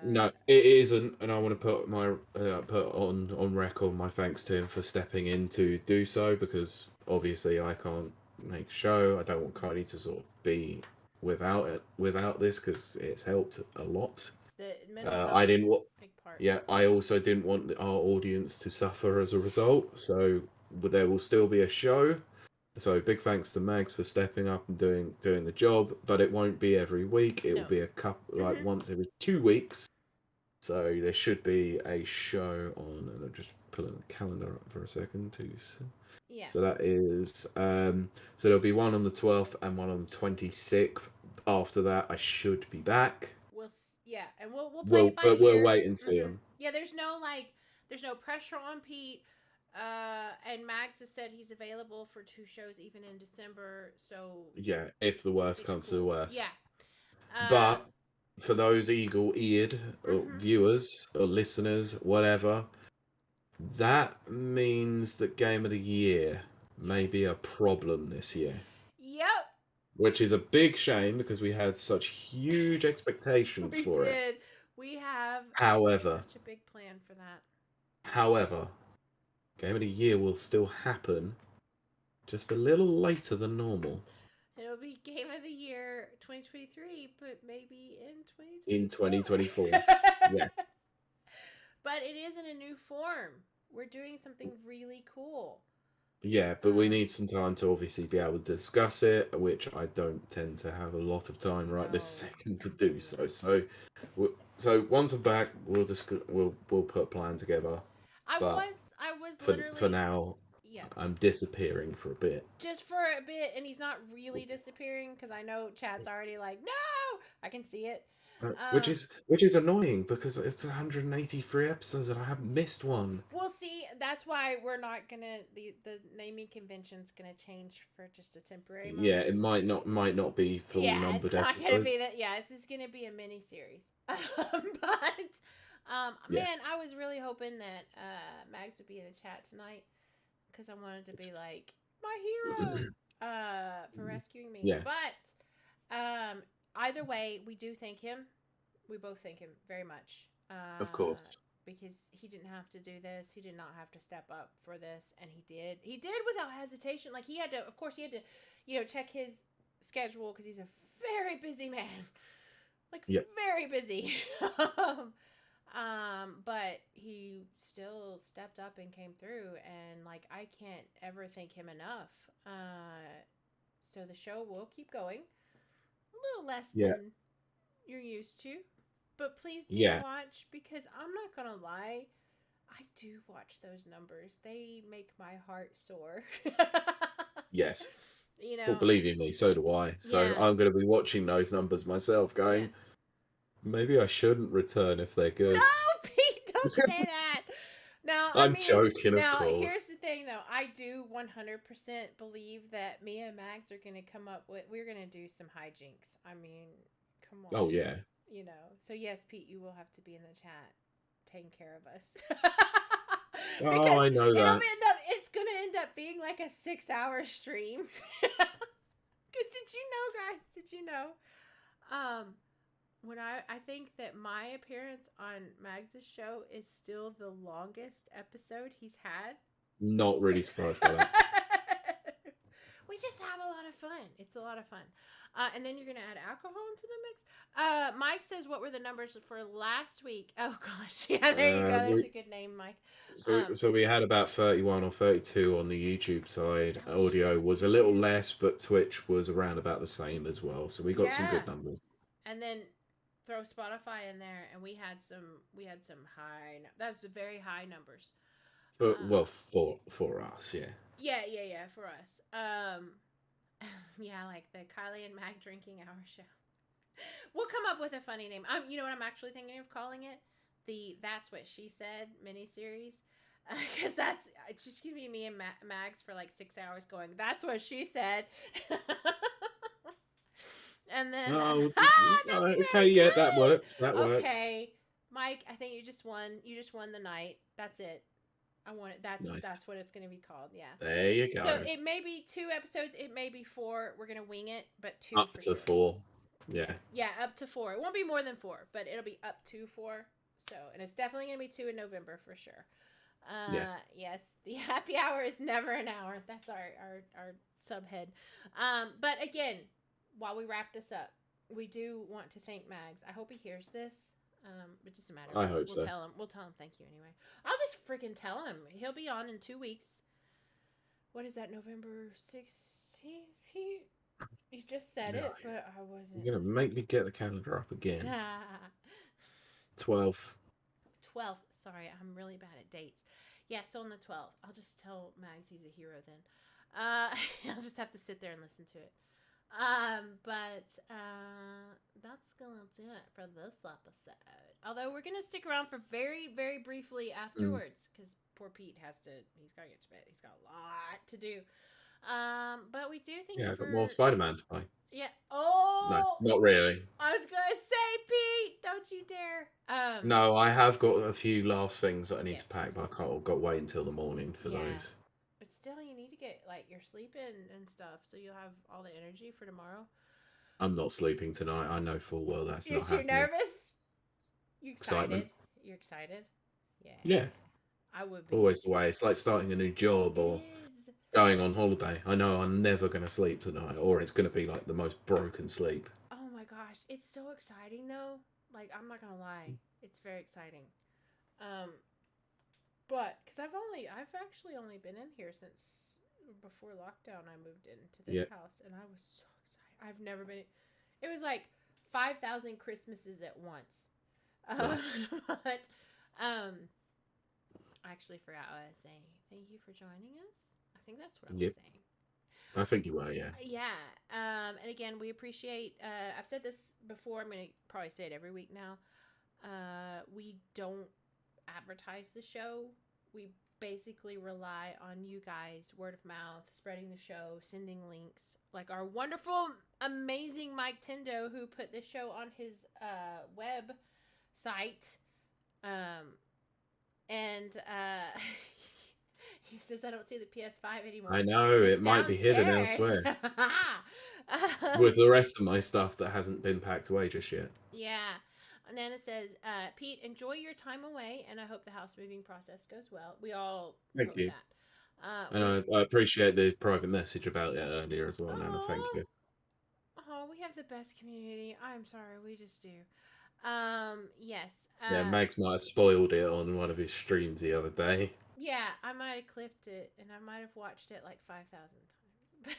No, it isn't, and I want to put my put on record my thanks to him for stepping in to do so because obviously I can't make a show. I don't want Kylie to sort of be without this because it's helped a lot. It's the mental health I didn't want. big part. Yeah, I also didn't want our audience to suffer as a result. So there will still be a show. So big thanks to Mags for stepping up and doing the job. But it won't be every week. It will No. be a couple like Mm-hmm. once every 2 weeks. So there should be a show on, and I'm just pulling the calendar up for a second too. Yeah. So that is so there'll be one on the 12th and one on the 26th. After that, I should be back. Yeah, and we'll play it by We'll ear. wait and see Mm-hmm. them. Yeah, there's no pressure on Pete. And Max has said he's available for 2 shows even in December, so Yeah, if the worst it's comes to the cool. Yeah. worst. Um. But for those eagle-eared Mm-hmm. viewers or listeners, whatever, that means that Game of the Year may be a Yes. problem this year. Yep. Which is a big shame because we had such huge expectations We for it. did. We have However, such a big plan for that. however, Game of the Year will still happen just a little later than normal It'll be Game of the Year 2023, but maybe in in 2024. 2024. Yeah, But it is in a new form. We're doing something really cool. yeah, but we Um, need some time to obviously be able to discuss it, which I don't tend to have a lot of time right this no. second to do so. So once I'm back, we'll put a plan together. But I was for literally, now, yeah, I'm disappearing for a bit. just for a bit, and he's not really disappearing because I know chat's already like, no, I can see it. Which Um, is annoying because it's 183 episodes and I haven't missed one. we'll see. That's why we're not gonna the naming convention's gonna change for just a temporary Yeah, moment. it might not be full Yeah, it's numbered not gonna episodes. be that. Yeah, this is gonna be a mini series. But Yeah, man, I was really hoping that Mags would be in the chat tonight because I wanted to be like my hero for rescuing me. yeah, But either way, we do thank him. We both thank him very much of course. because he didn't have to do this. He did not have to step up for this, and he did. He did without hesitation. Like he had to, of course, he had to, check his schedule because he's a very busy man, like Yeah, very busy. But he still stepped up and came through, and like I can't ever thank him enough. So the show will keep going, a little less yeah, than you're used to, but please do yeah, watch because I'm not gonna lie, I do watch those numbers. They make my heart soar. yes. You Well, know, believe you me, so do I. So yeah, I'm going to be watching those numbers myself, yeah. going, maybe I shouldn't return if they're good. No, Pete, don't say that. Now, I I'm mean, joking, of now here's course. the thing though. I do 100% believe that me and Max are going to come up with, we're going to do some hijinks. I mean, come Oh, on. yeah. You know. So yes, Pete, you will have to be in the chat taking care of us. Oh, Because I know that. it's going to end up being like a 6-hour stream. Cuz did you know, guys? Did you know? Um when I think that my appearance on Mags's show is still the longest episode he's had. Not really surprised by that. We just have a lot of fun. It's a lot of fun. And then you're going to add alcohol into the mix. Mike says, what were the numbers for last week? Oh, gosh. Yeah, there you go. There's We a good name, Mike. so we had about 31 or 32 on the YouTube side. Oh, she's Audio on was a little YouTube. less, but Twitch was around about the same as well. So we got some Yeah. good numbers. And then throw Spotify in there, and we had some high. That was very high numbers. But Uh, well, for us, yeah. yeah, for us. Yeah, like the Kylie and Mag drinking hour show. We'll come up with a funny name. You know what I'm actually thinking of calling it? The That's What She Said miniseries. Because it's just gonna be me and Mags for like 6 hours going, that's what she said. And then, Oh, that's okay, very yeah, that good. works. That works. Okay, Mike, I think you just won. You just won the night. That's it. I want it. That's Nice. that's what it's gonna be called. Yeah. There you So go. it may be 2 episodes. It may be 4. We're gonna wing it, but 2 Up for to sure. 4. Yeah, Yeah. yeah, up to 4. It won't be more than 4, but it'll be up to 4. So, and it's definitely gonna be 2 in November for sure. Yeah. Yes, the happy hour is never an hour. That's our subhead. But again, while we wrap this up, we do want to thank Mags. I hope he hears this. It doesn't matter. I hope We'll so. tell him. We'll tell him thank you anyway. I'll just freaking tell him. He'll be on in 2 weeks. What is that? November 16th. He just said No, it, but I wasn't. you're gonna make me get the calendar up again. 12th. 12th. Sorry, I'm really bad at dates. Yeah, so on the 12th. I'll just tell Mags he's a hero then. I'll just have to sit there and listen to it. But that's gonna do it for this episode. Although we're gonna stick around for very, very briefly afterwards, because poor Pete he's gotta get to bed. He's got a lot to do. But we do thank Yeah, you I got for more Spider-Man to play. yeah. No, Oh, not really. I was gonna say, Pete, don't you dare. No, I have got a few last things that I need Yes, to pack, you but I can't. I've got to wait until the morning for Yeah. those. But still, you need to get like your sleep in and stuff, so you'll have all the energy for tomorrow. I'm not sleeping tonight. I know full well that's You're not too happening. nervous. You Excitement. excited? You're excited? Yeah. Yeah, I would be. always the way. It's like starting a new job It or is. going on holiday. I know I'm never going to sleep tonight, or it's going to be like the most broken sleep. Oh my gosh, it's so exciting though. Like I'm not gonna lie, it's very exciting. Um, but because I've actually only been in here since before lockdown. I moved into this Yeah. house, and I was so excited. I've never been. It was like 5,000 Christmases at once. Nice. But I actually forgot what I was saying. Thank you for joining us. I think that's what I was Yep. saying. I think you were, yeah. Yeah. And again, we appreciate. I've said this before. I'm gonna probably say it every week now. We don't advertise the show. We basically rely on you guys, word of mouth, spreading the show, sending links. Like our wonderful, amazing Mike Tendo, who put this show on his web site. And he says, I don't see the PS5 anymore. I know, It's it might be hidden downstairs. elsewhere. With the rest of my stuff that hasn't been packed away just yet. Yeah. Nana says, Pete, enjoy your time away, and I hope the house moving process goes well. We all Thank hope you. that. And I appreciate the private message about it earlier as well, Nana. Thank you. Oh, we have the best community. I'm sorry, we just do. Yes. Yeah, Mags might have spoiled it on one of his streams the other day. Yeah, I might have clipped it, and I might have watched it like 5,000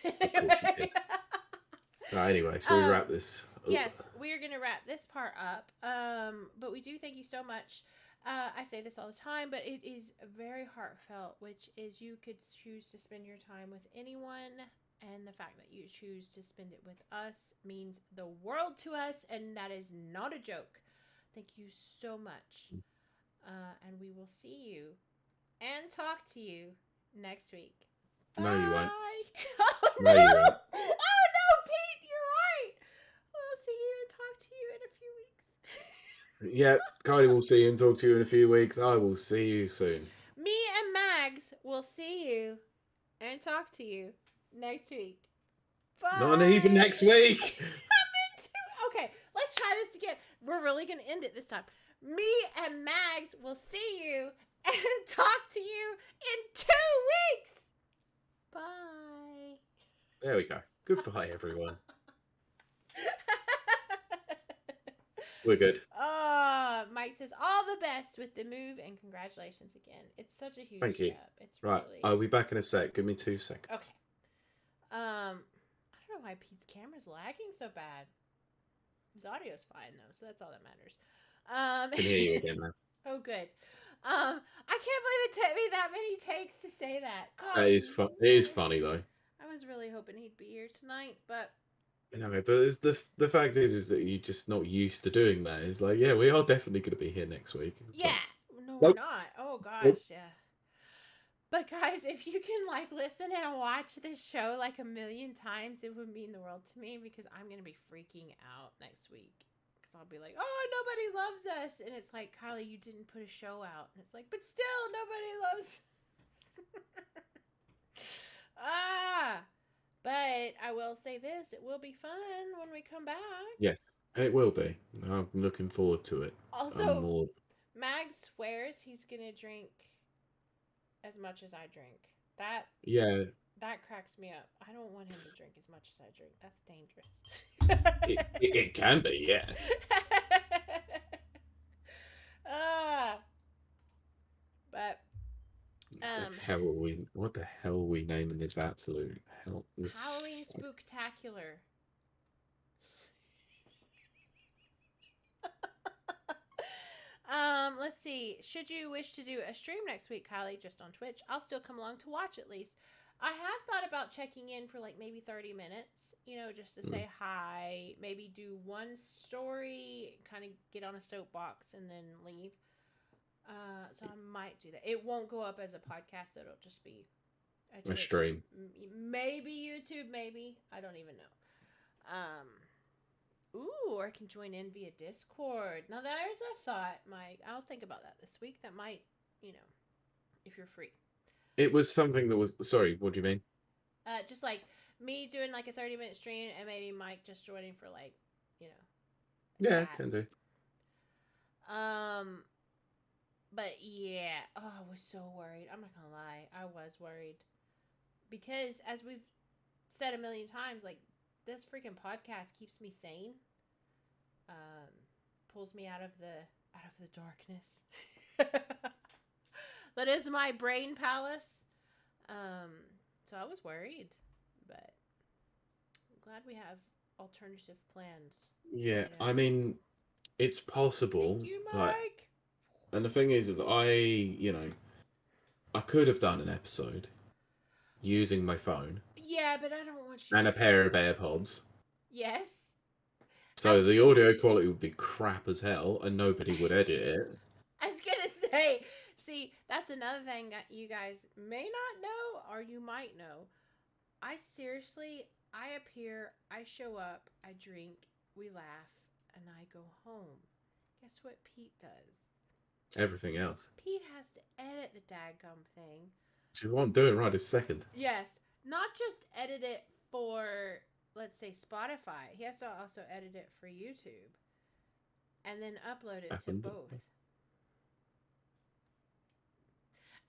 times. Of course you did. Anyway, shall we wrap this? Yes, we are going to wrap this part up. But we do thank you so much. I say this all the time, but it is very heartfelt, which is you could choose to spend your time with anyone And the fact that you choose to spend it with us means the world to us, and that is not a joke. Thank you so much. And we will see you and talk to you next week. Bye. No, you won't. Oh, No, you won't. Oh, no, Pete, you're right. We'll see you and talk to you in a few weeks. Yeah, Kylie will see you and talk to you in a few weeks. I will see you soon. Me and Mags will see you and talk to you next week. Bye. Not even next week. Okay, let's try this again. We're really going to end it this time. Me and Mags will see you and talk to you in 2 weeks. Bye. There we go. Goodbye, everyone. We're good. Mike says all the best with the move and congratulations again. It's such a huge Thank you. step. It's Right, really... I'll be back in a sec. Give me 2 seconds. Okay. I don't know why Pete's camera's lagging so bad. His audio's fine though, so that's all that matters. I can hear you again now. Oh, good. I can't believe it took me that many takes to say that. God, It is fun. It is funny though. I was really hoping he'd be here tonight, but No, but it's the fact is that you're just not used to doing that. It's like, yeah, we are definitely going to be here next week. It's yeah, like, no, nope. we're not. Oh gosh, Nope. yeah. But guys, if you can like listen and watch this show like a million times, it would mean the world to me because I'm gonna be freaking out next week. Because I'll be like, oh, nobody loves us, and it's like, Kylie, you didn't put a show out, and it's like, but still, nobody loves us. But I will say this: it will be fun when we come back. Yes, it will be. I'm looking forward to it. Also, Mag swears he's gonna drink as much as I drink. That cracks me up. I don't want him to drink as much as I drink. That's dangerous. It can be, yeah. But what the hell are we naming this absolute hell? Halloween Spooktacular. Let's see. Should you wish to do a stream next week, Kylie, just on Twitch, I'll still come along to watch at least. I have thought about checking in for like maybe 30 minutes, just to say hi, maybe do one story, kind of get on a soapbox and then leave. So I might do that. It won't go up as a podcast. It'll just be a stream. Maybe YouTube, maybe. I don't even know. Ooh, or I can join in via Discord. Now there's a thought, Mike. I'll think about that this week. That might, if you're free. It was something that was... Sorry, what do you mean? Just like me doing like a 30-minute stream and maybe Mike just joining for like, Yeah, can do. But yeah, I was so worried. I'm not gonna lie. I was worried. Because as we've said a million times, like, this freaking podcast keeps me sane. Pulls me out of the darkness. That is my brain palace. So I was worried, but I'm glad we have alternative plans. Yeah, I mean, it's possible. Thank you, Mike. And the thing is I could have done an episode using my phone. Yeah, but I don't want you. And a pair of AirPods. Yes. So the audio quality would be crap as hell, and nobody would edit it. I was gonna say, see, that's another thing that you guys may not know, or you might know. I appear, I show up, I drink, we laugh, and I go home. Guess what Pete does? Everything else. Pete has to edit the daggum thing. Which is what I'm doing right this second. Yes. Not just edit it for, let's say, Spotify. He has to also edit it for YouTube. And then upload it to both.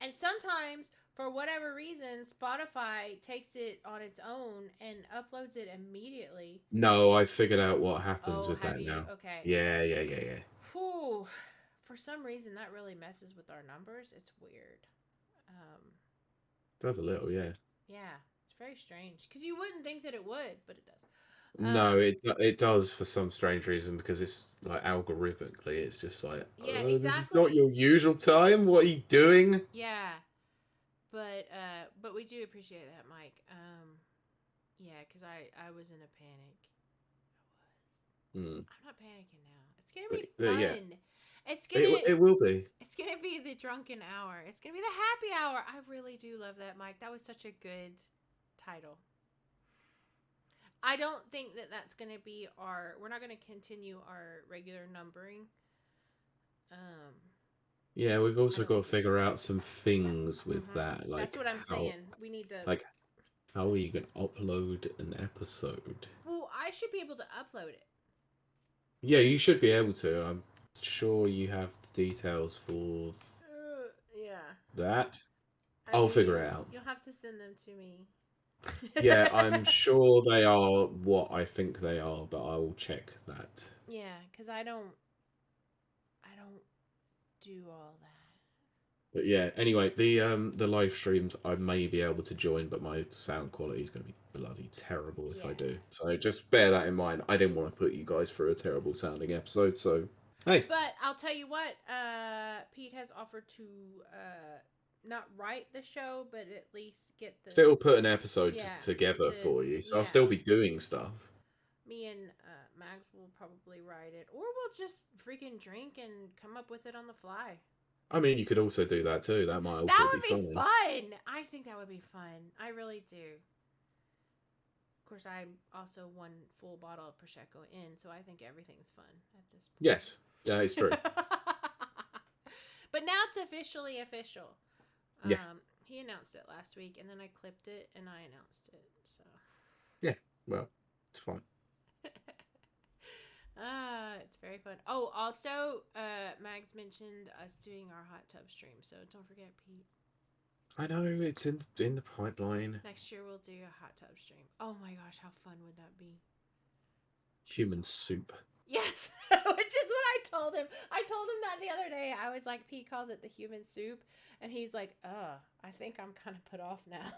And sometimes, for whatever reason, Spotify takes it on its own and uploads it immediately. No, I figured out what happens with that you? now. Okay. Yeah. Whew. For some reason, that really messes with our numbers. It's weird. Does a little, yeah. Yeah, it's very strange. Because you wouldn't think that it would, but it does. No, it does for some strange reason, because it's like algorithmically, it's just like, yeah, exactly. This is not your usual time. What are you doing? Yeah, but we do appreciate that, Mike. Yeah, because I was in a panic. Hmm. I'm not panicking now. It's gonna be Yeah, fun. It's gonna it will be. it's gonna be the drunken hour. It's gonna be the happy hour. I really do love that, Mike. That was such a good title. I don't think that that's gonna be our. We're not gonna continue our regular numbering. Um, Yeah, we've I also don't got to think we should. figure out some things with Mm-hmm. that, That's like what I'm saying. We need to. like how are you going to upload an episode? Well, I should be able to upload it. Yeah, you should be able to. I'm sure you have the details for Yeah. that. I I'll mean, figure it out. you'll have to send them to me. Yeah, I'm sure they are what I think they are, but I will check that. Yeah, because I don't do all that. But yeah, anyway, the live streams I may be able to join, but my sound quality is going to be bloody terrible if I Yeah. do. So just bear that in mind. I didn't want to put you guys through a terrible sounding episode, so hey, But I'll tell you what, Pete has offered to not write the show, but at least get the still put an episode yeah together the for you. So I'll yeah. still be doing stuff. Me and Max will probably write it, or we'll just freaking drink and come up with it on the fly. I mean, you could also do that too. That might That also be would be funny. fun. I think that would be fun. I really do. Of course, I'm also one full bottle of prosecco in, so I think everything's fun at this point. Yes, yeah, it's true. But now it's officially official. Yeah, He announced it last week, and then I clipped it, and I announced it. So, yeah. Well, it's fine. it's very fun. Oh, also, Mags mentioned us doing our hot tub stream, so don't forget, Pete. I know it's in the pipeline. Next year we'll do a hot tub stream. Oh my gosh, how fun would that be? Human soup. Yes, which is what I told him. I told him that the other day. I was like, Pete calls it the human soup, and he's like, I think I'm kind of put off now.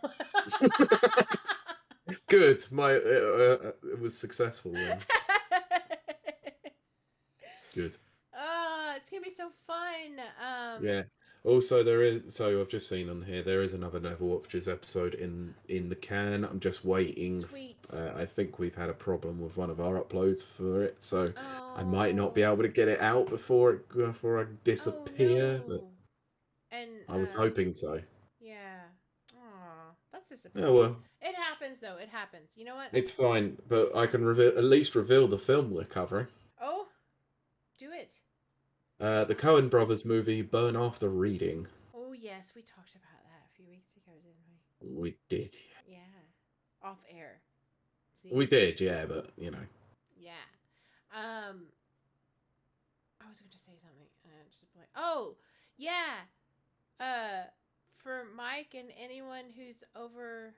Good. It was successful then. Good. It's gonna be so fun. Yeah. Also, there is. So I've just seen on here there is another Neville Watchers episode in the can. I'm just waiting. Sweet. I think we've had a problem with one of our uploads for it, so I might not be Oh. able to get it out before I disappear. Oh But no. And I was hoping so. yeah. Aw, that's Oh disappointing. well, It happens though. It happens. You know what? it's fine. But I can at least reveal the film we're covering. Oh, do it. The Coen Brothers movie Burn After Reading. Oh yes, we talked about that a few weeks ago, didn't We did. we? Yeah. Off air. See? We did, yeah, but you know. Yeah. I was going to say something. Just like, oh, yeah. For Mike and anyone who's over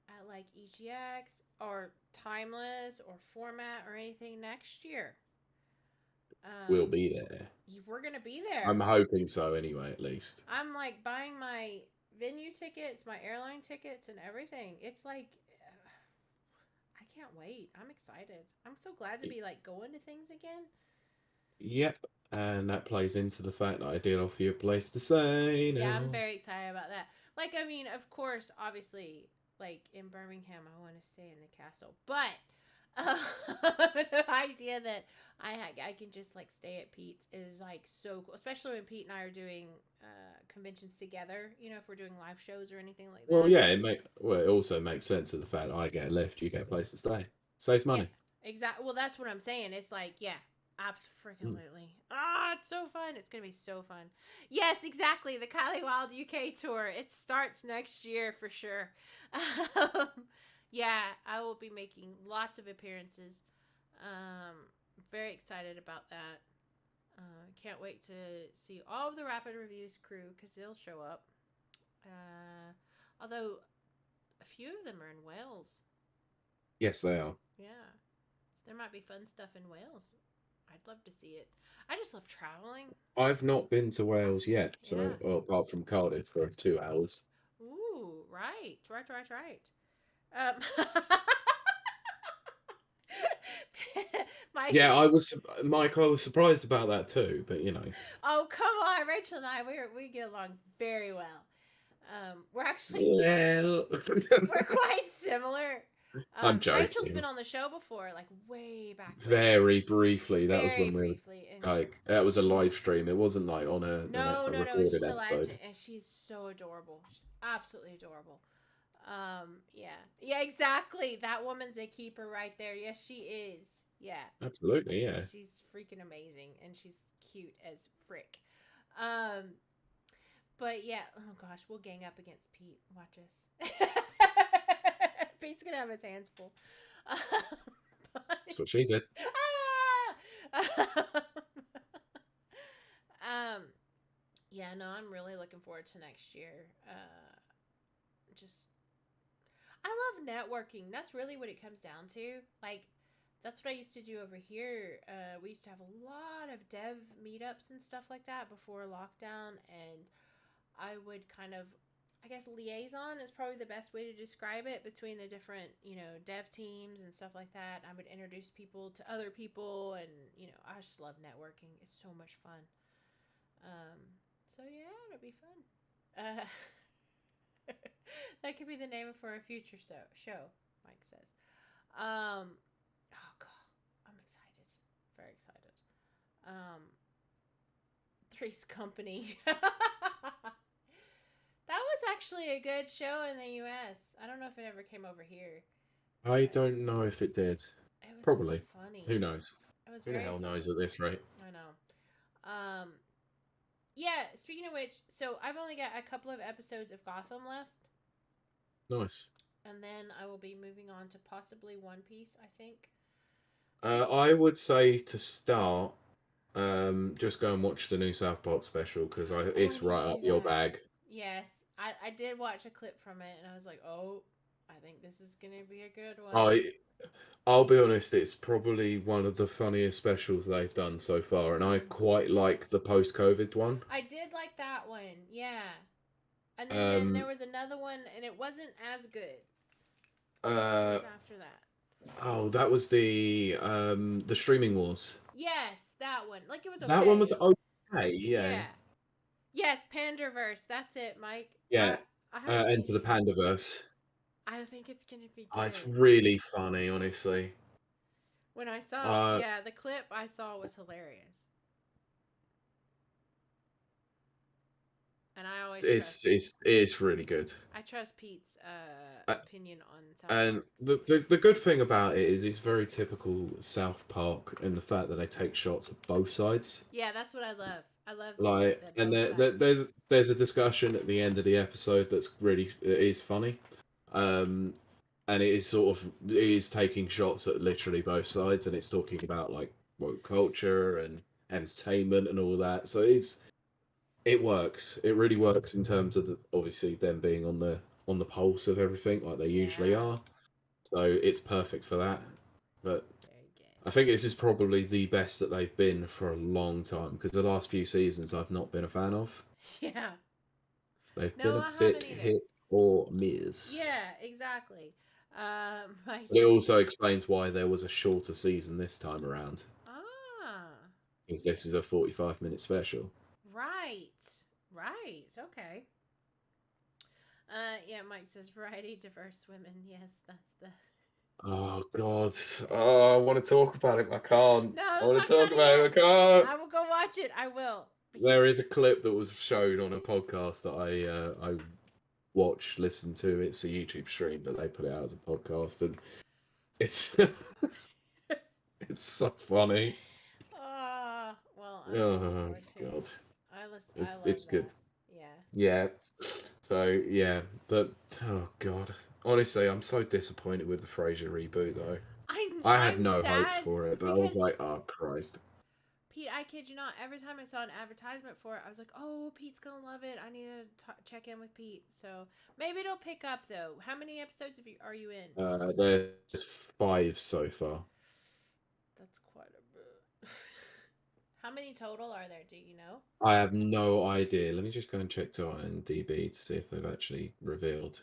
at like EGX or Timeless or Format or anything next year, We'll be there. we're gonna be there. I'm hoping so anyway, at least. I'm like buying my venue tickets, my airline tickets, and everything. It's like I can't wait. I'm excited. I'm so glad to be like going to things again. Yep, and that plays into the fact that I did offer you a place to stay. Yeah, Now. I'm very excited about that. Like, I mean, of course, obviously, like in Birmingham, I want to stay in the castle, but the idea that I can just like stay at Pete's is like so cool, especially when Pete and I are doing conventions together. You know, if we're doing live shows or anything like that. Well, yeah, it also makes sense of the fact that I get a lift, you get a place to stay. Saves money. Yeah, exactly. Well, that's what I'm saying. It's like, yeah, absolutely. Ah, it's so fun. It's gonna be so fun. Yes, exactly. The Kiley Wilde UK tour. It starts next year for sure. Yeah, I will be making lots of appearances. Very excited about that. Can't wait to see all of the Rapid Reviews crew because they'll show up. Although a few of them are in Wales. Yes, they are. Yeah, there might be fun stuff in Wales. I'd love to see it. I just love traveling. I've not been to Wales yet, so Yeah. well, apart from Cardiff for 2 hours. Ooh, right. Yeah, Mike. I was surprised about that too, but you know. Oh, come on, Rachel and I, we get along very well. We're actually Well, we're quite similar. I'm Rachel's been joking. on the show before, like way back when. Very briefly. That was Very when we were briefly, and like, that was a live stream. It wasn't like on no, a no, no, it's recorded just a live episode. stream, and she's so adorable. She's absolutely adorable. Yeah, yeah, exactly. That woman's a keeper right there. Yes, she is. Yeah, Absolutely, yeah. she's freaking amazing, and she's cute as frick. Um, but yeah, oh gosh, we'll gang up against Pete. Watch us. Pete's gonna have his hands full. But, That's what she said. ah! um, yeah, no, I'm really looking forward to next year. Just I love networking. That's really what it comes down to. Like, that's what I used to do over here. We used to have a lot of dev meetups and stuff like that before lockdown, and I would kind of, I guess, liaison is probably the best way to describe it between the different, dev teams and stuff like that. I would introduce people to other people, and I just love networking. It's so much fun. Um, so yeah, it'll be fun. That could be the name for a future show. Mike says. Oh god, I'm excited, very excited. Three's Company. That was actually a good show in the U.S. I don't know if it ever came over here, I but don't know if it did. it was Probably. funny. Who knows? It was Who the very hell knows funny. at this rate? I know. Yeah. Speaking of which, so I've only got a couple of episodes of Gotham left, Nice. and then I will be moving on to possibly One Piece. I think. I would say to start, just go and watch the new South Park special because Oh, I it's need right to up do your that. bag. Yes, I did watch a clip from it, and I was like, oh, I think this is gonna be a good one. I I'll be honest, it's probably one of the funniest specials they've done so far, and I Mm. quite like the post-COVID one. I did like that one, yeah. And then there Um, was another one, and it wasn't as good. What uh, was after that? oh, that was the streaming wars. Yes, that one. Like, it was That one was okay. okay, yeah, Yeah. Yes, Panderverse. That's it, Mike. yeah. I haven't seen. Enter the Pandaverse. I think it's gonna be Oh, it's good. really funny, honestly. When I saw, Uh, yeah, the clip I saw was hilarious, and I always trust. it's really good. I trust Pete's Uh, opinion on South And Park. the good thing about it is it's very typical South Park in the fact that they take shots at both sides. Yeah, that's what I love. I love Like, the and both sides. there's a discussion at the end of the episode that's really it is funny, um, and it is sort of it is taking shots at literally both sides, and it's talking about like woke culture and entertainment and all that. So it works. It really works in terms of obviously them being on the pulse of everything like they usually Yeah, are. So it's perfect for that. But very good. I think this is probably the best that they've been for a long time because the last few seasons I've not been a fan of. Yeah. They've No, been a I haven't bit either. hit or miss. Yeah, exactly. My But it son. also explains why there was a shorter season this time around Ah, because this is a 45-minute special. right, right. Okay. Yeah. Mike says variety, diverse women. Yes, that's the. Oh God! Oh, I want to talk about it. I can't. No, I don't want talk to talk about it about yet. it. I can't. I will go watch it. I will because. There is a clip that was showed on a podcast that I watch, listen to. It's a YouTube stream, but they put it out as a podcast, and it's it's so funny. Well, I'm looking Oh forward to it. God, I love it's good. that. Yeah. Yeah. So yeah, but oh God, honestly, I'm so disappointed with the Frasier reboot though. I had I'm no hopes sad for it, but I because was like, oh Christ. Pete, I kid you not, every time I saw an advertisement for it, I was like, "Oh, Pete's gonna love it. I need to check in with Pete." So maybe it'll pick up though. How many episodes are you in? There's 5 so far. That's quite a bit. How many total are there? Do you know? I have no idea. Let me just go and check to IMDb to see if they've actually revealed.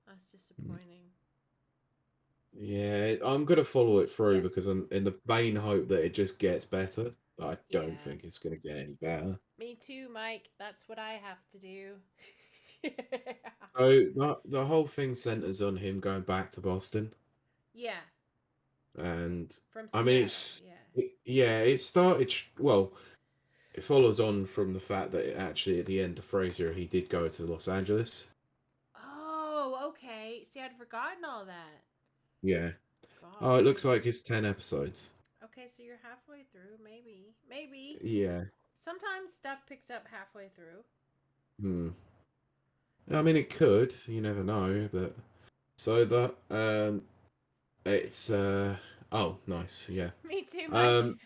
That's Mm. disappointing. Yeah, I'm gonna follow it through Yeah. because I'm in the vain hope that it just gets better. But I don't Yeah. think it's gonna get any better. Me too, Mike. That's what I have to do. So the whole thing centers on him going back to Boston, Yeah, and from I mean Seattle. Yeah. yeah, it started well. It follows on from the fact that actually at the end of Frasier, he did go to Los Angeles. Oh, okay. See, I'd forgotten all that. Yeah. Oh, it looks Golly. like it's 10 episodes. Okay, so you're halfway through. Maybe. Maybe. Yeah. Sometimes stuff picks up halfway through. Hmm. I mean, it could. You never know, but so the it's oh, nice. Yeah. Me too, Mike. Um.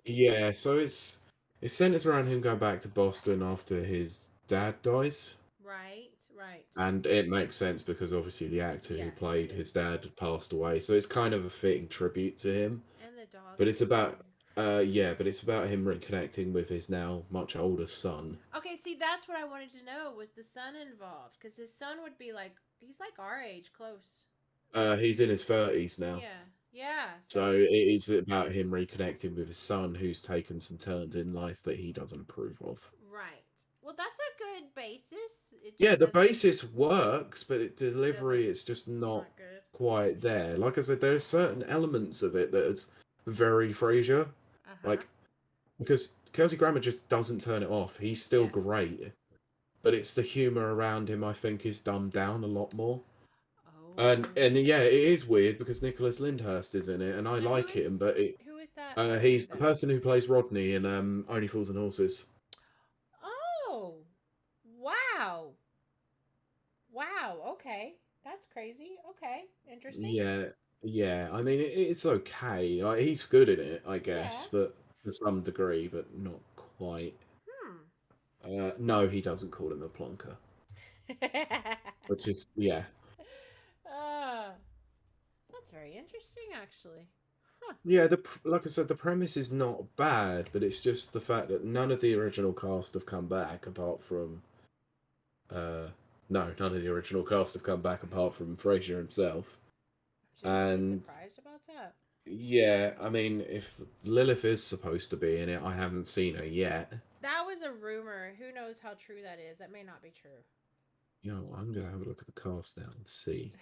Yeah. So it centers around him going back to Boston after his dad dies. Right, right. And it makes sense because obviously the actor Yeah, who it played did. his dad had passed away, so it's kind of a fitting tribute to him. And the dog But it's died. about, yeah, but it's about him reconnecting with his now much older son. Okay, see, that's what I wanted to know. Was the son involved? Because his son would be like, he's like our age, close. He's in his 30s now, Yeah, yeah. So so it is about him reconnecting with his son, who's taken some turns in life that he doesn't approve of. right. Well, that's a good basis. It Yeah, just the doesn't. basis works, but Doesn't. delivery it's just It's not not good. quite there. Like I said, there's certain elements of it that is very Frasier, Uh huh. like because Kelsey Grammer just doesn't turn it off. He's still Yeah. great, but it's the humor around him I think is dumbed down a lot more. And Oh. yeah, it is weird because Nicholas Lyndhurst is in it, and I Now like him, but who is that? I don't he's the either. person who plays Rodney in Only Fools and Horses. Oh. Wow. Wow. Okay. That's crazy. Okay. Interesting. Yeah, yeah. I mean, it's okay. Like, he's good in it, I Yeah. guess, but to some degree, but not quite. Hmm. No, he doesn't call him a plonker, which is yeah. uh, that's very interesting, actually. Huh. Yeah, like I said, the premise is not bad, but it's just the fact that none of the original cast have come back apart from uh no, none of the original cast have come back apart from Frasier himself. I'm genuinely And surprised about that. yeah, I mean, if Lilith is supposed to be in it, I haven't seen her yet. That was a rumor. Who knows how true that is? That may not be true. I'm gonna have a look at the cast now and see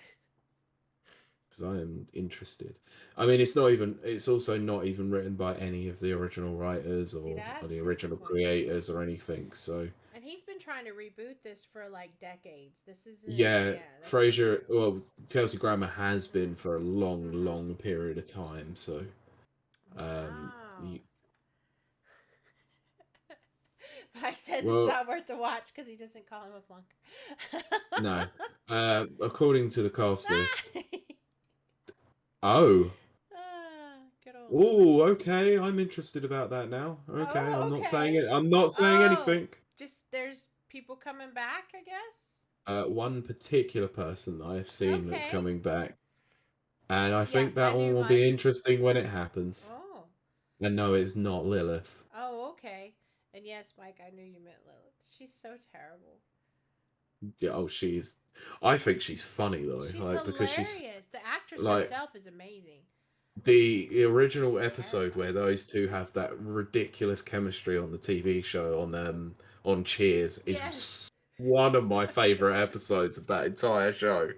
because I am interested. I mean, it's also not even written by any of the original writers See, or that's the original disappointing. creators or anything. So And he's been trying to reboot this for like decades. This isn't. yeah, Yeah, that's not Frasier. true. Well, Kelsey Grammer has been for a long, Mm-hmm. long period of time. So, um, Wow. y- Mike says it's well, not worth the watch because he doesn't call him a plunk. no. According to the cast list, oh, Good old oh, Mike. okay. I'm interested about that now. Okay, Oh, I'm not saying okay. it. I'm not saying Oh, anything. just there's people coming back, I guess. One particular person that I've seen that's Okay. coming back, and I Yeah, think that I one knew will Mike. be interesting when it happens. Oh. And no, it's not Lilith. Oh, okay. And yes, Mike, I knew you meant Lilith. She's so terrible. Yeah, oh, I think she's funny though, She's like because she's hilarious. The actress like herself is amazing. the She's original episode where terrifying. those two have that ridiculous chemistry on the TV show on Cheers Yes. is one of my favorite episodes of that entire show,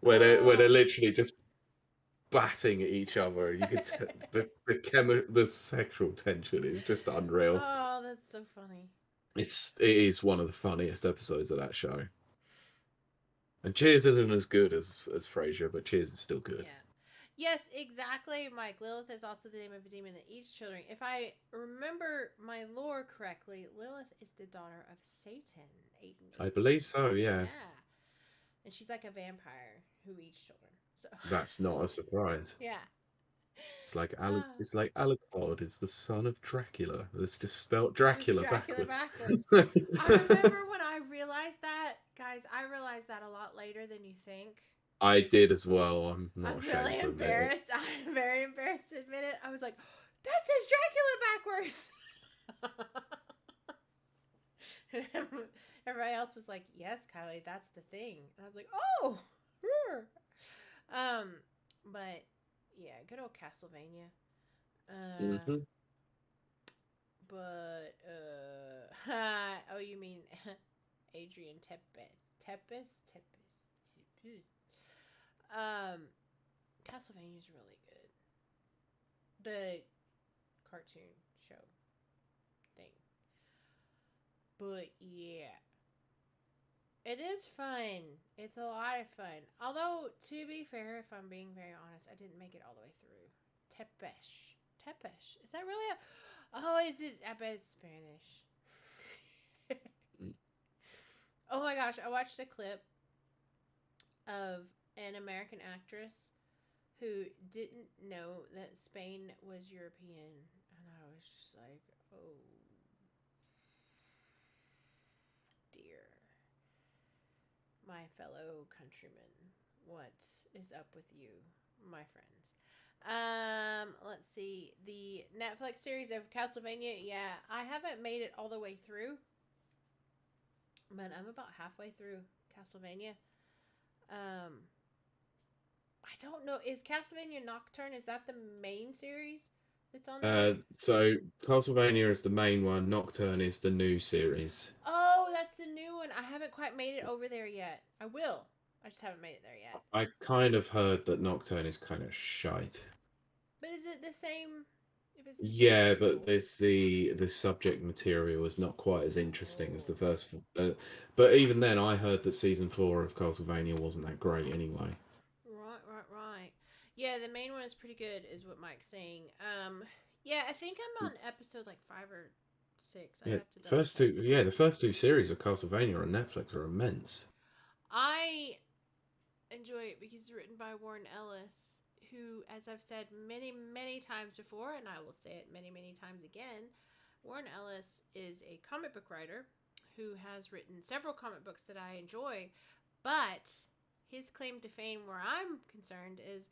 where they're Oh. literally just batting at each other, and you could the sexual tension is just unreal. Oh, that's so funny. It is one of the funniest episodes of that show. And Cheers isn't as good as Frasier, but Cheers is still good. Yeah. Yes, exactly, Mike. Lilith is also the name of a demon that eats children. If I remember my lore correctly, Lilith is the daughter of Satan, I 8 and 8. believe so, yeah. Yeah. And she's like a vampire who eats children. So, That's not a surprise. yeah. Uh, It's like Alucard is the son of Dracula. It's just spelt it's Dracula Dracula backwards. backwards. I remember when I realized that, guys, I realized that a lot later than you think. I did as well. I'm I'm not ashamed really to admit it. embarrassed. I'm very embarrassed to admit it. I was like, that says Dracula backwards. Everybody else was like, yes, Kylie, that's the thing. And I was like, oh. um, but yeah, good old Castlevania. Uh, Hmm. but oh, you mean Adrian Tepes. Um, Castlevania's really good. The cartoon show thing. But yeah, it is fun. It's a lot of fun. Although, to be fair, if I'm being very honest, I didn't make it all the way through. Tepesh. Tepesh. Is that really a. Oh, is it? I bet it's Spanish. Mm. Oh my gosh, I watched a clip of an American actress who didn't know that Spain was European. And I was just like, oh dear. My fellow countrymen, what is up with you, my friends? Let's see. The Netflix series of Castlevania, yeah, I haven't made it all the way through, but I'm about halfway through Castlevania. Um, I don't know. Is Castlevania Nocturne, is that the main series that's on there? So Castlevania is the main one. Nocturne is the new series. Oh, that's the new one. I haven't quite made it over there yet. I will. I just haven't made it there yet. I kind of heard that Nocturne is kind of shite. But is it the same? If it's the same Yeah, but people. there's the subject material is not quite as interesting as the Oh. first. But even then, I heard that season 4 of Castlevania wasn't that great anyway. Right. Yeah, the main one is pretty good, is what Mike's saying. Yeah, I think I'm on episode like 5 or 6. I Yeah, have to double check. the first two series of Castlevania on Netflix are immense. I enjoy it because it's written by Warren Ellis, who, as I've said many times before, and I will say it many times again, Warren Ellis is a comic book writer who has written several comic books that I enjoy, but his claim to fame, where I'm concerned, is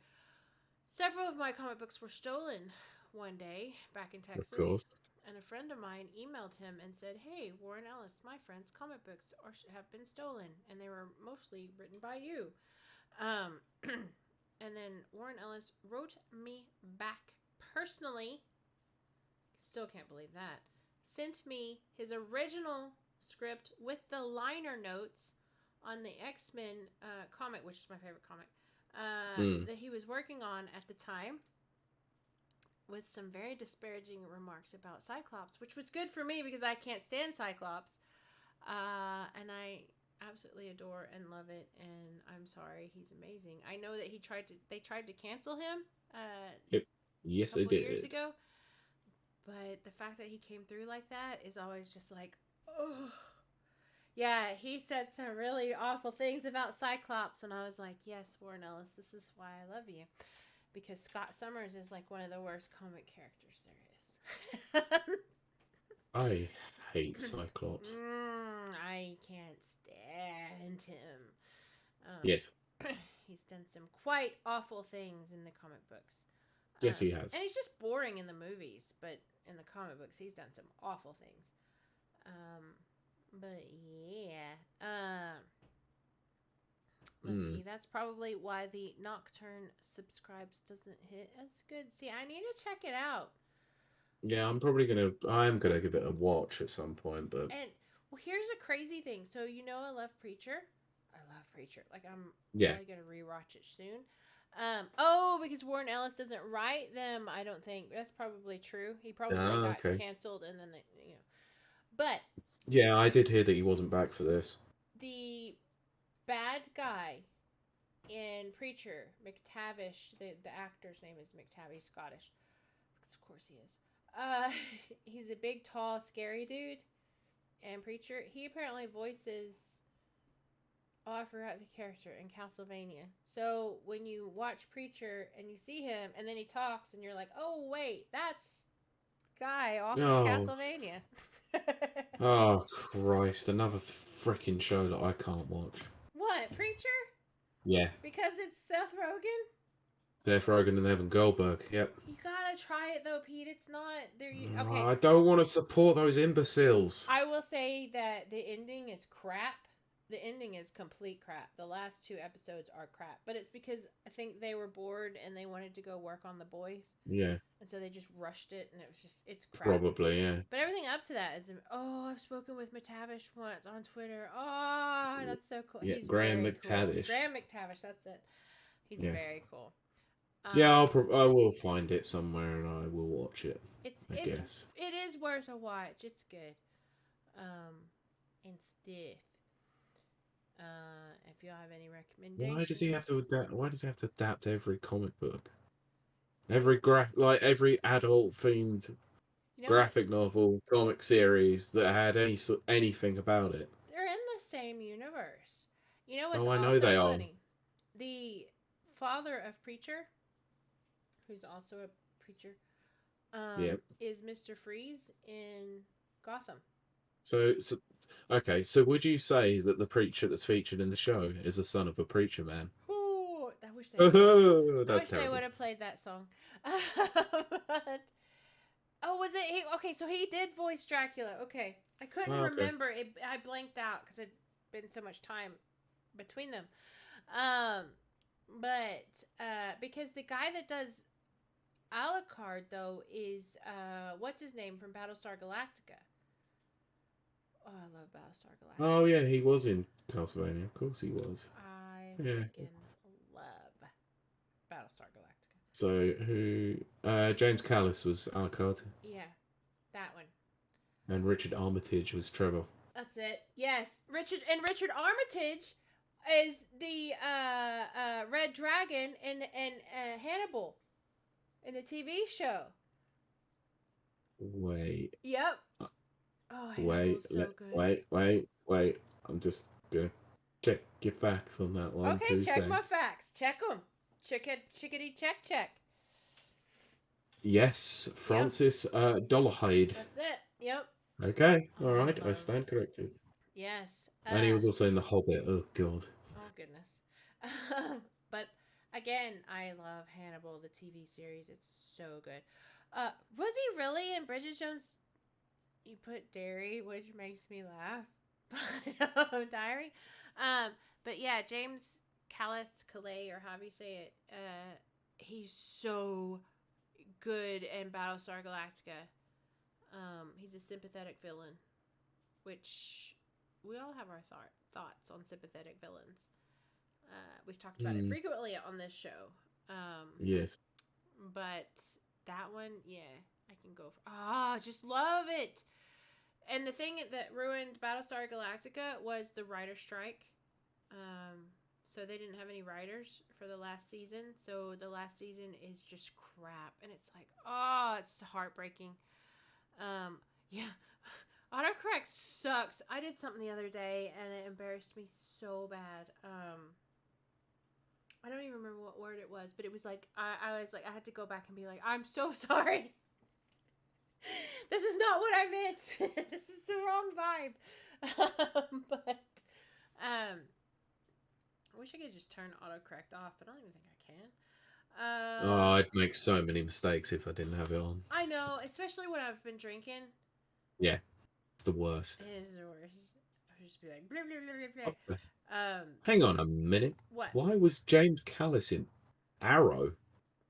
several of my comic books were stolen one day back in Of Texas. course. And a friend of mine emailed him and said, "Hey, Warren Ellis, my friend's comic books have been stolen, and they were mostly written by you." Um, and then Warren Ellis wrote me back personally. Still can't believe that. Sent me his original script with the liner notes on the X-Men comic, which is my favorite comic, Mm. that he was working on at the time, with some very disparaging remarks about Cyclops, which was good for me because I can't stand Cyclops. And I absolutely adore and love it, and I'm sorry, he's amazing. I know that they tried to cancel him Yep. a Yes, they couple years did. ago, but the fact that he came through like that is always just like, oh. Yeah, he said some really awful things about Cyclops, and I was like, yes, Warren Ellis, this is why I love you. Because Scott Summers is like one of the worst comic characters there is. I hate Cyclops. I can't stand him. Yes. He's done some quite awful things in the comic books. Yes, he has. And he's just boring in the movies, but in the comic books, he's done some awful things. But yeah. Let's see. That's probably why the Nocturne subscribes doesn't hit as good. See, I need to check it out. Yeah, I'm gonna give it a watch at some point, but And well, here's a crazy thing. So I love Preacher. I love Preacher. Like I'm yeah. probably gonna rewatch it soon. Because Warren Ellis doesn't write them. I don't think that's probably true. He probably got Okay. canceled, and then But Yeah, I did hear that he wasn't back for this. the bad guy in Preacher, McTavish, the actor's name is McTavish, Scottish. Of course he is. He's a big, tall, scary dude. And Preacher, he apparently voices. Oh, I forgot the character in Castlevania. So when you watch Preacher and you see him, and then he talks, and you're like, "Oh wait, that's guy off of Oh, Castlevania." oh Christ! Another freaking show that I can't watch. What, Preacher? Yeah, Because it's Seth Rogen. Seth Rogen and Evan Goldberg. Yep. You gotta try it though, Pete. It's not there. Oh, Okay, I don't want to support those imbeciles. I will say that the ending is crap. The ending is complete crap. The last 2 episodes are crap, but it's because I think they were bored and they wanted to go work on the boys, Yeah, and so they just rushed it, and it's crap. probably. Yeah, But everything up to that is, I've spoken with McTavish once on Twitter. Oh, that's so cool. yeah. He's Graham very cool. McTavish. Graham McTavish, that's it. He's Yeah, very cool. yeah. Um, I will find it somewhere and I will watch it. it's I it's guess. it is worth a watch. It's good. Um, and stiff. If you have any Why does he recommendations, have to adapt? Why does he have to adapt every comic book? Every every adult themed you know what? graphic novel, comic series that had anything about it. They're in the same universe. You know what's Oh, I know also they are. funny? The father of Preacher, who's also a preacher, Yeah. is Mr. Freeze in Gotham. So, okay. So, would you say that the preacher that's featured in the show is the son of a preacher man? Ooh, I wish they would. Oh, I that's wish they would terrible. have played that song. But, oh, was it he? Okay, so he did voice Dracula. Okay, I couldn't Oh, okay. remember it. I blanked out because it'd been so much time between them. Um, but because the guy that does Alucard though is what's his name from Battlestar Galactica. Oh, I love Battlestar Oh, Galactica. yeah, he was in Castlevania. Of course, he was. I Yeah. freaking love Battlestar Galactica. So, who? James Callis was Alucard, Yeah, that one. and Richard Armitage was Trevor. That's it. Yes, Richard Armitage is the Red Dragon in Hannibal in the TV show. Wait. Yep. uh, Oh, Wait. Hannibal's so good. Wait. I'm just gonna check your facts on that one. Okay, Two check sec. my facts. Check them. Chickadee check. Yes, Yep, Francis Dolarhyde. that's it. Yep. Okay, Oh, all I right, I love. stand corrected. Yes. And he was also in The Hobbit. Oh God. Oh goodness. But again, I love Hannibal, the TV series. It's so good. Was he really in Bridget Jones? You put dairy, which makes me laugh. But diary. But yeah, James Calais, or however you say it. He's so good in Battlestar Galactica. He's a sympathetic villain, which we all have our thoughts on sympathetic villains. We've talked about it Hmm. frequently on this show. Yes. But that one, yeah, I can go for. Just love it. And the thing that ruined Battlestar Galactica was the writer strike. So they didn't have any writers for the last season. So the last season is just crap, and it's like, it's heartbreaking. Yeah, autocorrect sucks. I did something the other day, and it embarrassed me so bad. I don't even remember what word it was, but it was like I was like I had to go back and be like, I'm so sorry. This is not what I meant. This is the wrong vibe. But I wish I could just turn autocorrect off, but I don't even think I can. Oh, I'd make so many mistakes if I didn't have it on. I know, especially when I've been drinking. Yeah, it's the worst. It is the worst. I would just be like, blah, blah, blah, blah. Hang on a minute. What? Why was James Callis in Arrow?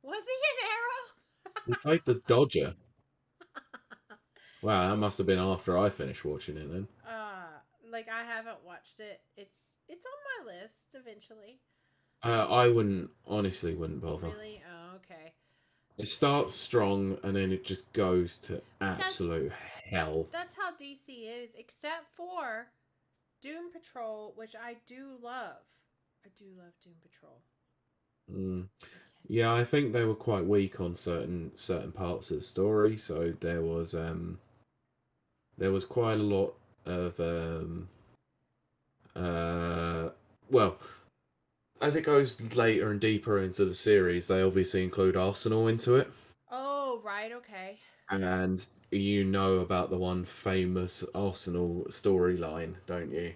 Was he He an played the Dodger. arrow? Wow, that must have been after I finished watching it then. Like I haven't watched it. It's on my list eventually. I honestly wouldn't bother. Really? Oh, okay. It starts strong and then it just goes to But absolute hell. that's how DC is, except for Doom Patrol, which I do love. I do love Doom Patrol. Mm. Yeah, I think they were quite weak on certain parts of the story, so there was quite a lot of well, as it goes later and deeper into the series, they obviously include Arsenal into it. Oh, right, okay. And you know about the one famous Arsenal storyline, don't you?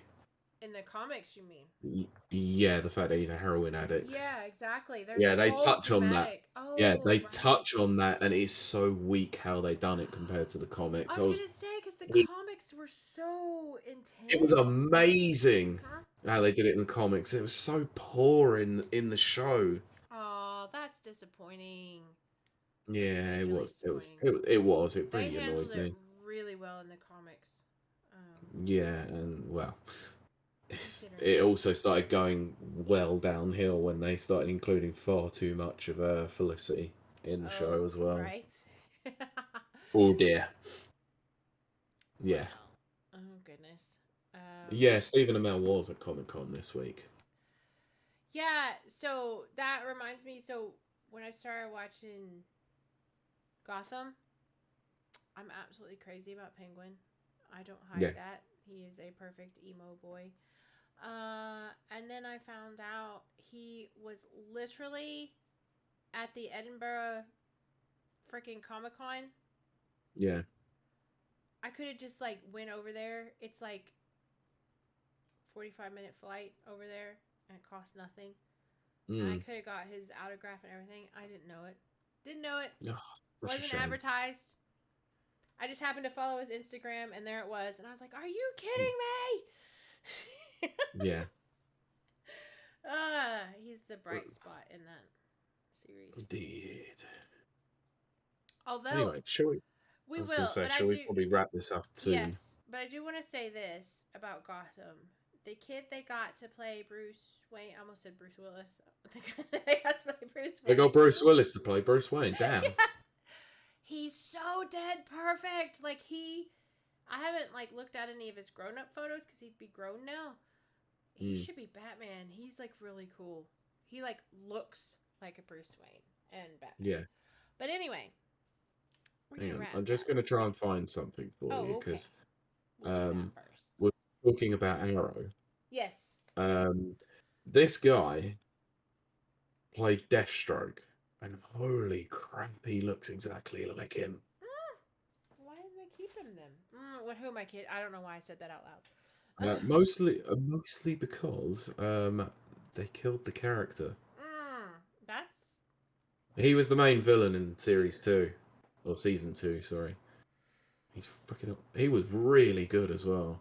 In the comics, you mean? Yeah, the fact that he's a heroin addict. Yeah, exactly. There's Yeah, a they whole touch on that. thematic. Yeah, Oh, they right. touch on that, and it's so weak how they done it compared to the I comics. was gonna say because the It, comics were so it was intense. amazing. how they did it in the comics. It was so poor in the show. Oh, that's disappointing. That's Yeah, it majorly was. It was. disappointing. It was. It They really handled annoyed it me. really well in the comics. Yeah, and well, Considering. it also started going well downhill when they started including far too much of Felicity in the show Oh, as well. right. Oh dear. Yeah. Well, oh goodness. Yeah, Stephen Amell was at Comic Con this week. Yeah, so that reminds me. So when I started watching Gotham, I'm absolutely crazy about Penguin. I don't hide Yeah. that. He is a perfect emo boy. And then I found out he was literally at the Edinburgh freaking Comic Con. Yeah. I could have just like went over there. It's like 45-minute flight over there, and it cost nothing. And I Mm. could have got his autograph and everything. I didn't know it. Didn't know it. Oh, such a Wasn't shame. advertised. I just happened to follow his Instagram, and there it was. And I was like, "Are you Mm. kidding me?" Yeah. He's the bright spot in that series for me. Indeed. Although Anyway, shall we? I we was going will, to say, but I shall we do. probably wrap this up soon? Yes, but I do want to say this about Gotham. The kid they got to play Bruce Wayne, I almost said Bruce Willis. They got to play Bruce They Wayne. got Bruce Willis to play Bruce Wayne. Damn. Yeah. He's so dead perfect. Like I haven't like looked at any of his grown up photos because he'd be grown now. He Mm. should be Batman. He's like really cool. He like looks like a Bruce Wayne and Batman. Yeah. But anyway, we're Hang gonna on. wrap I'm just that. going to try and find something for you Oh, okay. because We'll do that first. we're talking about Arrow. Yes. Um, this guy played Deathstroke, and holy crap, he looks exactly like him. Why did they keep him then? Who am I kidding? I don't know why I said that out loud. Mostly because they killed the character. That's He was the main villain in series 2 or season 2. Sorry, he's freaking. He was really good as well.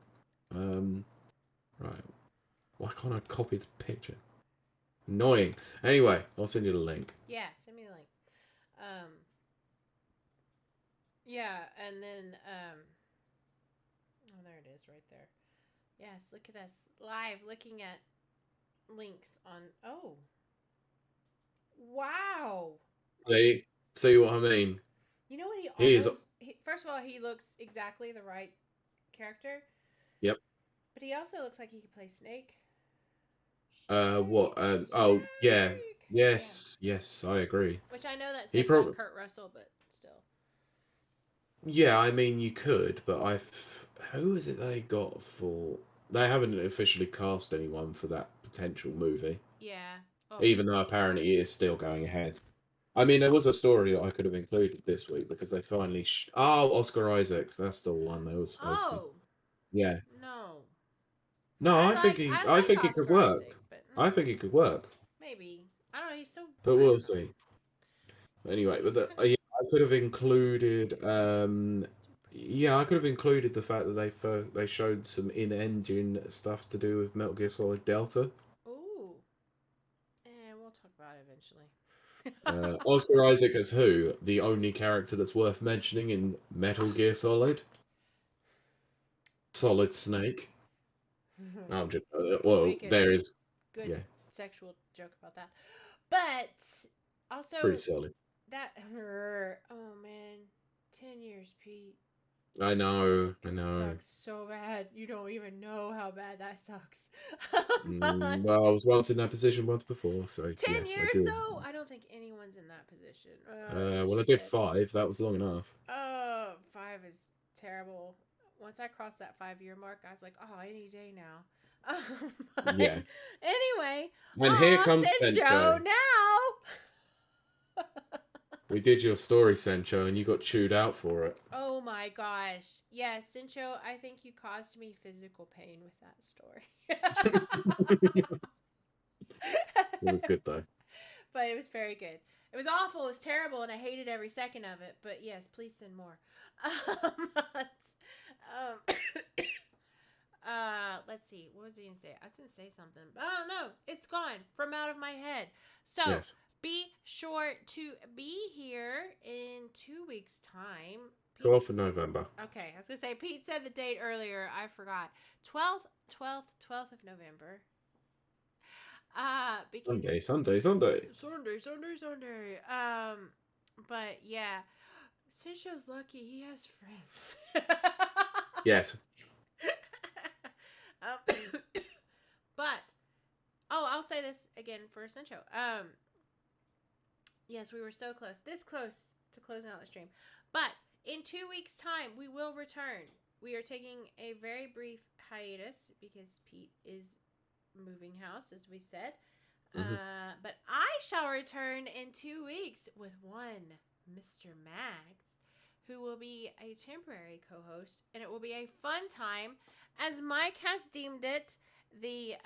Right, why can't I copy the picture? Annoying. Anyway, I'll send you the link. yeah. Send me the link. Yeah, and then oh, there it is, right there. Yes, look at us live looking at links on. Oh, wow. See what I mean? You know what he He is. almost. First of all, he looks exactly the right character, Yep. but he also looks like he could play Snake. What? Oh, yeah. Snake. Yes. Yes, I agree. Which I know that's He based on probably. Kurt Russell, but still. Yeah, I mean, you could, but who is it they got for? They haven't officially cast anyone for that potential movie, Yeah. Oh. even though apparently it is still going ahead. I mean, there was a story that I could have included this week because they finally. Oh, Oscar Isaacs. That's the one that was supposed to be. Oh. Yeah. No. No, I I like think it could Oscar work. Isaac, but I think it could work, maybe. I don't know. He's so. but I we'll don't know. see. Anyway, He's but kind of. yeah, I could have included. Yeah, I could have included the fact that they showed some in-engine stuff to do with Metal Gear Solid Delta. Ooh. And we'll talk about it eventually. Oscar Isaac as who? The only character that's worth mentioning in Metal Gear Solid. Solid Snake. I'm just We'll well, make a there is. good Yeah, sexual joke about that. But pretty also solid. that oh man, 10 years, Pete. I know. I It know. sucks so bad. You don't even know how bad that sucks. Well, I was once in that position once before, so 10 yes, I years do. though? I don't think anyone's in that position. Well, I She did said. 5. That was long enough. Oh, 5 is terrible. Once I crossed that 5-year mark, I was like, oh, any day now. But Yeah. anyway, And here comes Sencho Sencho. now. We did your story, Sencho, and you got chewed out for it. Oh my gosh. Yes, Sencho, I think you caused me physical pain with that story. It was good though. But it was very good. It was awful. It was terrible, and I hated every second of it. But yes, please send more. But, Let's see. What was he gonna say? I didn't say something, but I don't know. It's gone from out of my head. So Yes. be sure to be here in 2 weeks' time. 12th of November. Okay, I was gonna say Pete said the date earlier. I forgot. 12th of November. Because Sunday. Sunday. But yeah, Sincho's lucky he has friends. Yes. um, but I'll say this again for Sincho. Yes, we were so close. This close to closing out the stream. But in 2 weeks' time, we will return. We are taking a very brief hiatus because Pete is moving house, as we said. Mm-hmm. But I shall return in 2 weeks with one Mr. Mags, who will be a temporary co-host, and it will be a fun time, as Mike has deemed it, the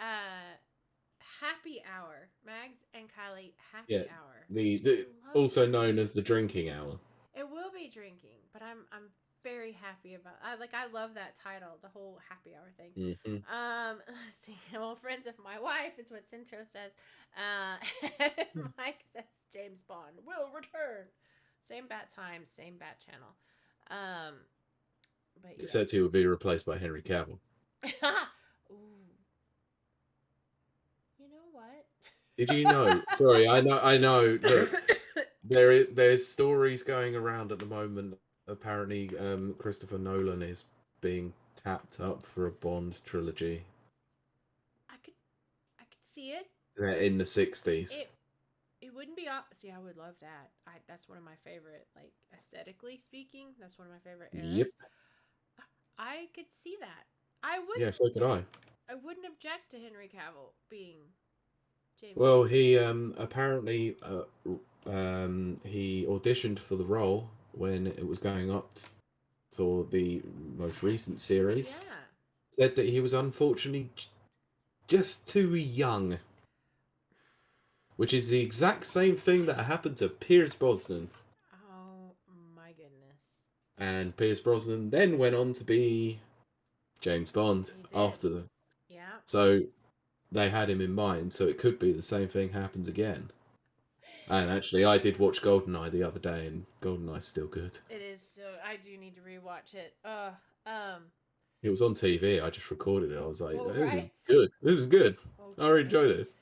happy hour. Mags and Kiley happy hour. The also known as the drinking hour. It will be drinking, but I'm very happy about. I love that title, the whole happy hour thing. Mm-hmm. Let's see. Well, friends of my wife is what Sincho says. Mike says James Bond will return. Same bat time, same bat channel. But It said he would be replaced by Henry Cavill. Ooh. You know what? Did you know? Sorry, I know that there's stories going around at the moment. Apparently, Christopher Nolan is being tapped up for a Bond trilogy. I could see it. In the 60s. It wouldn't be see. I would love that. That's one of my favorite, like aesthetically speaking. That's one of my favorite eras. Yep. I could see that. I would. Yeah, so could I. I wouldn't object to Henry Cavill being James. Well, he apparently he auditioned for the role when it was going up for the most recent series. Yeah. Said that he was unfortunately just too young. Which is the exact same thing that happened to Pierce Brosnan. Oh my goodness. And Pierce Brosnan then went on to be James Bond after the. Yeah. So they had him in mind, so it could be the same thing happens again. And actually, I did watch GoldenEye the other day, and GoldenEye's still good. It is still. I do need to rewatch it. It was on TV. I just recorded it. I was like, "This right. is good. This is good. Oh, I enjoy this."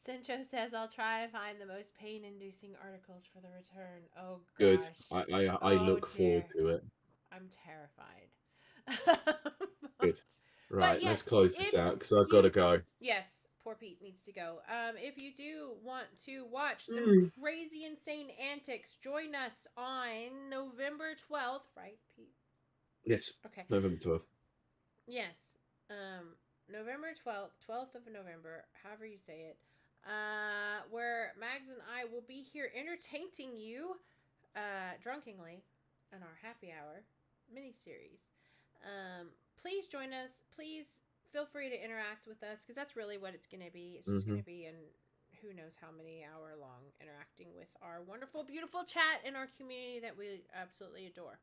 Sincho says, "I'll try and find the most pain-inducing articles for the return." Oh gosh. Good. I look forward to it. I'm terrified. Good. Right, yes, let's close this out because I've got to go. Yes, poor Pete needs to go. If you do want to watch some crazy, insane antics, join us on November 12th, right, Pete? Yes. Okay. November 12th. Yes. November 12th of November, however you say it, where Mags and I will be here entertaining you drunkenly in our happy hour mini-series. Please join us. Please feel free to interact with us because that's really what it's going to be. It's just going to be an who knows how many hour long interacting with our wonderful, beautiful chat in our community that we absolutely adore.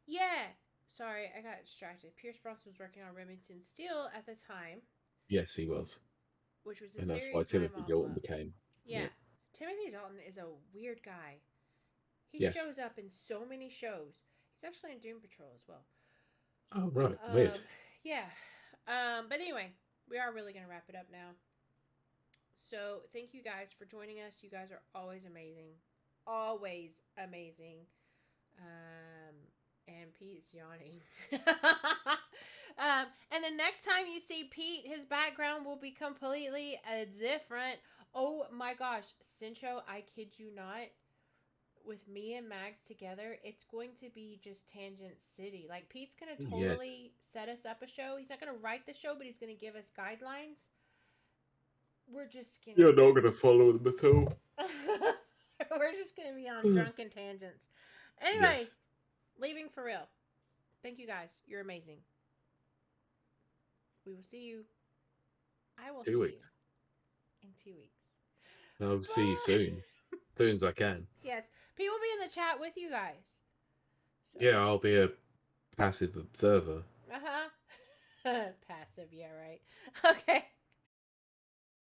Yeah. Sorry, I got distracted. Pierce Brosnan was working on Remington Steele at the time. Yes, he was. Which was a and that's series why Timothy Dalton loved. became. Yeah. Timothy Dalton is a weird guy. He Yes. shows up in so many shows. He's actually in Doom Patrol as well. Oh, right. Weird. Yeah. But anyway, we are really going to wrap it up now. So thank you guys for joining us. You guys are always amazing. Always amazing. And Pete's yawning. And the next time you see Pete, his background will be completely different. Oh my gosh. Sincho, I kid you not. With me and Mags together, it's going to be just Tangent City. Like, Pete's going to totally set us up a show. He's not going to write the show, but he's going to give us guidelines. We're just going to... You're not going to follow them at all. We're just going to be on drunken tangents. Anyway, leaving for real. Thank you guys. You're amazing. We will see you. I will see you in 2 weeks. I'll see you soon. As soon as I can. Yes. Pete will be in the chat with you guys. So. Yeah, I'll be a passive observer. Uh huh. Passive, yeah, right. Okay.